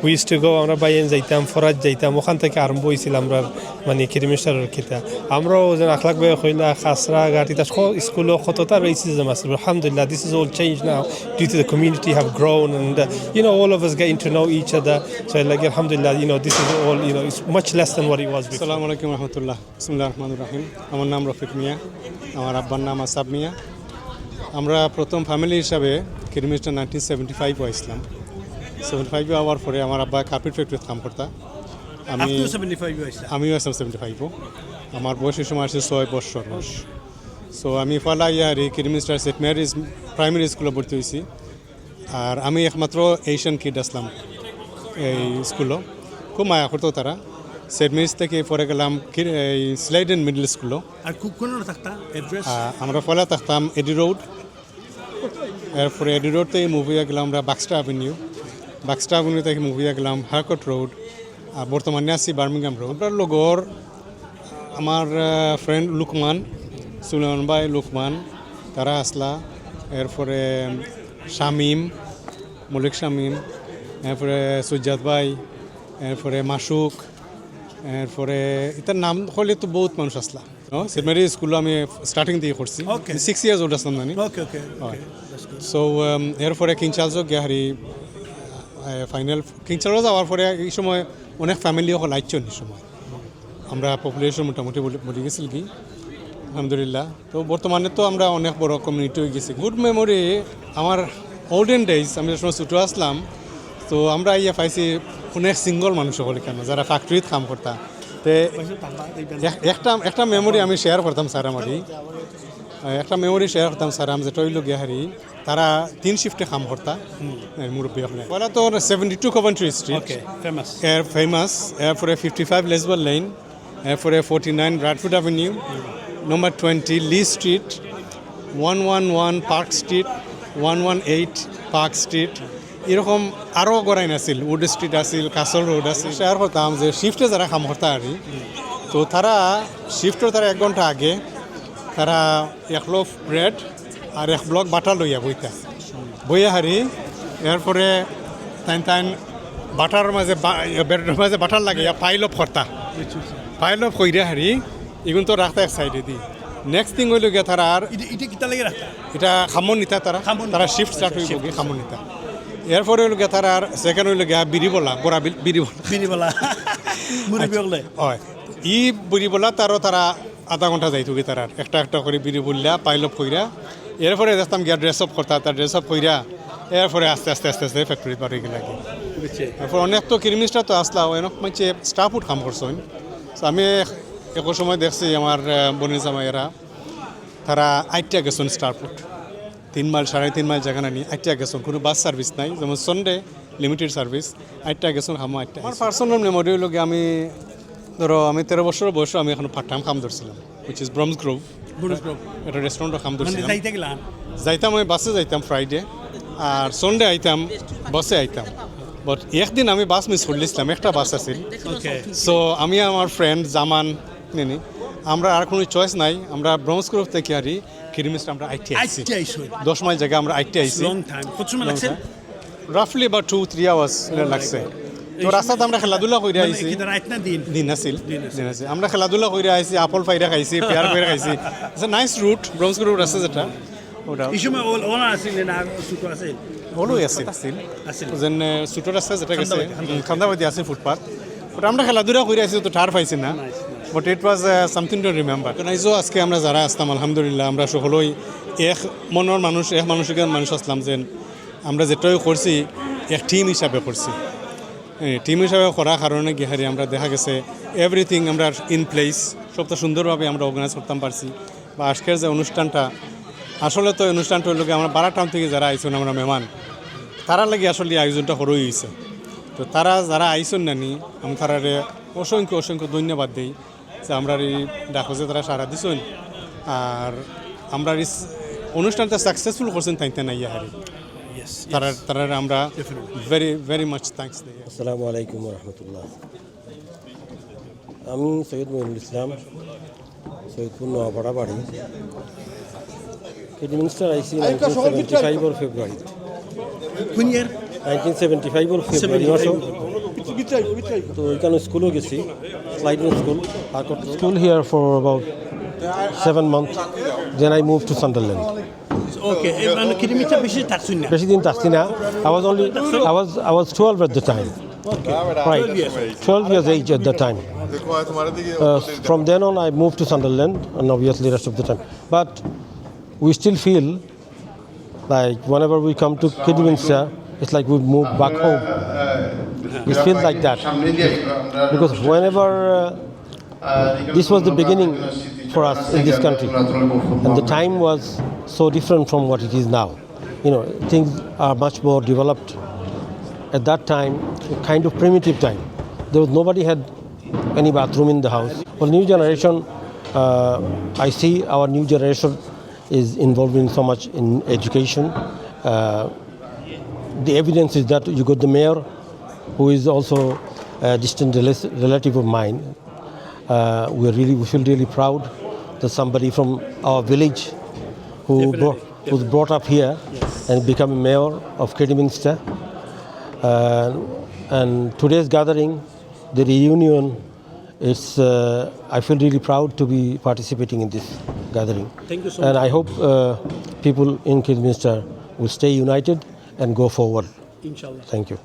উই ইউজ টু গো আমরা বাইন যাইতাম ফরাজ যাইতাম ওখান থেকে আরম্ভ হয়েছিল আমরা মানে কিরমিস্টারের কিতা আমরাও যেন আখলাক ভাই হইলা খাসরা গাটিতা স্কুলও কতটা রেসিজম আছে আলহামদুলিল্লাহ this is all change now due to the community have grown and you know all of us getting to know each other so like আলহামদুলিল্লাহ you know this is all you know it's much less than what it was before আসসালামু আলাইকুম ওয়া রাহমাতুল্লাহ বিসমিল্লাহির রহমানির রহিম আমার নাম রফিক মিয়া আমার আব্বার নাম আসাব মিয়া আমরা প্রথম ফ্যামিলি হিসাবে কিরমিস্টার 1975 হয়েছিলাম 75 হওয়ার পরে আমার আব্বা কার্পেট ফ্যাক্টরিতে কাম করতা আমিও আসলাম 75 আমার বয়সের সময় আসছে 6 বছর বয়স সো আমি ফালা ইয়ারি কিরমিস্টার সেন্ট মেরিজ প্রাইমারি স্কুলে ভর্তি হয়েছি আর আমি একমাত্র এশিয়ান কিড আসলাম এই স্কুলও খুব মায়া করতো তারা সেন্ট মেরিজ থেকে পরে গেলাম এই স্লাইডেন মিডল স্কুলও আর কোন থাকতা অ্যাড্রেস আমরা পয়লা থাকতাম এডি রোড এরপরে এডি রোড থেকে মুভিয়া গেলাম আমরা বাক্সটা অ্যাভিনিউ থেকে মুভিয়া গেলাম হারকট রোড আর বর্তমানে আছি বার্মিংহাম রোড আমরা লগর আমার ফ্রেন্ড লুকমান, সুলেমান ভাই লুকমান, তারা আসলা, এরপরে শামিম, মলিক শামিম, এরপরে সুজাত ভাই, এরপরে মাসুক, এরপরে এটার নাম হলে তো বহুত মানুষ আসলা। সেন্ট মেরি স্কুল আমি স্টার্টিং থেকে করছি, 6 years old আসলাম জানি। সো এরপরে কিং চার্লসও গিয়াহারি ফাইনাল কিং চার্লস যাওয়ার পরে এই সময় অনেক ফ্যামিলিও হল আইচন এই সময়, আমরা পপুলেশন মোটামুটি বলে গেছিল কি আলহামদুলিল্লাহ। তো বর্তমানে তো আমরা অনেক বড় কমিউনিটি হয়ে গেছি। গুড মেমোরি আমার ওল্ডেন ডেজ, আমি যে সময় ছোটো আসলাম, তো আমরা ইয়ে পাইছি অনেক সিঙ্গল মানুষ হল কেন যারা ফ্যাক্টরিতে কাম করতাম। তো একটা মেমোরি আমি শেয়ার করতাম স্যার, আমারই একটা মেমোরি শেয়ার করতাম স্যার, আমি যেটা হইল গিয়াহারি তারা 3 শিফটে কাম করতা মুরব্বী হলে। পয়লা তো 72 কভেন্ট্রি স্ট্রিট ফেমাস, এরপরে 55 লেসবল লেন, এরপরে 49 ব্র্যাডফুড অ্যাভিনিউ, নম্বর 20 Lee Street, 111 Park Street, 118 Park Street, এরকম আরও গড়াই নাছিল। উড স্ট্রিট আছিল, কাসল রোড আছিল। শেয়ার করতাম যে শিফটে যারা কাম করতা আর তো তারা শিফটের তারা 1 ঘন্টা আগে তারা 1 লোফ ব্রেড আর 1 ব্লক বাটার লইয়া বইয়া হারি, এরপরে তাইন বাটার মাঝে ব্রেডের মাঝে বাটার লাগে পাইল অফ করতা, পাইল অফ কইরা হারি এগুলো তো রাখতা এক সাইডে দি। নেক্সট থিং হইল গিয়া তারা আর এটা খামন নিতা, তারা শিফট স্টার্ট হইব গিয়ে খামন নিতা। এরপরে হইল গিয়া তারা আর সেকেন্ড হইল গিয়া বিরিবলা, বড়া বিরিবলা হয় ই বিরিবলা, তারও তারা আধা ঘন্টা যাইতো কি তারা একটা করে বিড়ি বললা পাইল অফ কইরা, এরপরে দেখতাম গিয়া ড্রেস আপ করতা, তার ড্রেস আপ কইরা এরপরে আস্তে আস্তে আস্তে আস্তে ফ্যাক্টরি পারে গেলে। এরপর অনেক তো কিরমিস্টা তো আসলা, অনেক মানে স্টাফ উঠ কাম করছেন। আমি এক সময় দেখছি আমার বনি জামাইয়েরা তারা 8টা গেছেন স্টাফ উঠ, 3 মাইল 3.5 মাইল জায়গা নিয়ে 8টা গেছেন, কোনো বাস সার্ভিস নাই, যেমন সানডে লিমিটেড সার্ভিস, 8টা গেছেন খামো 8টা। আমার পার্সোনাল মেমোরি হলো গিয়ে আমি ধরো আমি 13 বছর বয়সে আমি এখন পার্ট টাইম কাম ধরছিলাম, উইচ ইজ ব্রমস গ্রোভ, একটা রেস্টুরেন্টে কাম ধরছিলাম। যাইতাম আমি বাসে যাইতাম ফ্রাইডে, আর সানডে আইতাম বাসে আইতাম। বাট একদিন আমি বাস মিস করলিছিলাম, একটা বাস আছিল। সো আমি আমার ফ্রেন্ড জামান নেনি, আমরা আর কোনো চয়েস নাই, আমরা ব্রমস গ্রোভ থেকে আরি কিরমিস্ট আমরা আইটি আইছি, 10 মাইল জায়গা আমরা আইটি আইছি। রাফলি about 2-3 hours লাগছে। তো রাস্তাতে আমরা খেলাধুলা করে আইছি, দিন আছিল, আমরা খেলাধুলা করে আইছি, আপল পাইরা খাইছি, পেয়ার পাইরা খাইছি। It's a nice route, Bromsgrove রাস্তা যেটা ওটা এই সময় ওলা আছিল না ছোট আছিল, ওলাই আছিল যেন ছোট রাস্তা যেটা গেছে খান্দাবাদি আছে ফুটপাথ, ওটা আমরা খেলাধুলা করে আইছি, তো টার পাইছি না। But it was something to remember. নাইজো আজকে আমরা যারা আসতাম আলহামদুলিল্লাহ আমরা সকলেই এক মনের মানুষ, এক মানসিকতার মানুষ আসলাম, যেন আমরা যেটাই করছি এক টিম হিসাবে করছি। টিম হিসাবে করার কারণে গিহারি আমরা দেখা গেছে এভরিথিং আমরা ইন প্লেস, সবটা সুন্দরভাবে আমরা অর্গানাইজ করতাম পারছি। বা আজকের যে অনুষ্ঠানটা, আসলে তো অনুষ্ঠানটা হইল আমরা 12 টাউন থেকে যারা আইসুন আমরা মেহমান, তারা লাগে আসলে আয়োজনটা হরই হয়েছে। তো তারা যারা আইসুন নানি আমি তারারে অসংখ্য অসংখ্য ধন্যবাদ দিই যে আমরা এই ডাকো যে তারা সারা দিছুন, আর আমরা এই অনুষ্ঠানটা সাকসেসফুল করছেন তাইতে নাই হারি, তারা আমরা ভেরি ভেরি মাচ থ্যাঙ্কস দিই। আসসালামু আলাইকুম রহমতুল্লাহ। আমি সৈয়দ মহিনুল ইসলাম, সৈয়দপুর নোয়াপাড়া বাড়ি। কিডমিনিস্টার আইসি 1975 ফেব্রুয়ারি, 1975 ফেব্রুয়ারি মাসে। তো এখানে স্কুলও গেছি, sliding school, school here for about 7 months, then I moved to Sunderland. Okay, বেশি দিন থাকছি না। I was 12 at the time. Right, 12 years age at the time. From then on I moved to Sunderland, and obviously rest of the time. But we still feel like whenever we come to Kidderminster, it's like we move back home. It feels like that. Because whenever this was the beginning for us in this country, and the time was so different from what it is now. You know, things are much more developed. At that time, a kind of primitive time. There was nobody had any bathroom in the house. For new generation, I see our new generation is involved in so much in education. The evidence is that you got the mayor, who is also a distant relative of mine. we feel really proud that somebody from our village who's brought up here and become a mayor of Kidderminster. And today's gathering, the reunion, is I feel really proud to be participating in this gathering. Thank you so And much. I hope people in Kidderminster will stay united and go forward. Inshallah. Thank you.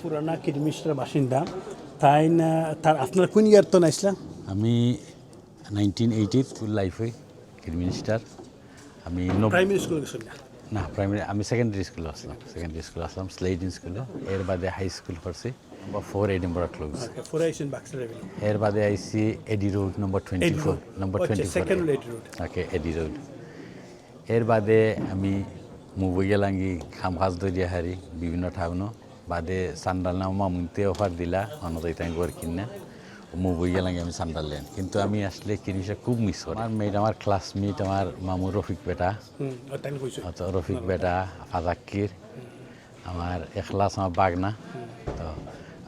পুরানা কিডমিস্টার বাসিন্দা তাই না তার আপনার কোন ইয়ার তো নাইছিলাম আমি 1980 school লাইফে কিডমিনিস্টার আমি প্রাইমারি স্কুল গেছেন না না প্রাইমারি আমি সেকেন্ডারি স্কুলে আসলাম স্লেডিন স্কুলে এর বাদে হাই স্কুল করছি নম্বর 4 এডিনবরা ক্লোজ ফোর আইসেন বাক্সার রেভিনিউ এর বাদে আইসি এডি রোড নম্বর 24 নম্বর 24 সেকেন্ড এডি রোড ওকে এডি রোড এর বাদে আমি মুভি গেলাঙ্গি খামখাজ দরিয়া হারি বিভিন্ন টাউনও বাদে সান্ডাল নাম মামুনতে অফার দিলা অনদাই তাই গর কিনা মুভি গেলাঙ্গি আমি সান্ডারল্যান্ড কিন্তু আমি আসলে জিনিসটা খুব মিস করি আমার মেয়েটা আমার ক্লাসমেট আমার মামু রফিক বেটা রফিক বেটা ফাজাক্কির আমার এখলাস আমার বাগনা তো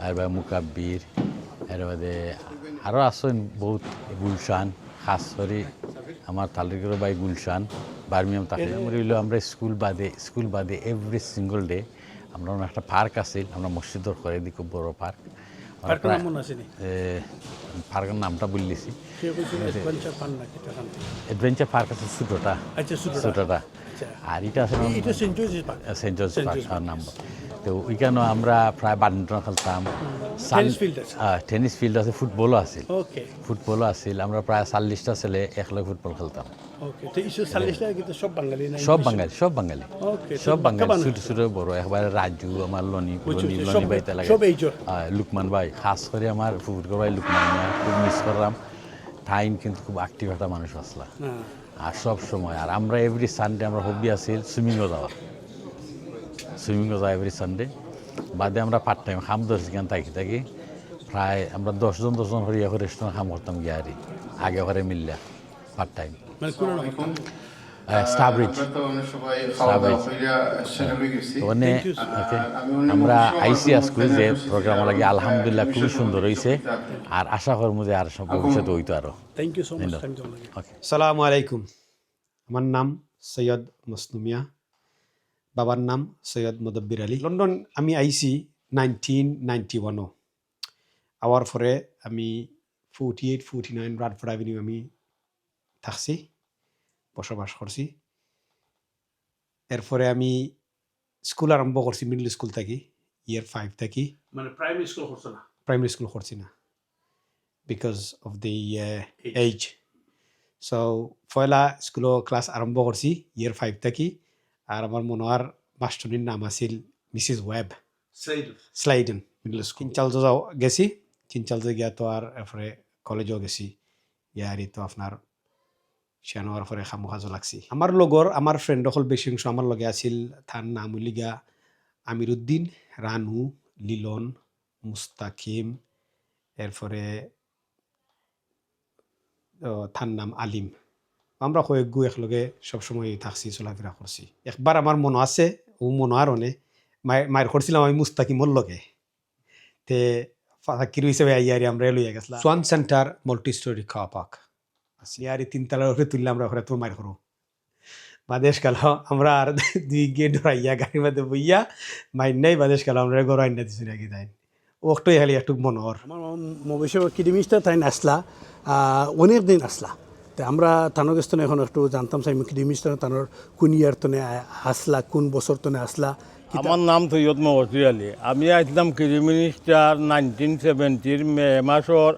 আর বা মুকাব্বির এর বাদে আরও আসেন বহুত গুলশান খাস করে আমার তালুকের বাই গুলশান বার্মিয়াম তাকে রইল আমরা স্কুল বাদে এভরি সিঙ্গল ডে আমরা একটা পার্ক আছে আমরা মসজিদর করে দিই খুব বড় পার্ক পার্কের নামটা বললেছি অ্যাডভেঞ্চার পার্ক আছে ছোটোটা আর এটা আছে সেন্ট জর্জ পার্ক নাম তো ওইখানে আমরা প্রায় ব্যাডমিন্টন খেলতাম টেনিস ফিল্ড আছে ফুটবলও আছিল আমরা প্রায় 40টা ছেলে একলগে ফুটবল খেলতাম সব বাঙালি ছোট ছোট বড় একবারে রাজু আমার লনি বাইতে লাগে লুকমান ভাই খাস করে আমার ফুটবল ভাই লুকমান খুব মিস করলাম টাইম কিন্তু খুব অ্যাক্টিভ একটা মানুষ আসলা আর সব সময় আর আমরা এভরি সানডে আমরা হবি আছিল সুইমিংও যাওয়া এভরি সানডে বাদে আমরা পার্ট টাইম খাম ধরছি গান থাকি প্রায় আমরা 10 জন হরিয়া করে রেস্টুরেন্ট খাম করতাম গিয়ে আর আগে ঘরে মিললে পার্ট টাইম আমরা আইসি আজকে যে প্রোগ্রাম লাগে আলহামদুলিল্লাহ খুবই সুন্দর হয়েছে আর আশা করবো যে আর সব ভবিষ্যতে হইতো আরো থ্যাংক ইউ সো মাচ আসসালামু আলাইকুম আমার নাম সৈয়দ মসনুমিয়া বাবার নাম সৈয়দ মুদব্বির আলী লন্ডন আমি আইসি 1991 আওয়ার পরে আমি 48-49 ব্রাডফোর্ড অ্যাভিনিউ আমি থাকছি বসবাস করছি এরপরে আমি স্কুল আরম্ভ করছি মিডল স্কুল থাকি ইয়ার 5 থাকি মানে প্রাইমারি স্কুল করছো না প্রাইমারি স্কুল করছি না because of the age so পয়লা স্কুল ক্লাস আরম্ভ করছি ইয়ার 5 থাকি আর আমার মনোয়ার মাস্টরনির নাম আছিল মিসেস ওয়েব স্লাইডেন মিডল স্কুল চিনচালজো গেছি চিনচালজো গিয়া তো আর এরপরে কলেজও গেছি ইয়ারি তো আপনার শিয়ানোর পরে খামোখাজো লাগছি আমার লগর আমার ফ্রেন্ড সকল বেশি অংশ আমার লগে আছিল তার নাম হলিগা আমিরুদ্দিন রানু লিলন মুস্তাকিম এরপরে তার নাম আলিম আমরা কয়েকগু একলগে সবসময় থাকছি চলাফেরা করছি একবার আমার মনে আছে ও মনে আর অনে মায়ের করছিলাম আমি মুস্তাকিমর লগে তে ফাঁকির হিসেবে আইয়ারি আমরা লইয়া গেছিলাম সোয়ান সেন্টার মাল্টি স্টোরি খাওয়া পাক ইয়ারি 3 তলার উপরে তুললে আমরা ঘরে তোর মায়ের করো বাদেশ কাল আমরা আর 2 গেট ধরাইয়া গাড়ির মধ্যে বইয়া মাইর নেই বাদেশ কাল আমরা ঘর আইনা দিছি নাকি তাই ওটাই খালি একটু মনোহর আমার মবেশে কিডমিস্টার তাই আসলা অনেক দিন আসলা তো আমরা তানগেস্তনে এখন একটু জানতাম চাই কিডমিস্টার তানোর কোন ইয়ার তনে আসলা কোন বছর তনে আসলা আমার নাম সৈয়দ মহসির আলী আমি আসলাম কিডমিনিস্টার 1970 মে মাসের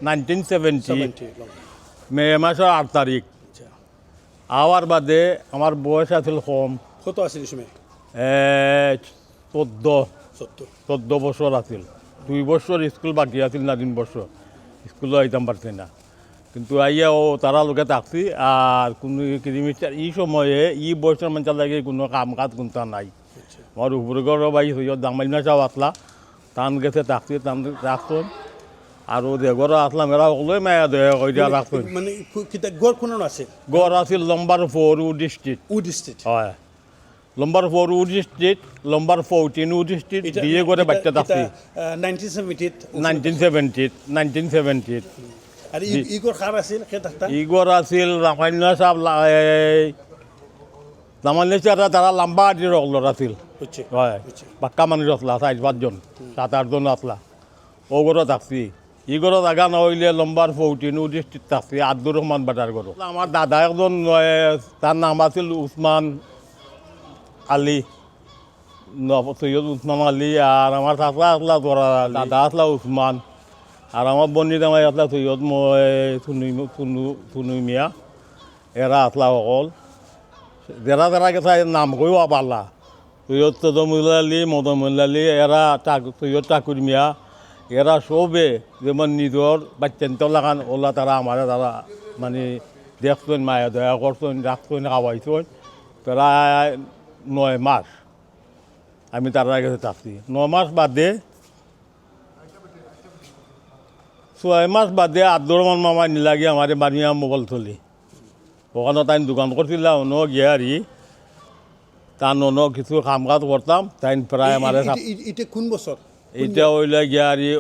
1970 মে মাসের 8 তারিখ আওয়ার বাদে আমার বয়স আছিল কম কত আছিল সময় 14 বছর আছিল 2 বছর স্কুল বাকি আছিল না 3 বছর স্কুলে আইতাম পারছি না কিন্তু আইয়া ও তারা লোকে থাকছি আর কোনো কিডমিস্টার এই সময়ে বয়সের মানুষের লাগে কোনো কাম কাজ কোনটা নাই আমার উপরে ঘর বাই সৈয়দ দামাইনা চাও আসলা টান গেছে থাকছি টান রাখছেন আর ও ঘর আসলাম এরা ওগুলোই মায়া দেয় ওইটা রাখছেন মানে গড় কোন আছে গড় আছিল নম্বর 4 উড স্ট্রিট হয় number 4 Wood Street, number 14 would Street দিয়ে করে বাচ্চা থাকছি 1970 আর ইগর খার আছিল কে থাকতা ইগর আছিল রামান্য সাহেব রামান্য তারা লম্বা আদির অগলর আছিল হয় পাক্কা মানুষ আসলা 4-5 জন 7-8 জন আসলা ওগরও থাকছি ইগর জায়গা নহইলে নম্বর 14 উড স্ট্রিট থাকছি আব্দুর রহমান বাটার গর আমার দাদা একজন তার নাম আছিল উসমান আলী সৈয়দ উসমান আলী আর আমার চাচা আসলা তোরা দাদা আসলা উসমান আর আমার বন্ধু আমার আসলা সৈয়দ থুনুই মিয়া এরা আসলা অকল যারা যারা গেছে নাম কইও পারলা সৈয়দ তদমুল আলী মদমুল আলী এরা সৈয়দ ঠাকুর মিয়া এরা সবে যেমন নিজের বাচ্চান্ত লাগান ওলা তারা আমার তারা মানে দেখছেন মায়া দয়া করছেন রাখছেন খাওয়াইছেন প্রায় 9 মাস আমি তার কাছে থাকছি 9 মাস বাদে 6 মাস বাদে আব্দুর রহমান মামা নিলাগি আমার বানিয়া মোবাইল চলি ওখানে তাই দোকান করছিল অন্য গিয়ারি তার অন্য কিছু কাম কাজ করতাম তাই প্রায় আমার এটা কোন বছর এটা হইল গিয়ারি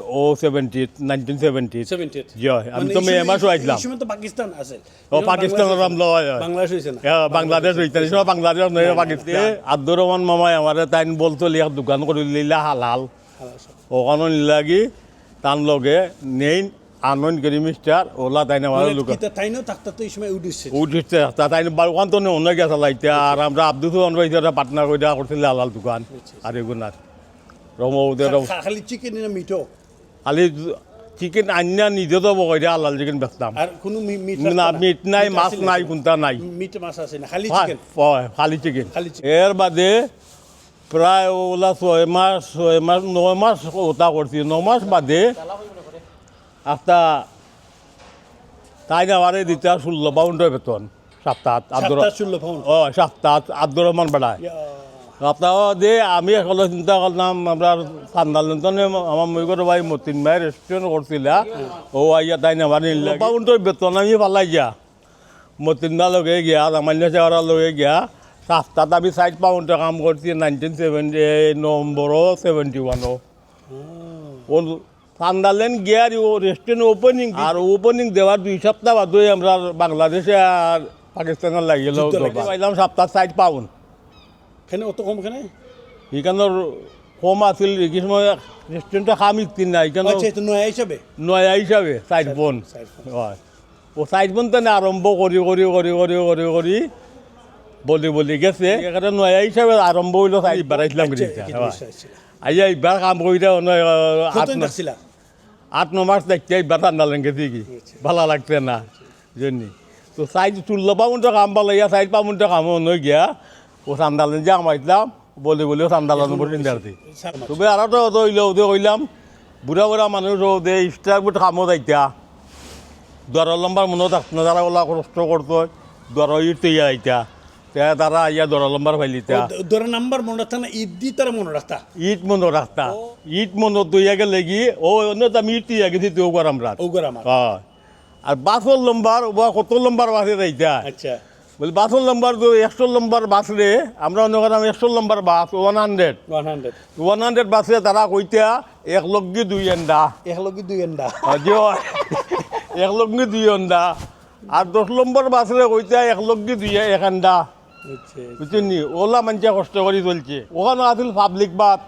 1970 জয় আমি তো মে মাস আইছিলাম এই সময় তো পাকিস্তান আছে ও পাকিস্তানের নাম লয় বাংলাদেশ হইছে না বাংলাদেশ হইছে না বাংলাদেশ নয় পাকিস্তান আব্দুর রহমান মামাই আমারে তাই বলতো লিয়া দোকান করে লিলা হালাল ওখানে লাগি তার লগে নেই আনন্দ গেরি মিস্টার ওলা তাই আমার লোক তাইনো থাকতা তো এই সময় উঠিছে তাই ওখান তো অন্য গেছে লাইতে আর আমরা আব্দুল পার্টনার করে করছিল হালাল দোকান আর এগুনার খালি চিকেন না মিটো খালি চিকেন আন্না নিজে তো বকাই দিয়ে আলাল চিকেন বেচতাম আর কোনো মিট না মিট নাই মাছ নাই কোনটা নাই মিট মাছ আছে না খালি চিকেন খালি চিকেন এর বাদে প্রায় ওলা 6 মাস 9 মাস ওটা করছি 9 মাস বাদে একটা তাই না আমারে দিতে 16 পাউন্ড বেতন সপ্তাহ আব্দুর রহমান বেড়ায় সপ্তাহ দিয়ে আমি এখন চিন্তা করলাম আমরা সান্দালনে আমার মইগর ভাই মতিন ভাই রেস্টুরেন্ট করছিল ও আইয়া তাই না আমার পাউন্ডের বেতন আমি পালাই গিয়া মতিনদা লগে গিয়া রামান্য চেহারা লগে গিয়া সপ্তাহত আমি 60 পাউন্ডে কাম করছি 1970 নম্বর 71 ও সান্দালেন গিয়ার ও রেস্টুরেন্ট ওপেনিং আর ওপেনিং দেওয়ার 2 সপ্তাহ বাদে আমরা বাংলাদেশে আর পাকিস্তানের লাগিল পাইলাম সপ্তাহ 60 পাউন্ড কেন অত কম কেন এখানে কম আছিল কি সময় রেস্টুরেন্টটা খাম ইতি না এখানে নয়া হিসাবে 60 পাউন্ড হয় ও 60 পাউন্ড তো আরম্ভ করি বলি গেছে এখানে নয়া হিসাবে আরম্ভ হইল বাড়াইছিলাম আইয়া এইবার কাম করি 8-9 মাস দেখতে এইবার ঠান্ডা লেগে কি ভালো লাগছে না জন্য তো 16 পাউন্ড কাম পালে 60 পাউন্ড কাম নয় গিয়া ও সান্দালেন যে আমাইছিলাম বলে সান্দালান উপর চিন্তার্থী তবে আরও তো হইলাম বুড়া মানুষ ওদের স্ট্রাক বুট কামও যাইতা দর লম্বার মনে থাকতো না তারা ওলা কষ্ট করতো দর ইট তৈয়া যাইতা তারা ইয়া দর লম্বার ফাইলিতা দর নাম্বার মনে রাখতা না ঈদ দি তারা মনে রাখতা ইট মনে তৈয়া গেলে কি ও আমি ইট তৈয়া গেছি তো ওগর আমরা আর বাসর লম্বার ও কত লম্বার বাসে যাইতা আচ্ছা বলে বাসের নম্বর 100 নম্বর বাসরে আমরা অন্য কথা 100 নম্বর বাস 100 বাসে তারা কইতা 1 লগ্গি 2 এন্ডা 1 লগ্গি 2 এন্ডা এক লগ্গি 2 এন্ডা আর 10 নম্বর বাসরে কইতা 1 লগ্গি 2 এক এন্ডা বুঝছেন নি ওলা মানুষ কষ্ট করে চলছে ওখানে আছিল পাবলিক বাস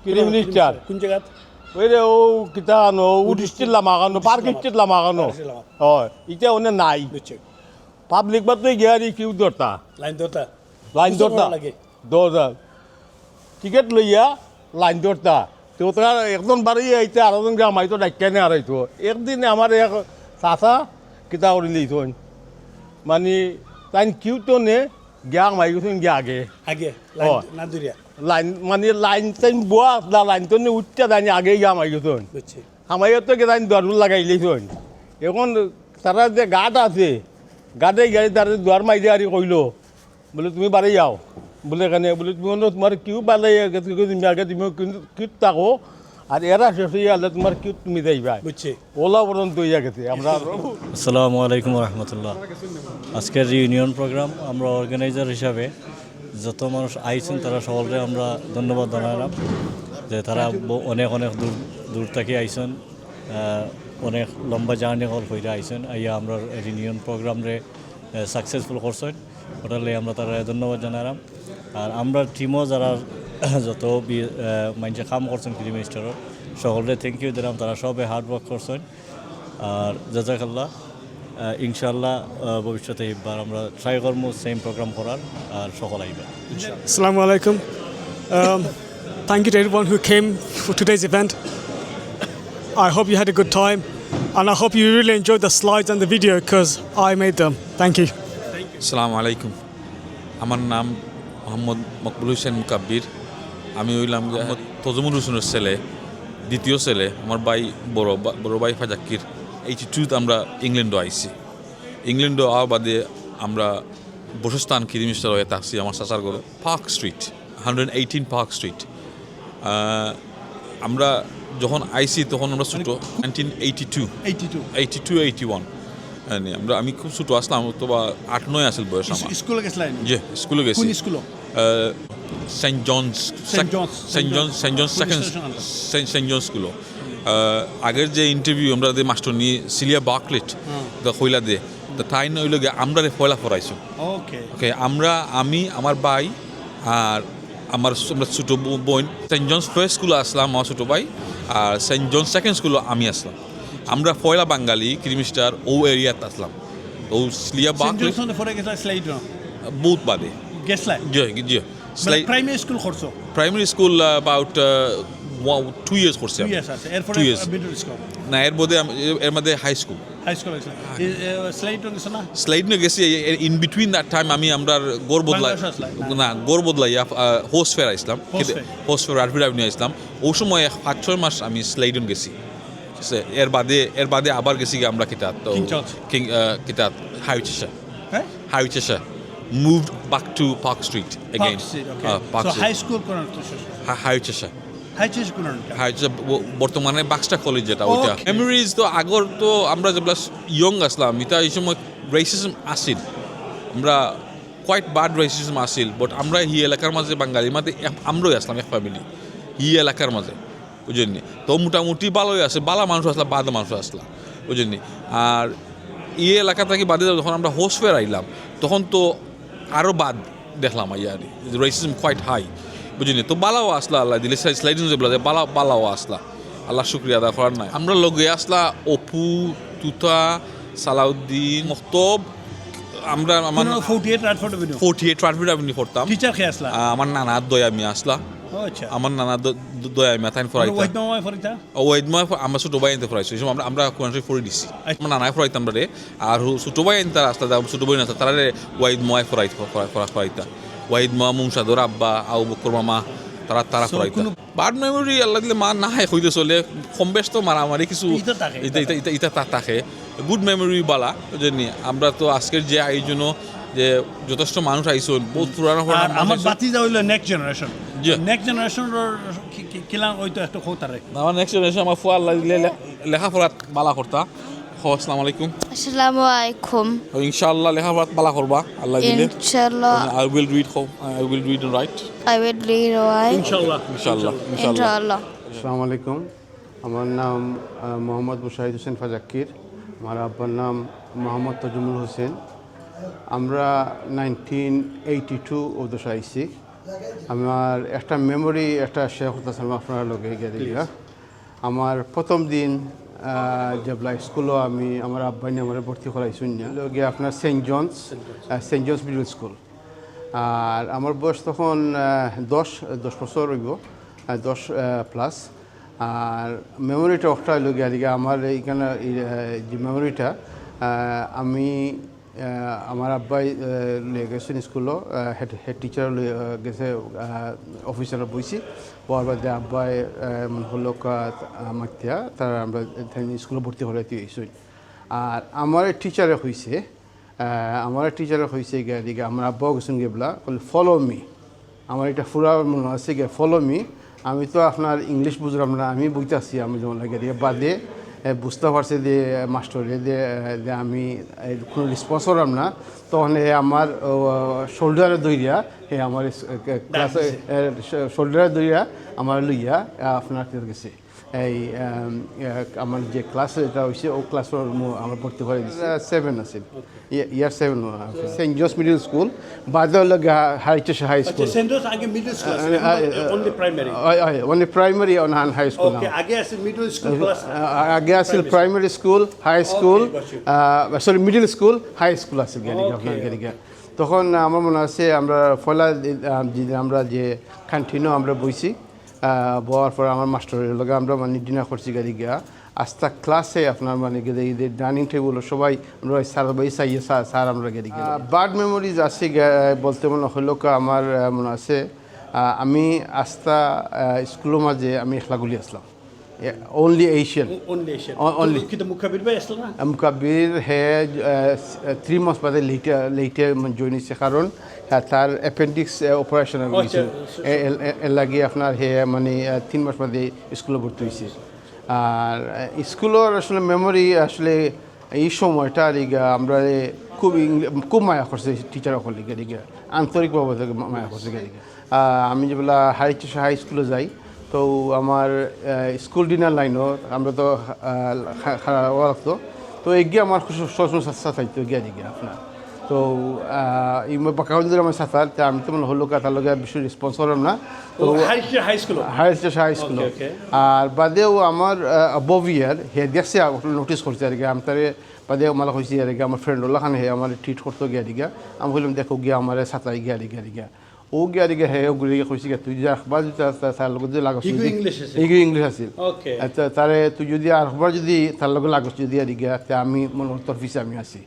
কিরি মিনিস্টার কোন জায়গা ওই রে ও কিতা নো উড স্ট্রিট লামাগানো পার্ক স্ট্রিট লামাগানো হয় এটা ওনে নাই পাবলিক বাদ গিয়ারি কিউ ধরতা লাইন ধরতা টিকেট লইয়া লাইন ধরতা তো তার একজন বাড়ি আইতে আরেকজন আমাইতো ডাক্তানে আড়াইতো একদিন আমার এক চাচা কিতা করে লিছ মানে তাই কিউ তো নে গিয়া মাই গেছেন গিয়া আগে লাইন মানে লাইন তাই বোয়া লাইন তো নে উঠতে তাই আগে গিয়া মাই গেছেন আমায় তো কে তাই দরুল লাগাই লিছেন এখন তারা যে গাট আছে গাড়ি তার দুয়ার মাই দিয়ে আর কইলো বলে তুমি বাড়ি যাও বলে এখানে বলে তুমি তোমার কিউ পালে তুমি আগে তুমি কিউট থাকো আর এরা শেষ হয়ে গেলে তোমার কিউট তুমি যাইবা বুঝছি ওলা পর্যন্ত হইয়া গেছে আমরা আসসালামু আলাইকুম রহমতুল্লাহ আজকের রিউনিয়ন প্রোগ্রাম আমরা অর্গানাইজার হিসাবে যত মানুষ আইছেন তারা সকলকে আমরা ধন্যবাদ জানালাম যে তারা অনেক অনেক দূর দূর থেকে আইছেন অনেক লম্বা জার্নি হল হয়ে আইছেন আইয়া আমরা রিউনিয়ন প্রোগ্রামরে সাকসেসফুল করছেন ওটালে আমরা তারা ধন্যবাদ জানালাম আর আমরা টিমও যারা যত মানুষে কাম করছেন ক্রিম মিনিস্টারের সকলকে থ্যাংক ইউ দিলাম তারা সবাই হার্ড ওয়ার্ক করছেন আর জাজাকাল্লাহ ইনশাআল্লাহ ভবিষ্যতে এবার আমরা ট্রাই করবো সেম প্রোগ্রাম করার আর সকল আইবে Assalamu alaikum. Thank you to everyone who came for today's event. I hope you had a good time and I hope you really enjoyed the slides and the video because I made them. Thank you. Assalamu alaikum. আমার নাম মোহাম্মদ মকবুল হোসেন মুকাব্বির আমি হইলাম তজমুল হোসেনের ছেলে দ্বিতীয় ছেলে আমার ভাই বড় ভাই ফাজাক্কির 82 আমরা ইংল্যান্ডও আইছি ইংল্যান্ডও আওয়ার বাদে আমরা বসস্থান ক্রিম মিনিস্টার হয়ে থাকছি আমার চাচার ঘরে পার্ক স্ট্রিট 118 পার্ক স্ট্রিট আমরা যখন আইসি তখন আমরা ছোটো 1982-81 আমি খুব ছোটো আসলাম তো বা 8-9 আসল বয়স আমার স্কুলে গেছিলেন জি স্কুলে গেছি কোন স্কুল সেন্ট জনস স্কুল আগের যে ইন্টারভিউ আমরা যে মাস্টার নিয়ে সিলিয়া বাকলেট কইলা দে তাই নইল গিয়ে আমরা পয়লা পড়াইছো ওকে আমি আমার ভাই আর আমরা ছোটো বোন সেন্ট জনস ফার্স্ট স্কুলে আসলাম আমার ছোটো ভাই আর সেন্ট জনস সেকেন্ড স্কুলে আমি আসলাম আমরা পয়লা বাঙালি ক্রিমিস্টার ও এরিয়াতে আসলাম ও সিলিয়া বাকলেট বহুত বাদে জি প্রাইমারি স্কুল করছো প্রাইমারি স্কুল অ্যাবাউট 2 years করছি 2 years না এর মধ্যে হাই স্কুল স্লাইড নিয়ে গেছি ইন বিটুইন দ্যাট টাইম আমরা গড় বদলাই হোস্ট ফেয়ার আসলাম হোস্ট ফেয়ার রাজবীর নিয়ে আসলাম ওই সময় 5-6 মাস আমি স্লাইডন গেছি এর বাদে আবার গেছি আমরা কিতাব তো কিতাব হাইচেশা moved back to Park Street again. Park Street. So high school বর্তমানে বাক্সটা কলেজ যেটা ওইটা মেমোরিজ তো আগর তো আমরা যেগুলো ইয়ং আসলাম এটা এই সময় রেসিজম আসিল আমরা quite bud racism Aseel but আমরা হি এলাকার মাঝে বাঙালির মাঝে আমরাই আসলাম এক ফ্যামিলি হি এলাকার মাঝে বুঝলেন তো মোটামুটি ভালোই আছে বালা মানুষ আসলাম বাদা মানুষ আসলাম বুঝলেন আর এই এলাকা থেকে বাদে যখন আমরা হোস্ট ফেয়ার আইলাম তখন তো আরও বাদ দেখলাম ইয়ারি রেসিজম কোয়াইট হাই বুঝিনি তো বালাও আসলা আল্লাহ দিলে স্লাইডিং যে বলা যায় বালাও আসলা আল্লাহ শুক্রিয়া আদা করার নাই আমরা লগে আসলা অপু তুতা সালাউদ্দিন মক্তব আমরা আমার 48 রাজফোর্ড এভিনিউ পড়তাম টিচার কে আসলা আমার নানা দয়ামি আসলা আমার নানা দয়ামি তাইন ফরাইতা ওয়াইদময় আমরা ছোট ভাই আনতে ফরাইছি আমরা কোয়ান্ট্রি ফরি দিছি আমার নানায় ফরাইতাম রে আর ছোট ভাই আনতে আসলা ছোট ভাই না তারা ওয়াইদময় ফরাইতা ওয়াইদময় মুমসাদর আব্বা আবু বকর মামা তারা ফরাইতা বাড মেমোরি আল্লাহ দিলে মা না হইতে চলে কম বেশ তো মারামারি কিছু ইটা থাকে গুড মেমোরি বালা জানি আমরা তো আজকের যে আয়োজনও যে যথেষ্ট মানুষ আইসো বহুত পুরানো আমার বাতিজা হইল নেক্সট জেনারেশন কিলাম ওই তো একটা খোতারে আমার নেক্সট জেনারেশন আমার ফুয়া লেখাপড়া বালা করতা আসসালামু আলাইকুম আসসালামু আলাইকুম ইনশাআল্লাহ লেখাপড়া বালা করবা আল্লাহ দিলে ইনশাআল্লাহ I will read and write ইনশাআল্লাহ আসসালামু আলাইকুম আমার নাম মোহাম্মদ মুশাহিদ হোসেন ফাজাক্কির আমার আব্বার নাম মোহাম্মদ তজমুল হোসেন আমরা 1982 ওদেশে আইসি আমার একটা মেমোরি একটা শেয়ার করতেছিলাম আপনার লগে গিয়ে আমার প্রথম দিন যেবলা স্কুলও আমি আমার আব্বাই নিয়ে আমার ভর্তি করাইছুন না লগে আপনার সেন্ট জনস মিডল স্কুল আর আমার বয়স তখন 10 বছর হইব 10 প্লাস আর মেমোরিটা একটা লগে আদিকে আমার এইখানে যে মেমোরিটা আমি আমার আব্বাই গেছেন স্কুলও হেড টিচার গেছে অফিসার বইছি পর বাদে আব্বাই হলো মাতিয়া তারা আমরা স্কুলে ভর্তি হলে তুই আর আমার টিচারে হয়েছে গিয়ে আমার আব্বাও গেছেন গেবলা ফলো মি আমার এটা ফুরা মনে আছে গিয়ে ফলো মি আমি তো আপনার ইংলিশ বুঝলাম না আমি বুঝতে আসছি আমি যেমন লাগে দিয়ে বাদে বুঝতে পারছে যে মাস্টরে যে আমি কোনো রেসপন্স করলাম না, তখন আমার শোল্ডারে দইয়া আমার ক্লাসে শোল্ডারে দইয়া আমার লইয়া আপনার গেছে এই আমার যে ক্লাস এটা হয়েছে ও ক্লাস আমার ভর্তি করে দিচ্ছে 7 আছে year 7 Saint Jose middle school বাদে হলো হাইটেস হাই স্কুল সেন্ট জোস আগে middle school only primary only primary on high school okay আগে আছে মিডল স্কুল প্লাস আগে আছে primary school high school sorry middle school high school আছে আপনার তখন আমার মনে আছে আমরা ফলা আমরা যে কন্টিনিউ আমরা বইছি বলার পর আমার মাস্টারের লগে আমরা মানে ডিনার করছি গাড়ি গিয়া আস্তা ক্লাসে আপনার মানে গেলে ঈদের ডাইনিং টেবিল সবাই আমরা স্যার বাই চাইয়ে স্যার আমরা গেলি বার্ড মেমোরিজ আছে বলতে মনে হলো আমার মনে আছে আমি আস্তা স্কুলের মাঝে আমি একলাগুলি আসলাম only Asian. Only. Mukabir bhai asla na? Mukabir hai 3 months baad later join হইছে কারণ তার অ্যাপেন্ডিক্স অপারেশন হইছে এর লাগি আপনার হে মানে 3 মাস বাদে স্কুলে ভর্তি হইছে আর স্কুলের আসলে মেমোরি আসলে এই সময়টা আমরা খুব মায়া করছে টিচার সকলে গিয়ে আন্তরিকভাবে মায়া করছে গিয়ে আমি যেবেলা হাই স্কুলে যাই তো আমার স্কুল ডিনার লাইনও আমরা তো খাওয়া লাগতো তো এগিয়ে আমার শ্বশুর সাথে গিয়ে দিকে আপনার তো এই বাঁকাউন যদি আমার সাঁতার আমি তো মনে হলো তার লগে বেশি রেসপন্স করলাম না তো হাই স্কুল আর বাদেও আমার অ্যাবভ ইয়ার হে দেখছে নোটিস করছে আর কি আমি তারে বাদে মালা হয়েছি আর কি আমার ফ্রেন্ড ওলা খান হে আমার ট্রিট করতো গিয়া দিকে আমি বললাম দেখো গিয়া আমার সাঁতার গিয়া দিকে ও গিয়া দিকে হে ঘুরে গিয়ে কইছি তুই যদি আখবার যদি তার লগে যদি লাগছ ইংলিশ আছিল তারে তুই যদি আখবার যদি তার লগে লাগছ যদি আর গিয়া আমি মনে তোর পিছে আমি আছি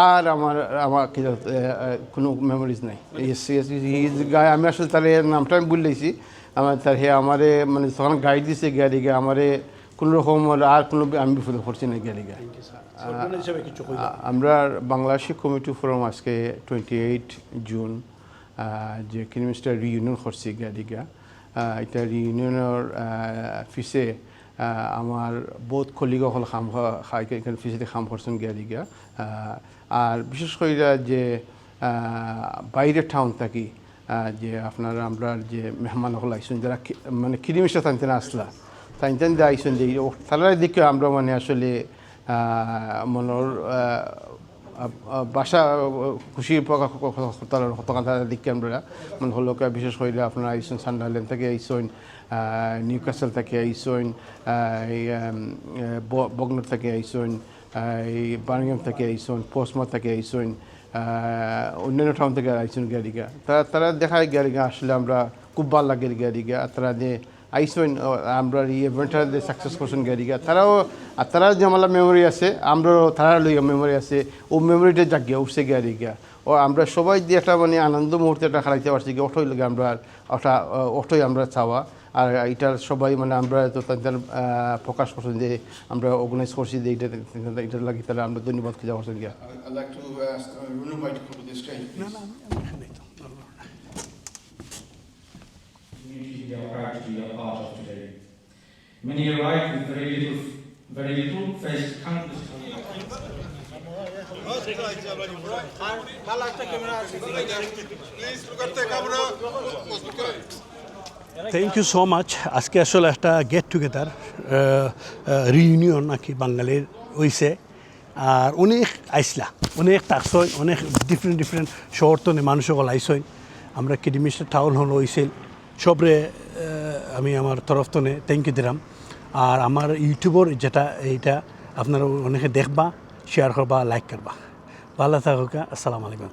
আর আমার কোনো মেমোরিজ নাই গায়ে আমি আসলে তার নামটা আমি বললেছি আমার তার হে আমারে মানে তখন গাইড দিছে গিয়া দিকে আমারে কোনো রকম আর কোনো আমি বিপদে পড়ছি না গিয়া দিকে আমরা বাংলাদেশি কমিটি ফোরাম আজকে 28 জুন যে কিলোমিটার রিইউনিয়ন করছি গাড়িগা এটা রিইউনিয়নের ফিসে আমার বহুত কলিগ হল খাম এখানে ফিসে খাম করছেন গাড়িগা আর বিশেষ করে যে বাইরের টাউন থাকি যে আপনারা আমরা যে মেহমান হল আইসুন যারা মানে কিলোমিটার টানতে আসলা টানতেন যে আইসুন যে তারা দিকে আমরা মানে আসলে মনের বাসা খুশি হতকান্তা দিকে আমরা মানে হলো বিশেষ করে আপনারা আইসন সান্ডারল্যান্ড থেকে আইসন নিউ ক্যাসেল থেকে আইসন বগনার থেকে আইসন বার্মিংহাম থেকে আইসন পোস্টমার থেকে আইসন অন্যান্য টাউন থেকে আইসন গাড়িগা তারা দেখায় গাড়িগা আসলে আমরা খুব ভালো লাগে গাড়িগা তারা যে আইসন আমরা এই ইভেন্টটা সাকসেস করছেন গাড়িগা তারা যে আমার মেমোরি আছে আমরাও তারা লইয়া মেমোরি আছে ও মেমোরিটা জাগিয়া উঠছে গাড়িগা ও আমরা সবাই দিয়ে একটা মানে আনন্দ মুহূর্তে একটা খারাইতে পারছি কি অটোই লাগে আমরা অটোই আমরা চাওয়া আর এটার সবাই মানে আমরা তো তাদের প্রকাশ করছেন যে আমরা অর্গানাইজ করছি যে এটার লাগে তাহলে আমরা ধন্যবাদ খুঁজে করছেন গিয়া Many arrived with very little, faced countless. Thank you so much আজকে আসলে একটা গেট টুগেদার রিইউনিয়ন নাকি বাঙালির হইছে আর অনেক আইসলা অনেক তাকসইন অনেক ডিফারেন্ট শহর তো মানুষ সকল আইসইন আমরা কিডমিস্টার টাউন হল হয়েছিল সবরে আমি আমার তরফ থেকে থ্যাংক ইউ দিলাম আর আমার ইউটিউবের যেটা এইটা আপনারা অনেকে দেখবা শেয়ার করবা লাইক করবা ভালো থাকুক আসসালামু আলাইকুম।